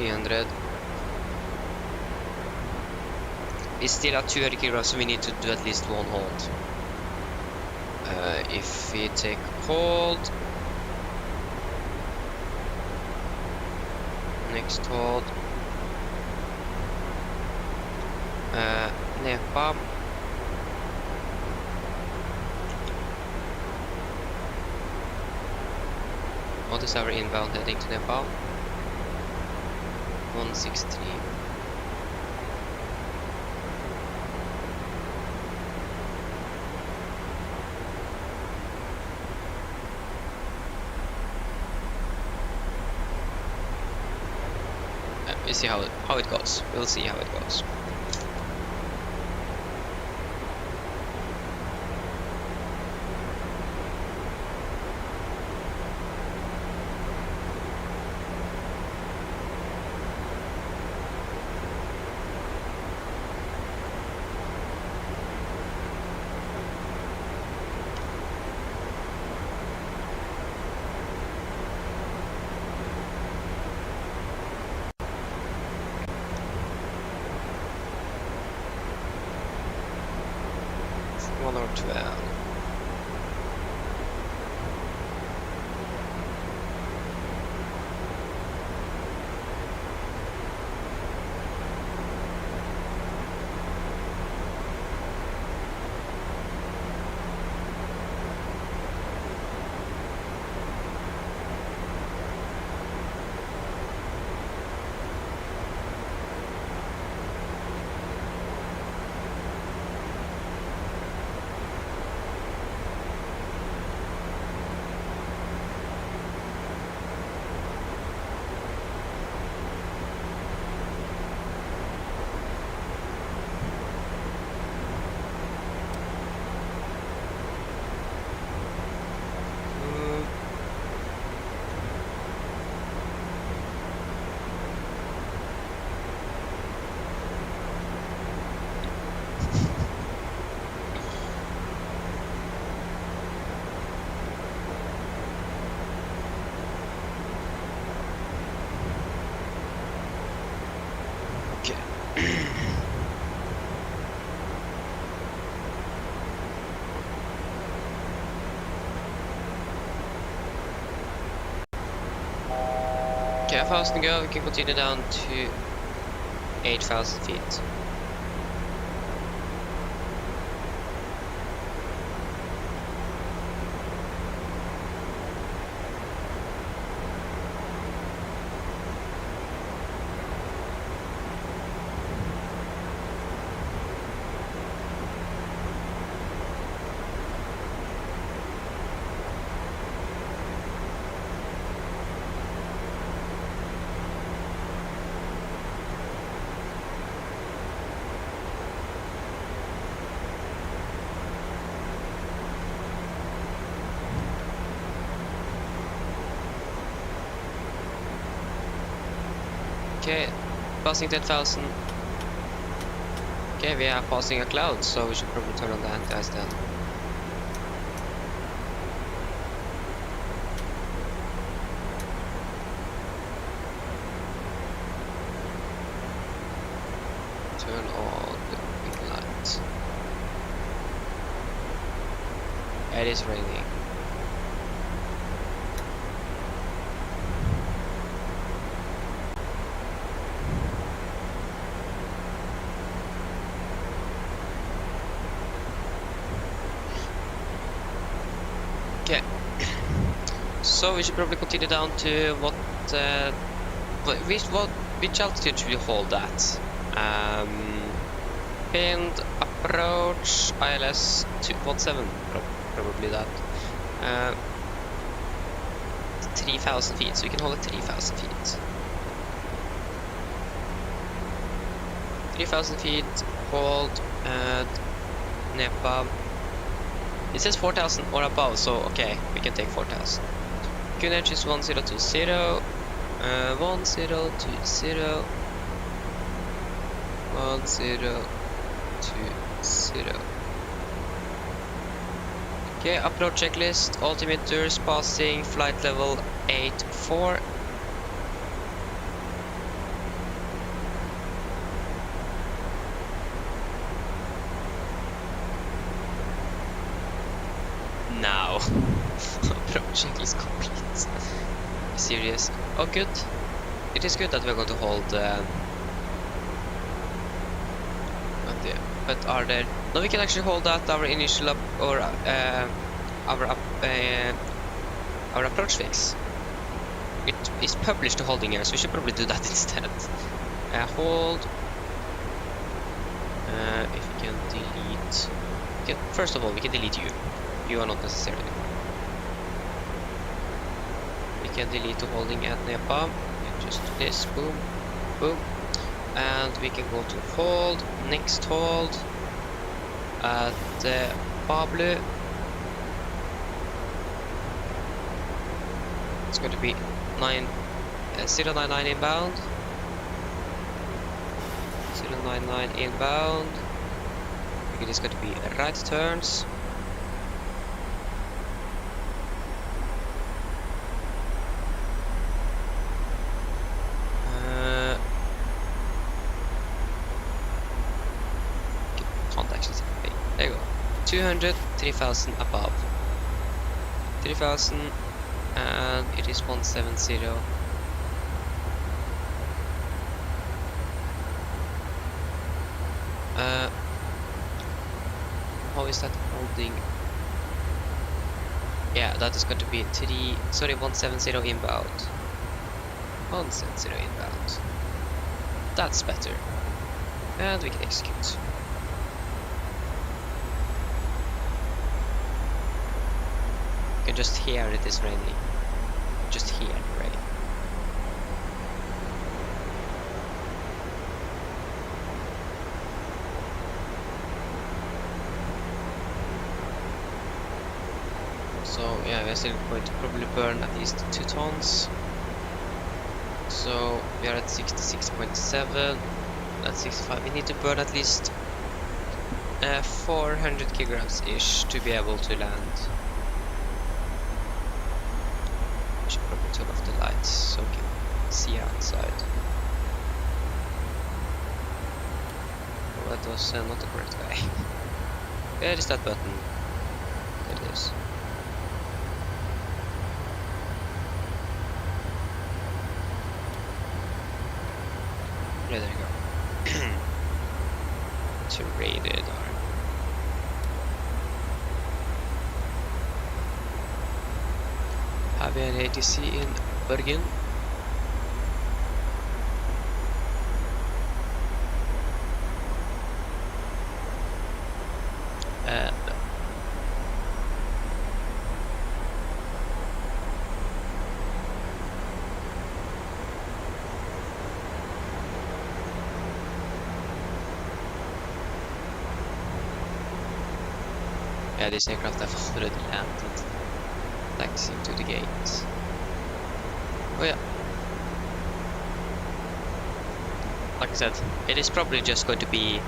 300. It's still at 200 kilograms, so we need to do at least one hold. If we take hold, next hold, Nepal. What is our inbound heading to Nepal? 163. We see how it goes. We'll see how it goes. One or 12. Okay, 1,000 to go. We can continue down to 8,000 feet. Okay, passing 10,000. Okay, we are passing a cloud, so we should probably turn on the anti-ice then. Turn on the big light. It is raining. Okay, so we should probably continue down to which altitude should we hold at? Pinned approach ILS 217, probably that. 3,000 feet, so we can hold at 3,000 feet. 3,000 feet, hold at Nepal. It says 4,000 or above, so okay, we can take 4,000. QNH is 1020, 1020, 1020. Okay, approach checklist, altimeters passing flight level 84. now. Approaching is complete. Serious. Oh, good. It is good that we're going to hold. But are there? No, we can actually hold at our initial up or our approach fix. It is published the holding here, so we should probably do that instead. Hold. If we can delete. First of all, we can delete you. You are not necessarily. We can delete the holding at Nepal. Just do this. Boom. Boom. And we can go to hold. Next hold. At Pablo. It's going to be 099 inbound. 099 inbound. It is going to be right turns. Can't actually see the pay. There you go. 200, 3000 above. 3000, and it is 170. How is that holding? Yeah, that is going to be 170 inbound. 170 inbound. That's better. And we can execute. You can just hear it is raining. Just hear the rain. So yeah, we're still going to probably burn at least 2 tons. So we are at 66.7. At 65, we need to burn at least 400 kilograms ish to be able to land. I should probably turn off the lights so we can see outside. Oh, that was not the correct way. Where is that button? There it is. Yeah, there you go. To radar. Have an ATC in Bergen. Yeah, this aircraft have already landed. Taxiing to the gate. Oh yeah. Like I said, it is probably just going to be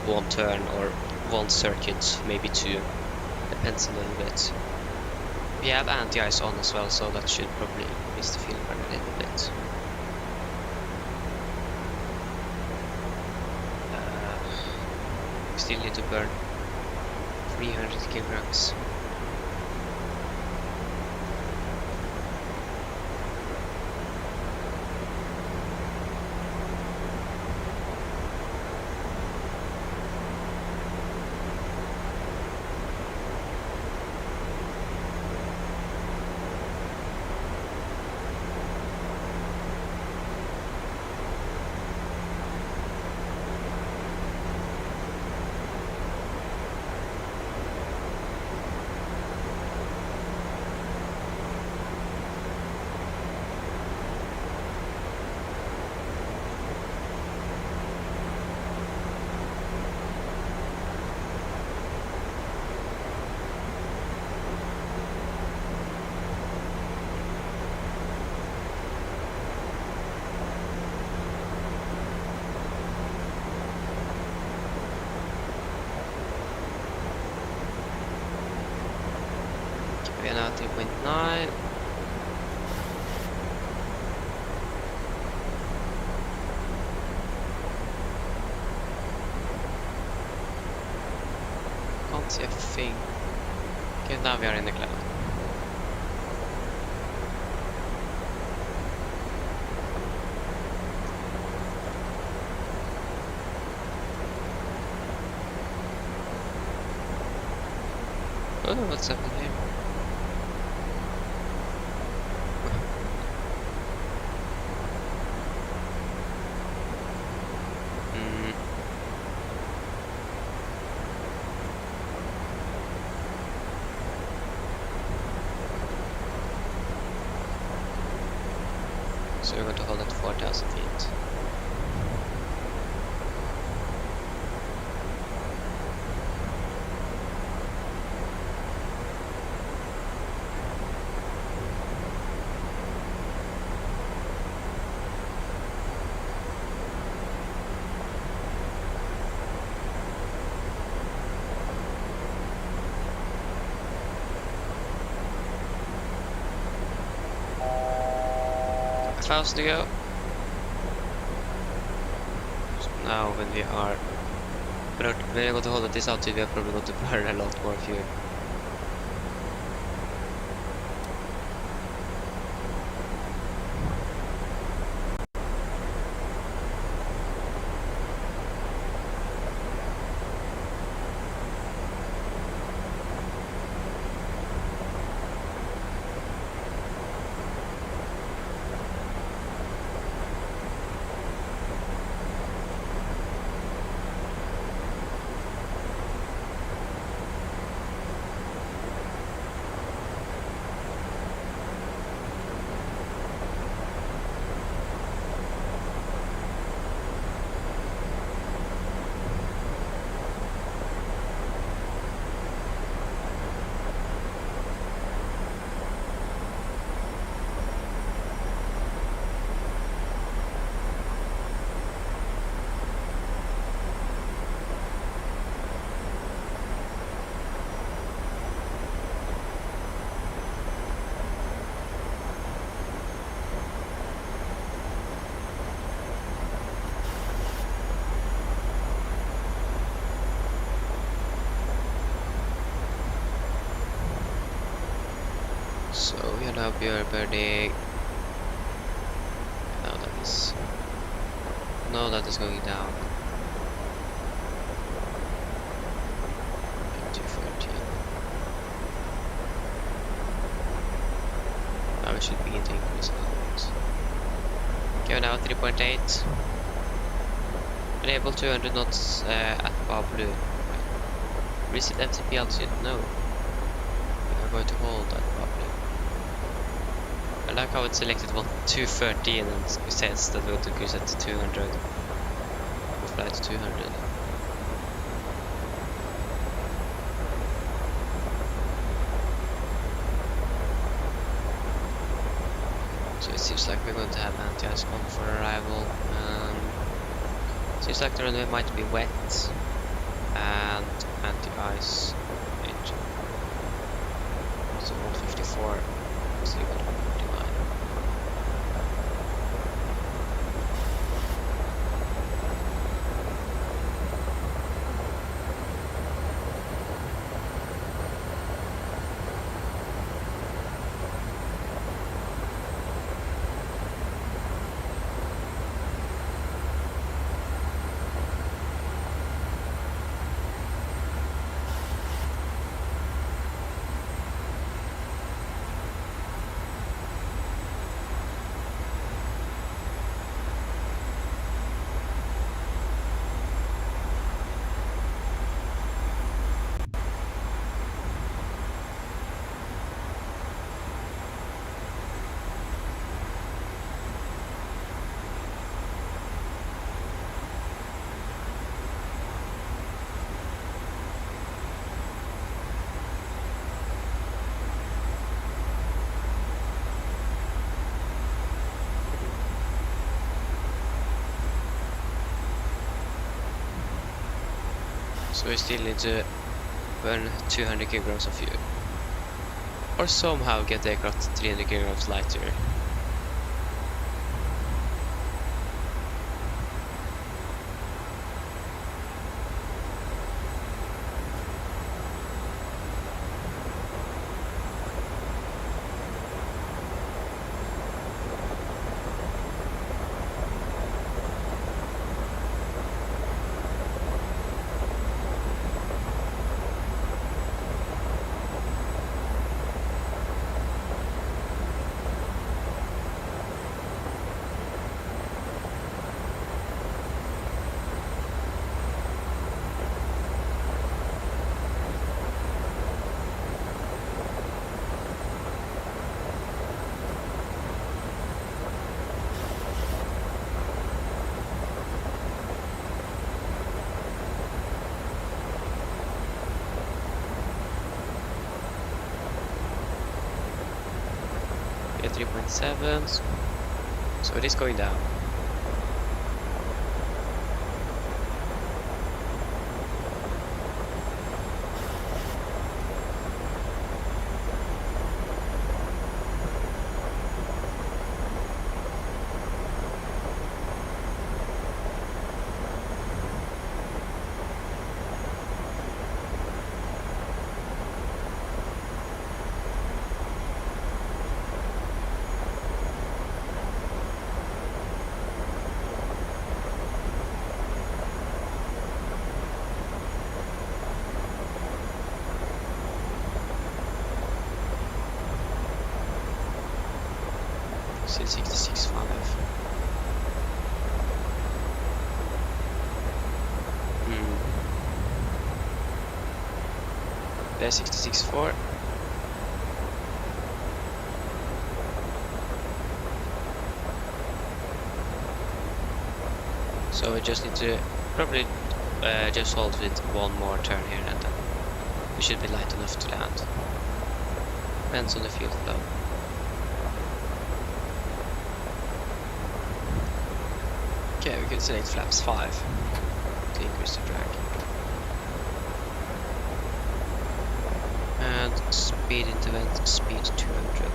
one turn or one circuit, maybe 2. Depends a little bit. We have anti-ice on as well, so that should probably increase the fuel burn a little bit. We still need to burn 300 kilograms. We are now 3.9. Can't see a thing. Okay, now we are in the cloud. Oh, what's happening here? So we're going to hold at 4,000 feet. Fast to go. So now when we are able to hold this altitude, we are probably going to burn a lot more fuel. So we are now burning. No, that is. No, that is going down. 214. Now we should begin to increase a little bit. Okay, now 3.8. Enable 200 knots at bar blue. Reset FTP altitude? No. We are going to hold at bar blue. I like how it selected 213 and it says that we're going to cruise at 200. We'll fly to 200. So it seems like we're going to have anti-ice on for arrival. Seems like the runway might be wet and anti-ice engine. So 154. So you got 149. So we still need to burn 200 kilograms of fuel. Or somehow get the aircraft 300 kilograms lighter. Okay, 3.7. So it is going down. Still 66.5. There's 66.4. So we just need to probably just hold with one more turn here, and then we should be light enough to land. Depends on the fuel flow. Okay, we can select flaps 5 to increase the drag. And speed interval, speed 200.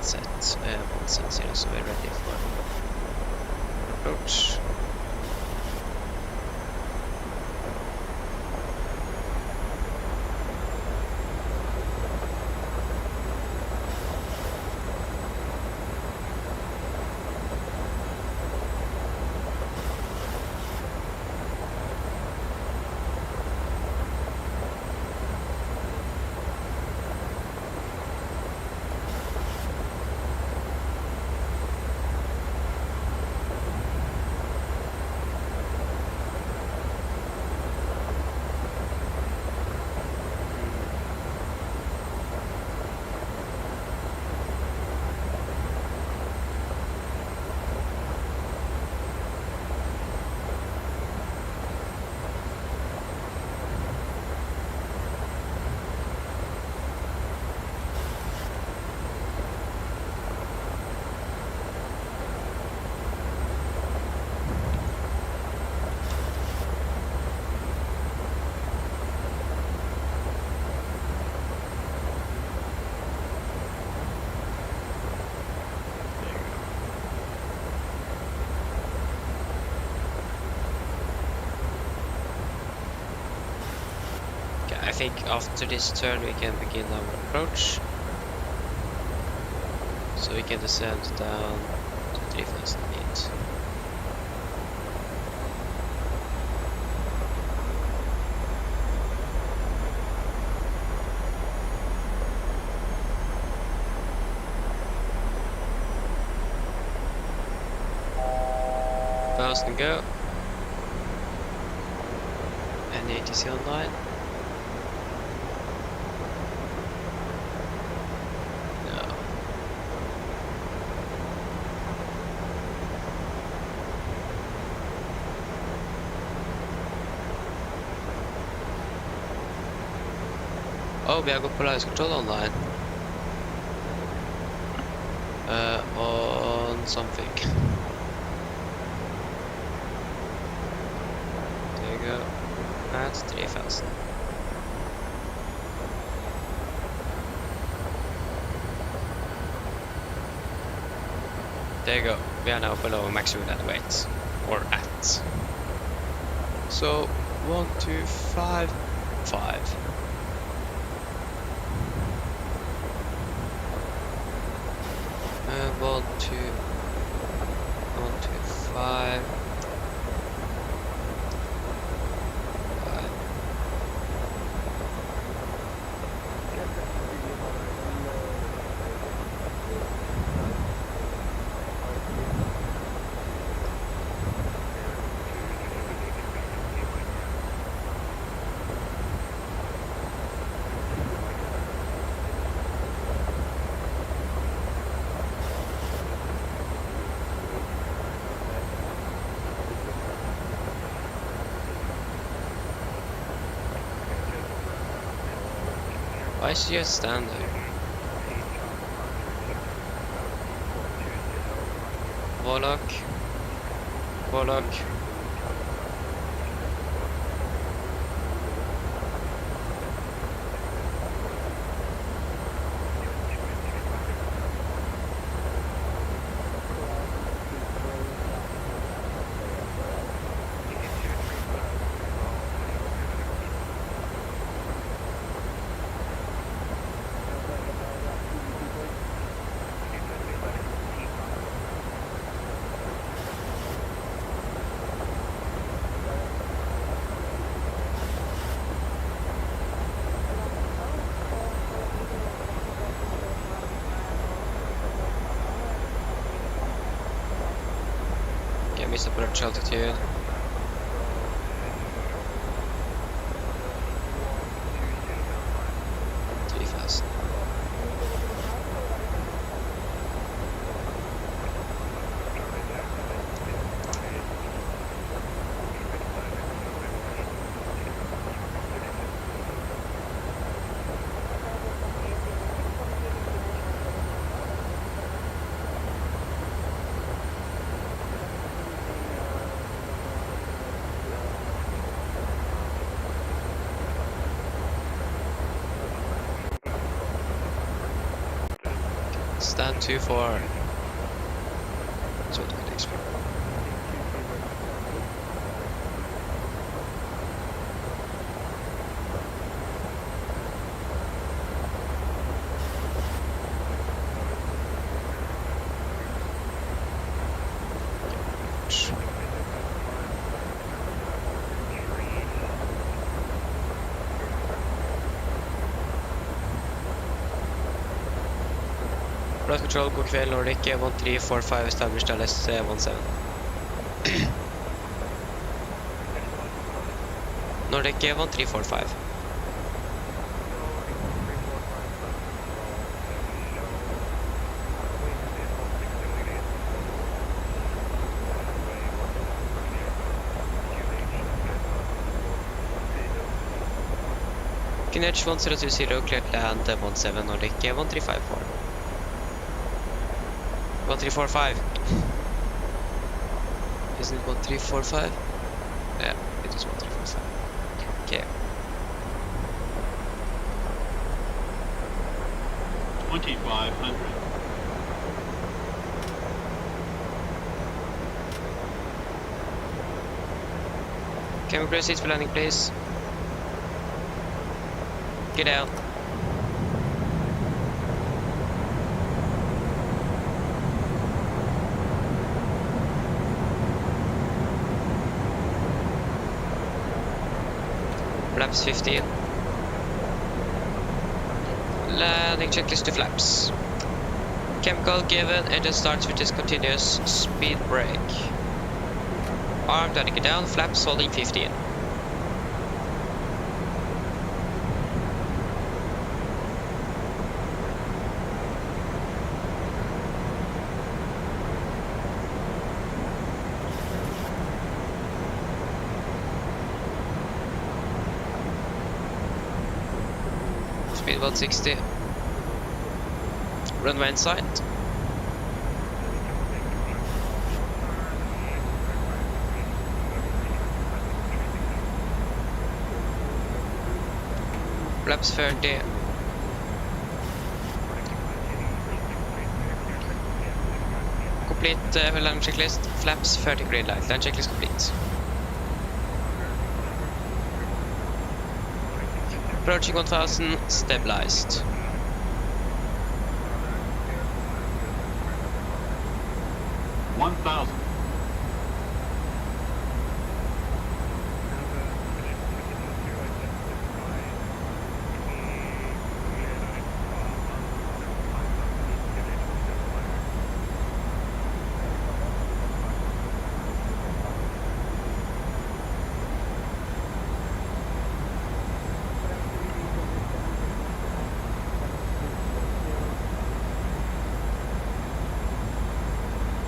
Set 160, so we're ready for approach. I think after this turn we can begin our approach. So we can descend down to 3000 feet. Fast and go. And ATC online. Oh, we have got Polaris control online. On something. There you go. At 3000. There you go. We are now below maximum net weight. Or at. So 1, 2, 5, 5. And 1, 2, 1, 2, 5, 5. Why should you stand there? Warlock. Warlock. Jag missar på rätt altitude. Too fast. Stand too far. That's what I expect. Flight control, god kväll, Nordic 1345 established LS 17. Nordic 1345. Kinech 1020, cleared land 17, Nordic 1354. 1345. Isn't it 1345? Yeah, it is 1345. Okay. 2500. Can we proceed for landing, please? Get out. Flaps 15. Landing checklist to flaps. Chemical given, engine start switches continuous, speed brake. Arm turning it down, flaps holding 15. Speed about 60. Runway in sight. Flaps 30. Complete landing checklist. Flaps 30 green light. Land checklist complete. Approaching 1000, stabilized. $1,000.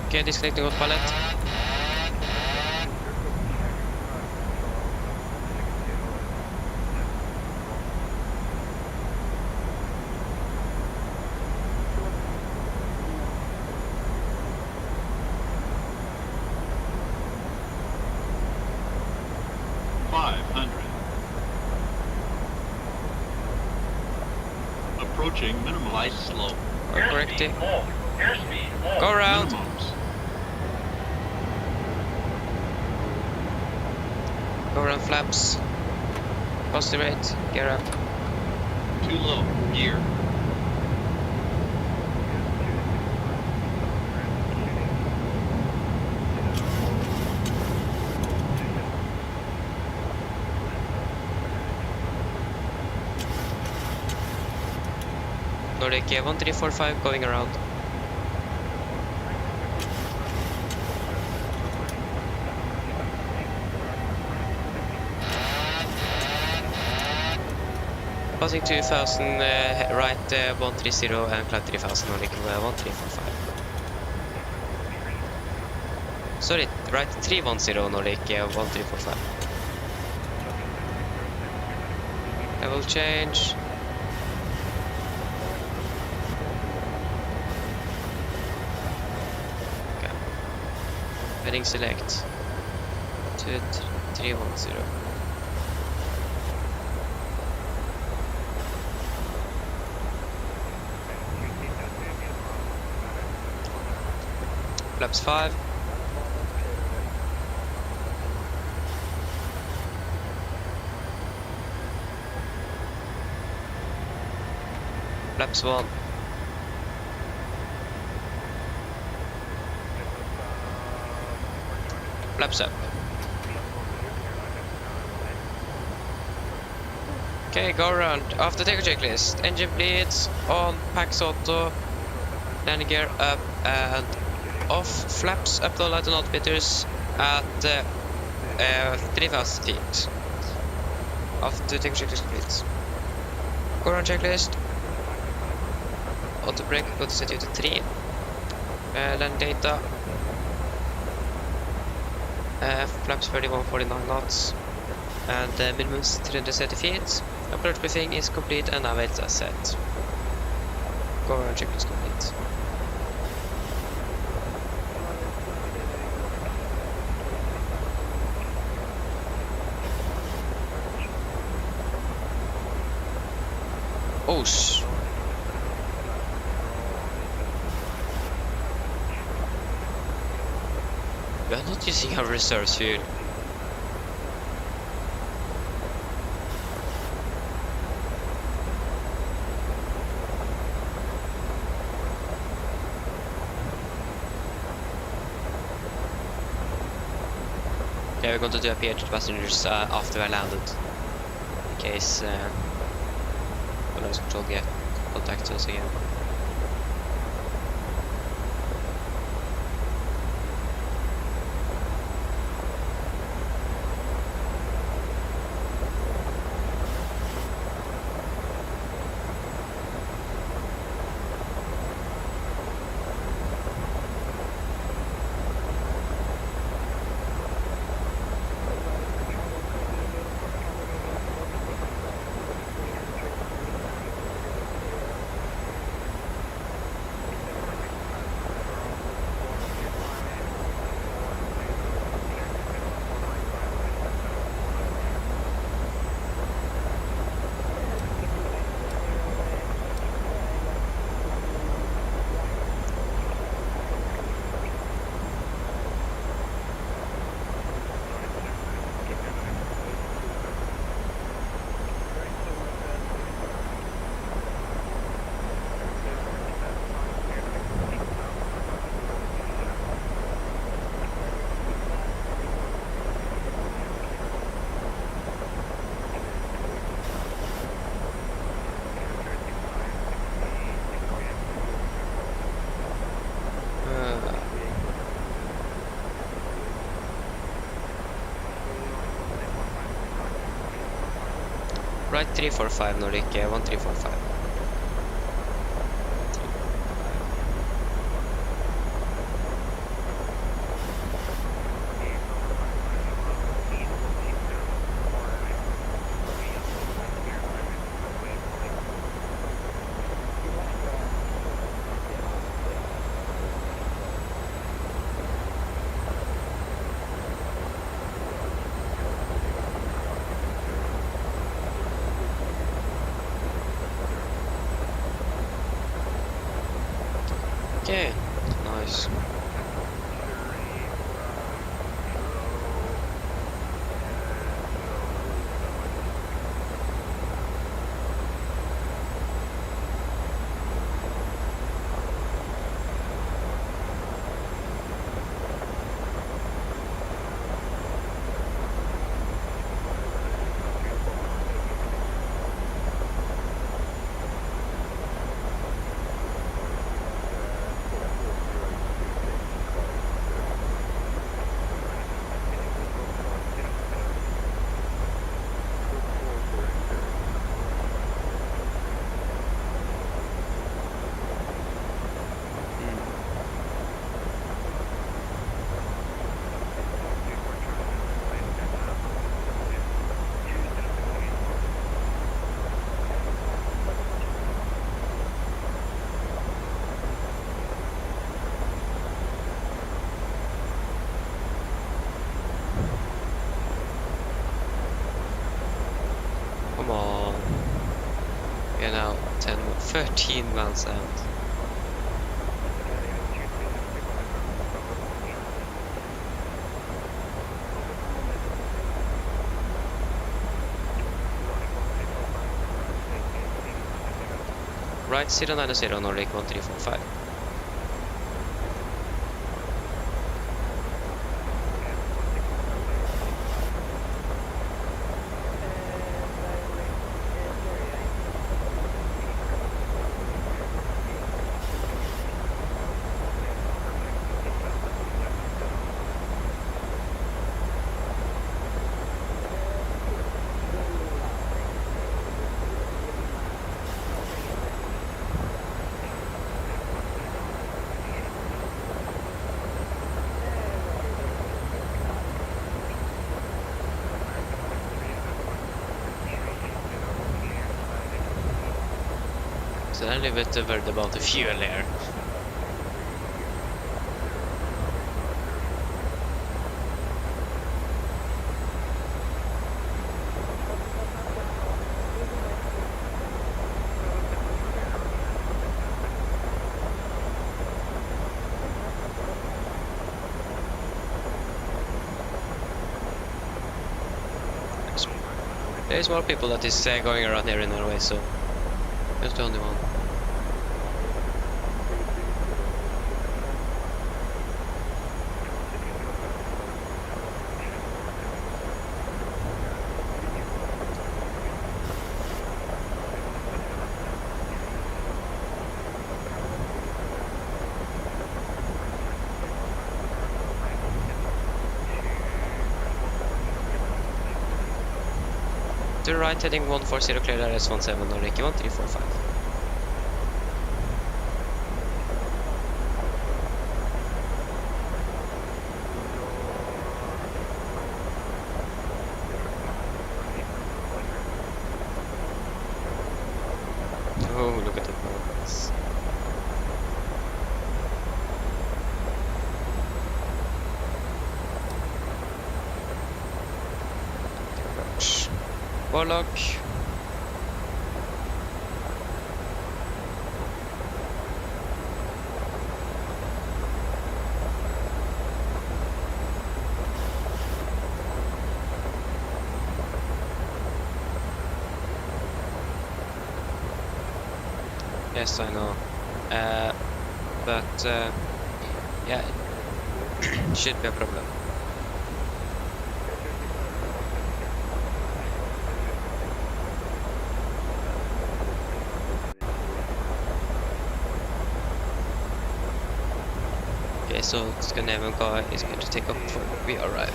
Okay, disconnecting autopilot. approaching minimalized slope. Or correctly. Go around. Minimums. Go around flaps. Positive rate. Gear up. Too low. Gear. Nordic 1345 going around. Passing 2000 right 130 and climb 3000 Nordic 1345. Sorry, right 310 Nordic 1345. Level change. Okay. Heading select. 310. Flaps 5. Flaps 1. Flaps up. Okay, go around. After take a checklist. Engine bleeds, on, packs auto, landing gear up and off. Flaps up, low light and altimeters at 3000 feet. After take a checklist complete. Go around checklist. Auto brake, go to set you to 3. Land data. Flaps 31, 49 knots. And minimum 330 feet. Approach briefing is complete and navigates as set. Go around checklist complete. Oh sh. We are not using our reserves fuel. Okay, we're going to do appear to the passengers after I landed. In case the noise control get contact us again. Right 345 Nordic 1345. Okay, nice. Come on. We are now 13 miles out. Right, 090 Nordic 1345. So I'm a little bit worried about the fuel here. There's more people that is going around here in Norway, so that's the only one. To the right, heading 140, clear RS17 Nordic 1345. Oh, look at the mountains. Warlock. Yes, I know. But yeah, should be a problem. Okay, so Scandinavian car is going to take up before we arrive.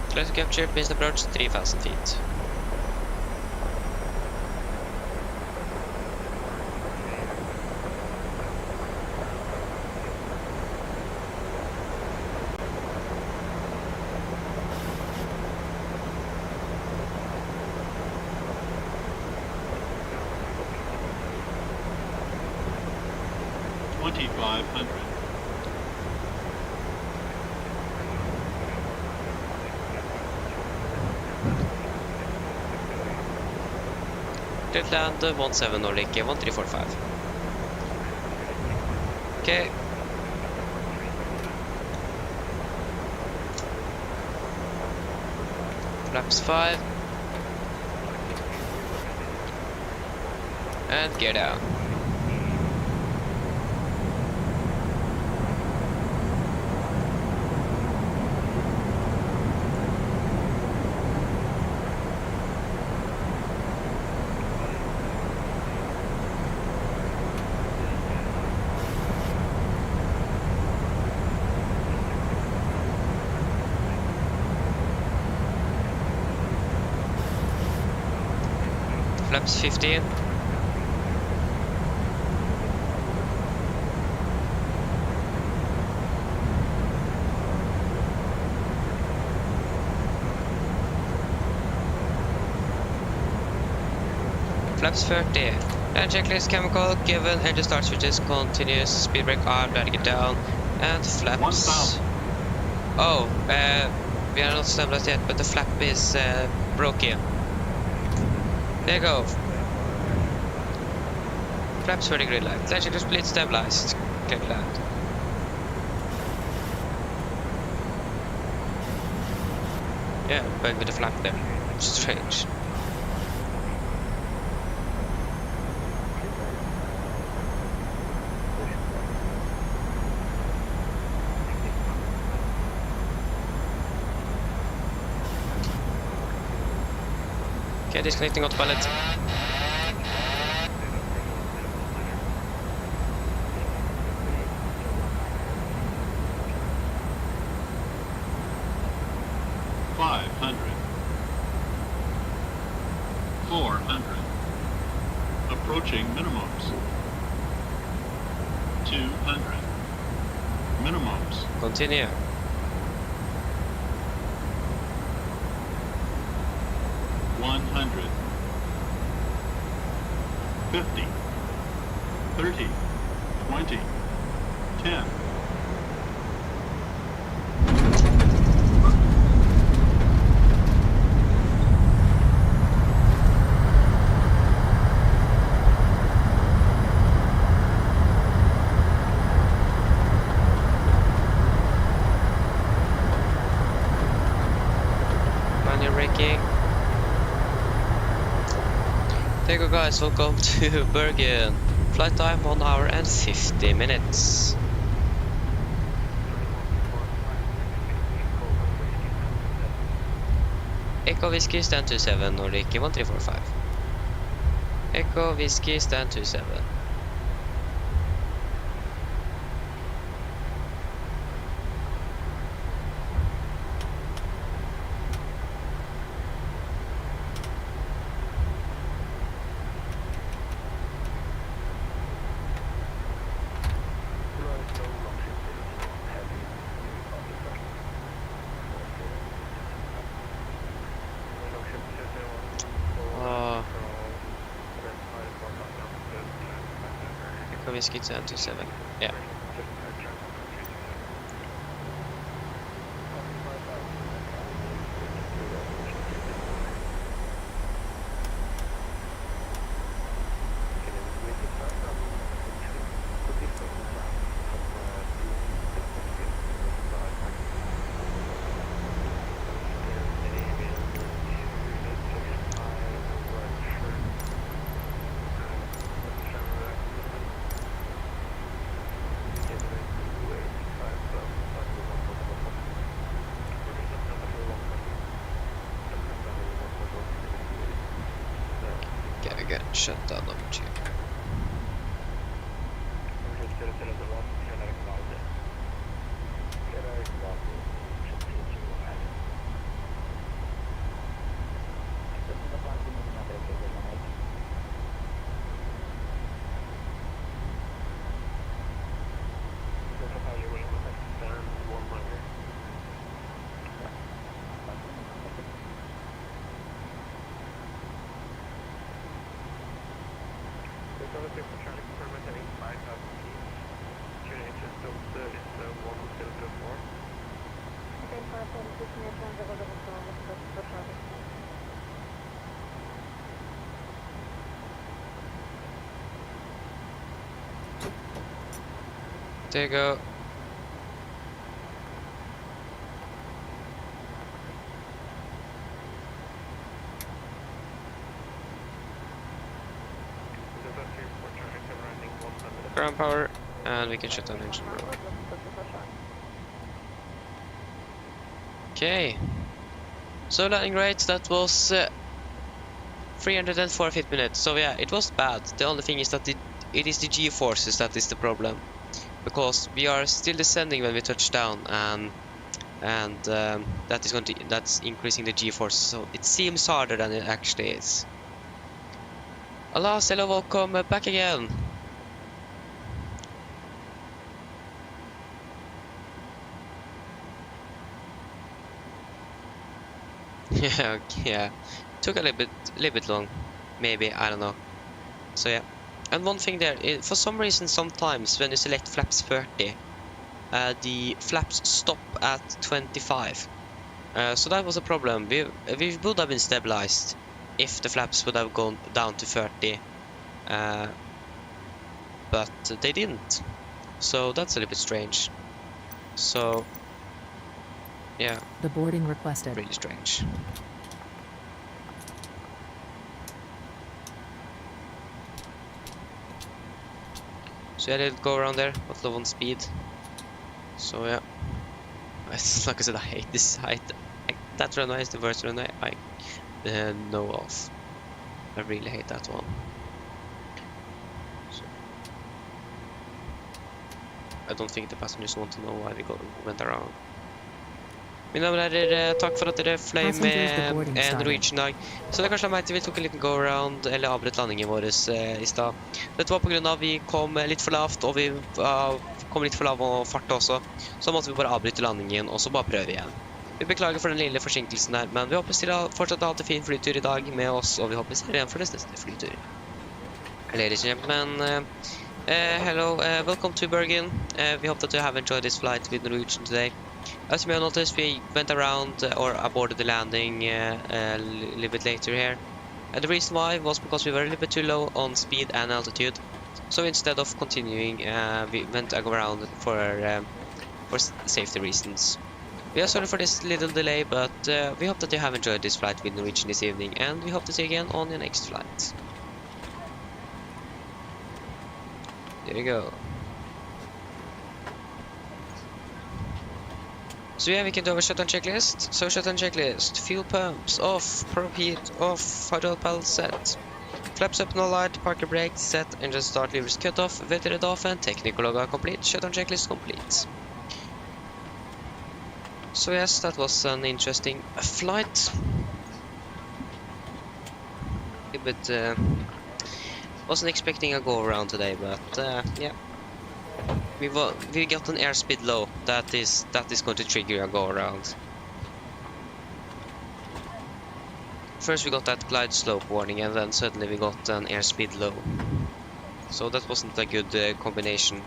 Close capture, base approach 3000 feet. 2500. Clear land 17 Nordic 1345. Okay. Flaps 5. And gear down. Flaps 15. Flaps 30. Land checklist chemical given, engine start switches continuous, speed brake arm, letting it down, and flaps. 1000. Oh, we are not stabilized yet, but the flap is broken. There you go. Flaps for the grid light. Land checklist split stabilized. Clear land. Yeah, bug with the flap there. Strange. Okay, disconnecting autopilot. Approaching minimums. 200. Minimums. Continue. $100. 50. 30. 20. 10. Manual braking. There you go, guys, welcome to Bergen. Flight time 1 hour and 50 minutes. Echo Whiskey stand 27 Nordic 1345. Echo Whiskey stand 27. Echo Whiskey stand 27. Yeah. Again, shut down number 2. There you go. Ground power, and we can shut down engine room. Okay. So landing rate, that was 304 feet per minute. So yeah, it was bad. The only thing is that it is the G-forces that is the problem, because we are still descending when we touch down, and that's increasing the G-forces. So it seems harder than it actually is. Alas, hello, welcome back again. Yeah, yeah. Took a little bit long, maybe, I don't know. So yeah, and one thing there, for some reason, sometimes when you select flaps 30, the flaps stop at 25. So that was a problem. We would have been stabilized if the flaps would have gone down to 30, but they didn't. So that's a little bit strange. So yeah, The boarding requested. really strange. So yeah, they'll go around there, but low on speed. So yeah, like I said, I hate this height. That runway is the worst runway I know of. I really hate that one. So, I don't think the passengers want to know why we went around. Mine damer og herrer, takk for at dere fløy med Norwegian i dag. Så det kanskje vi tok en liten go-around, eller avbrøt landingen vår i stad. Dette var på grunn av vi kom litt for lavt, og vi kom litt for lav fart også. Så måtte vi bare avbryte landingen, og så bare prøve igjen. Vi beklager for den lille forsinkelsen der, men vi håper dere fortsatt har hatt en fin flytur i dag med oss, og vi håper dere igjen for neste flytur. Ladies and gentlemen, hello, welcome to Bergen. We hope that you have enjoyed this flight with Norwegian today. As you may have noticed, we went around or aborted the landing a little bit later here. And the reason why was because we were a little bit too low on speed and altitude. So instead of continuing, we went around for safety reasons. We are sorry for this little delay, but we hope that you have enjoyed this flight with Norwegian this evening, and we hope to see you again on your next flight. There you go. So yeah, we can do our shutdown checklist. So shutdown checklist: fuel pumps off, prop heat off, hydraulic pal set, flaps up no light, parker brake set, engine start levers cut off, vetted off, and technical log are complete. Shutdown checklist complete. So yes, that was an interesting flight. But wasn't expecting a go around today, but yeah. We got an airspeed low. That is going to trigger a go around. First we got that glide slope warning, and then suddenly we got an airspeed low. So that wasn't a good combination.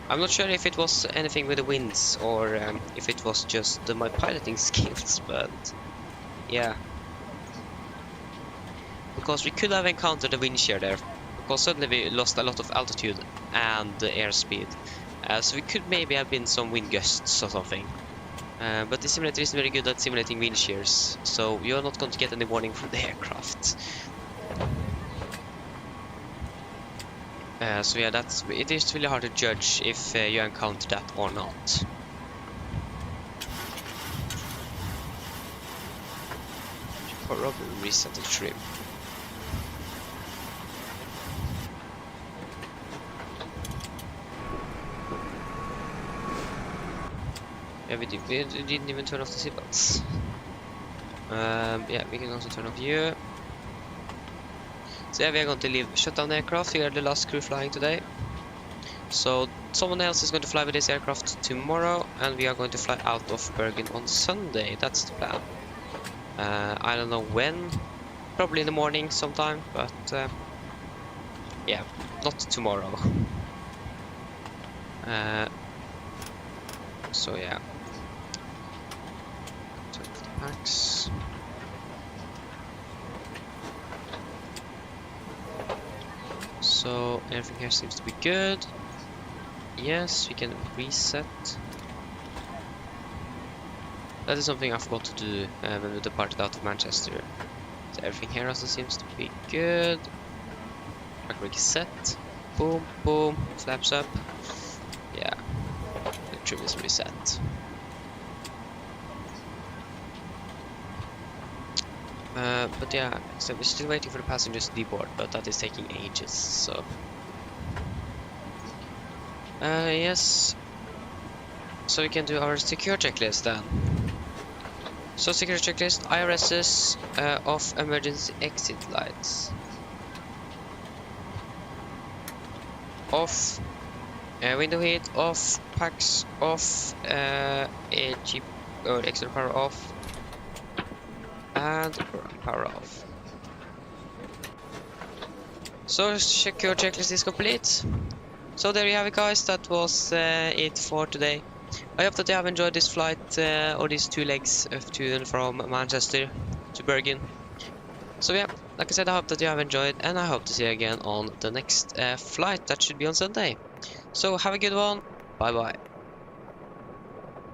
I'm not sure if it was anything with the winds or if it was just my piloting skills, but yeah. Because we could have encountered a wind shear there. Because suddenly we lost a lot of altitude and airspeed. So we could maybe have been some wind gusts or something. But the simulator isn't very good at simulating wind shears, so you're not going to get any warning from the aircraft. So yeah, it is really hard to judge if you encounter that or not. Probably reset the trim. Yeah, we didn't even turn off the seatbelts. Yeah, we can also turn off you. So yeah, we are going to leave shutdown aircraft. We are the last crew flying today. So someone else is going to fly with this aircraft tomorrow, and we are going to fly out of Bergen on Sunday. That's the plan. I don't know when. Probably in the morning sometime, but yeah, not tomorrow. So yeah. packs. So everything here seems to be good. Yes, we can reset. That is something I forgot to do when we departed out of Manchester. So everything here also seems to be good. Like reset. Boom, boom, flaps up. Yeah, the trim is reset. But yeah, so we're still waiting for the passengers to deboard, but that is taking ages, so... yes. So we can do our secure checklist then. So secure checklist, IRSs, off emergency exit lights. Off, window heat off, packs off, AG or extra power off, and power off. So secure checklist is complete. So there you have it, guys. That was it for today. I hope that you have enjoyed this flight or these 2 legs to and from Manchester to Bergen. So yeah, like I said, I hope that you have enjoyed, and I hope to see you again on the next flight. That should be on Sunday. So have a good one. Bye bye.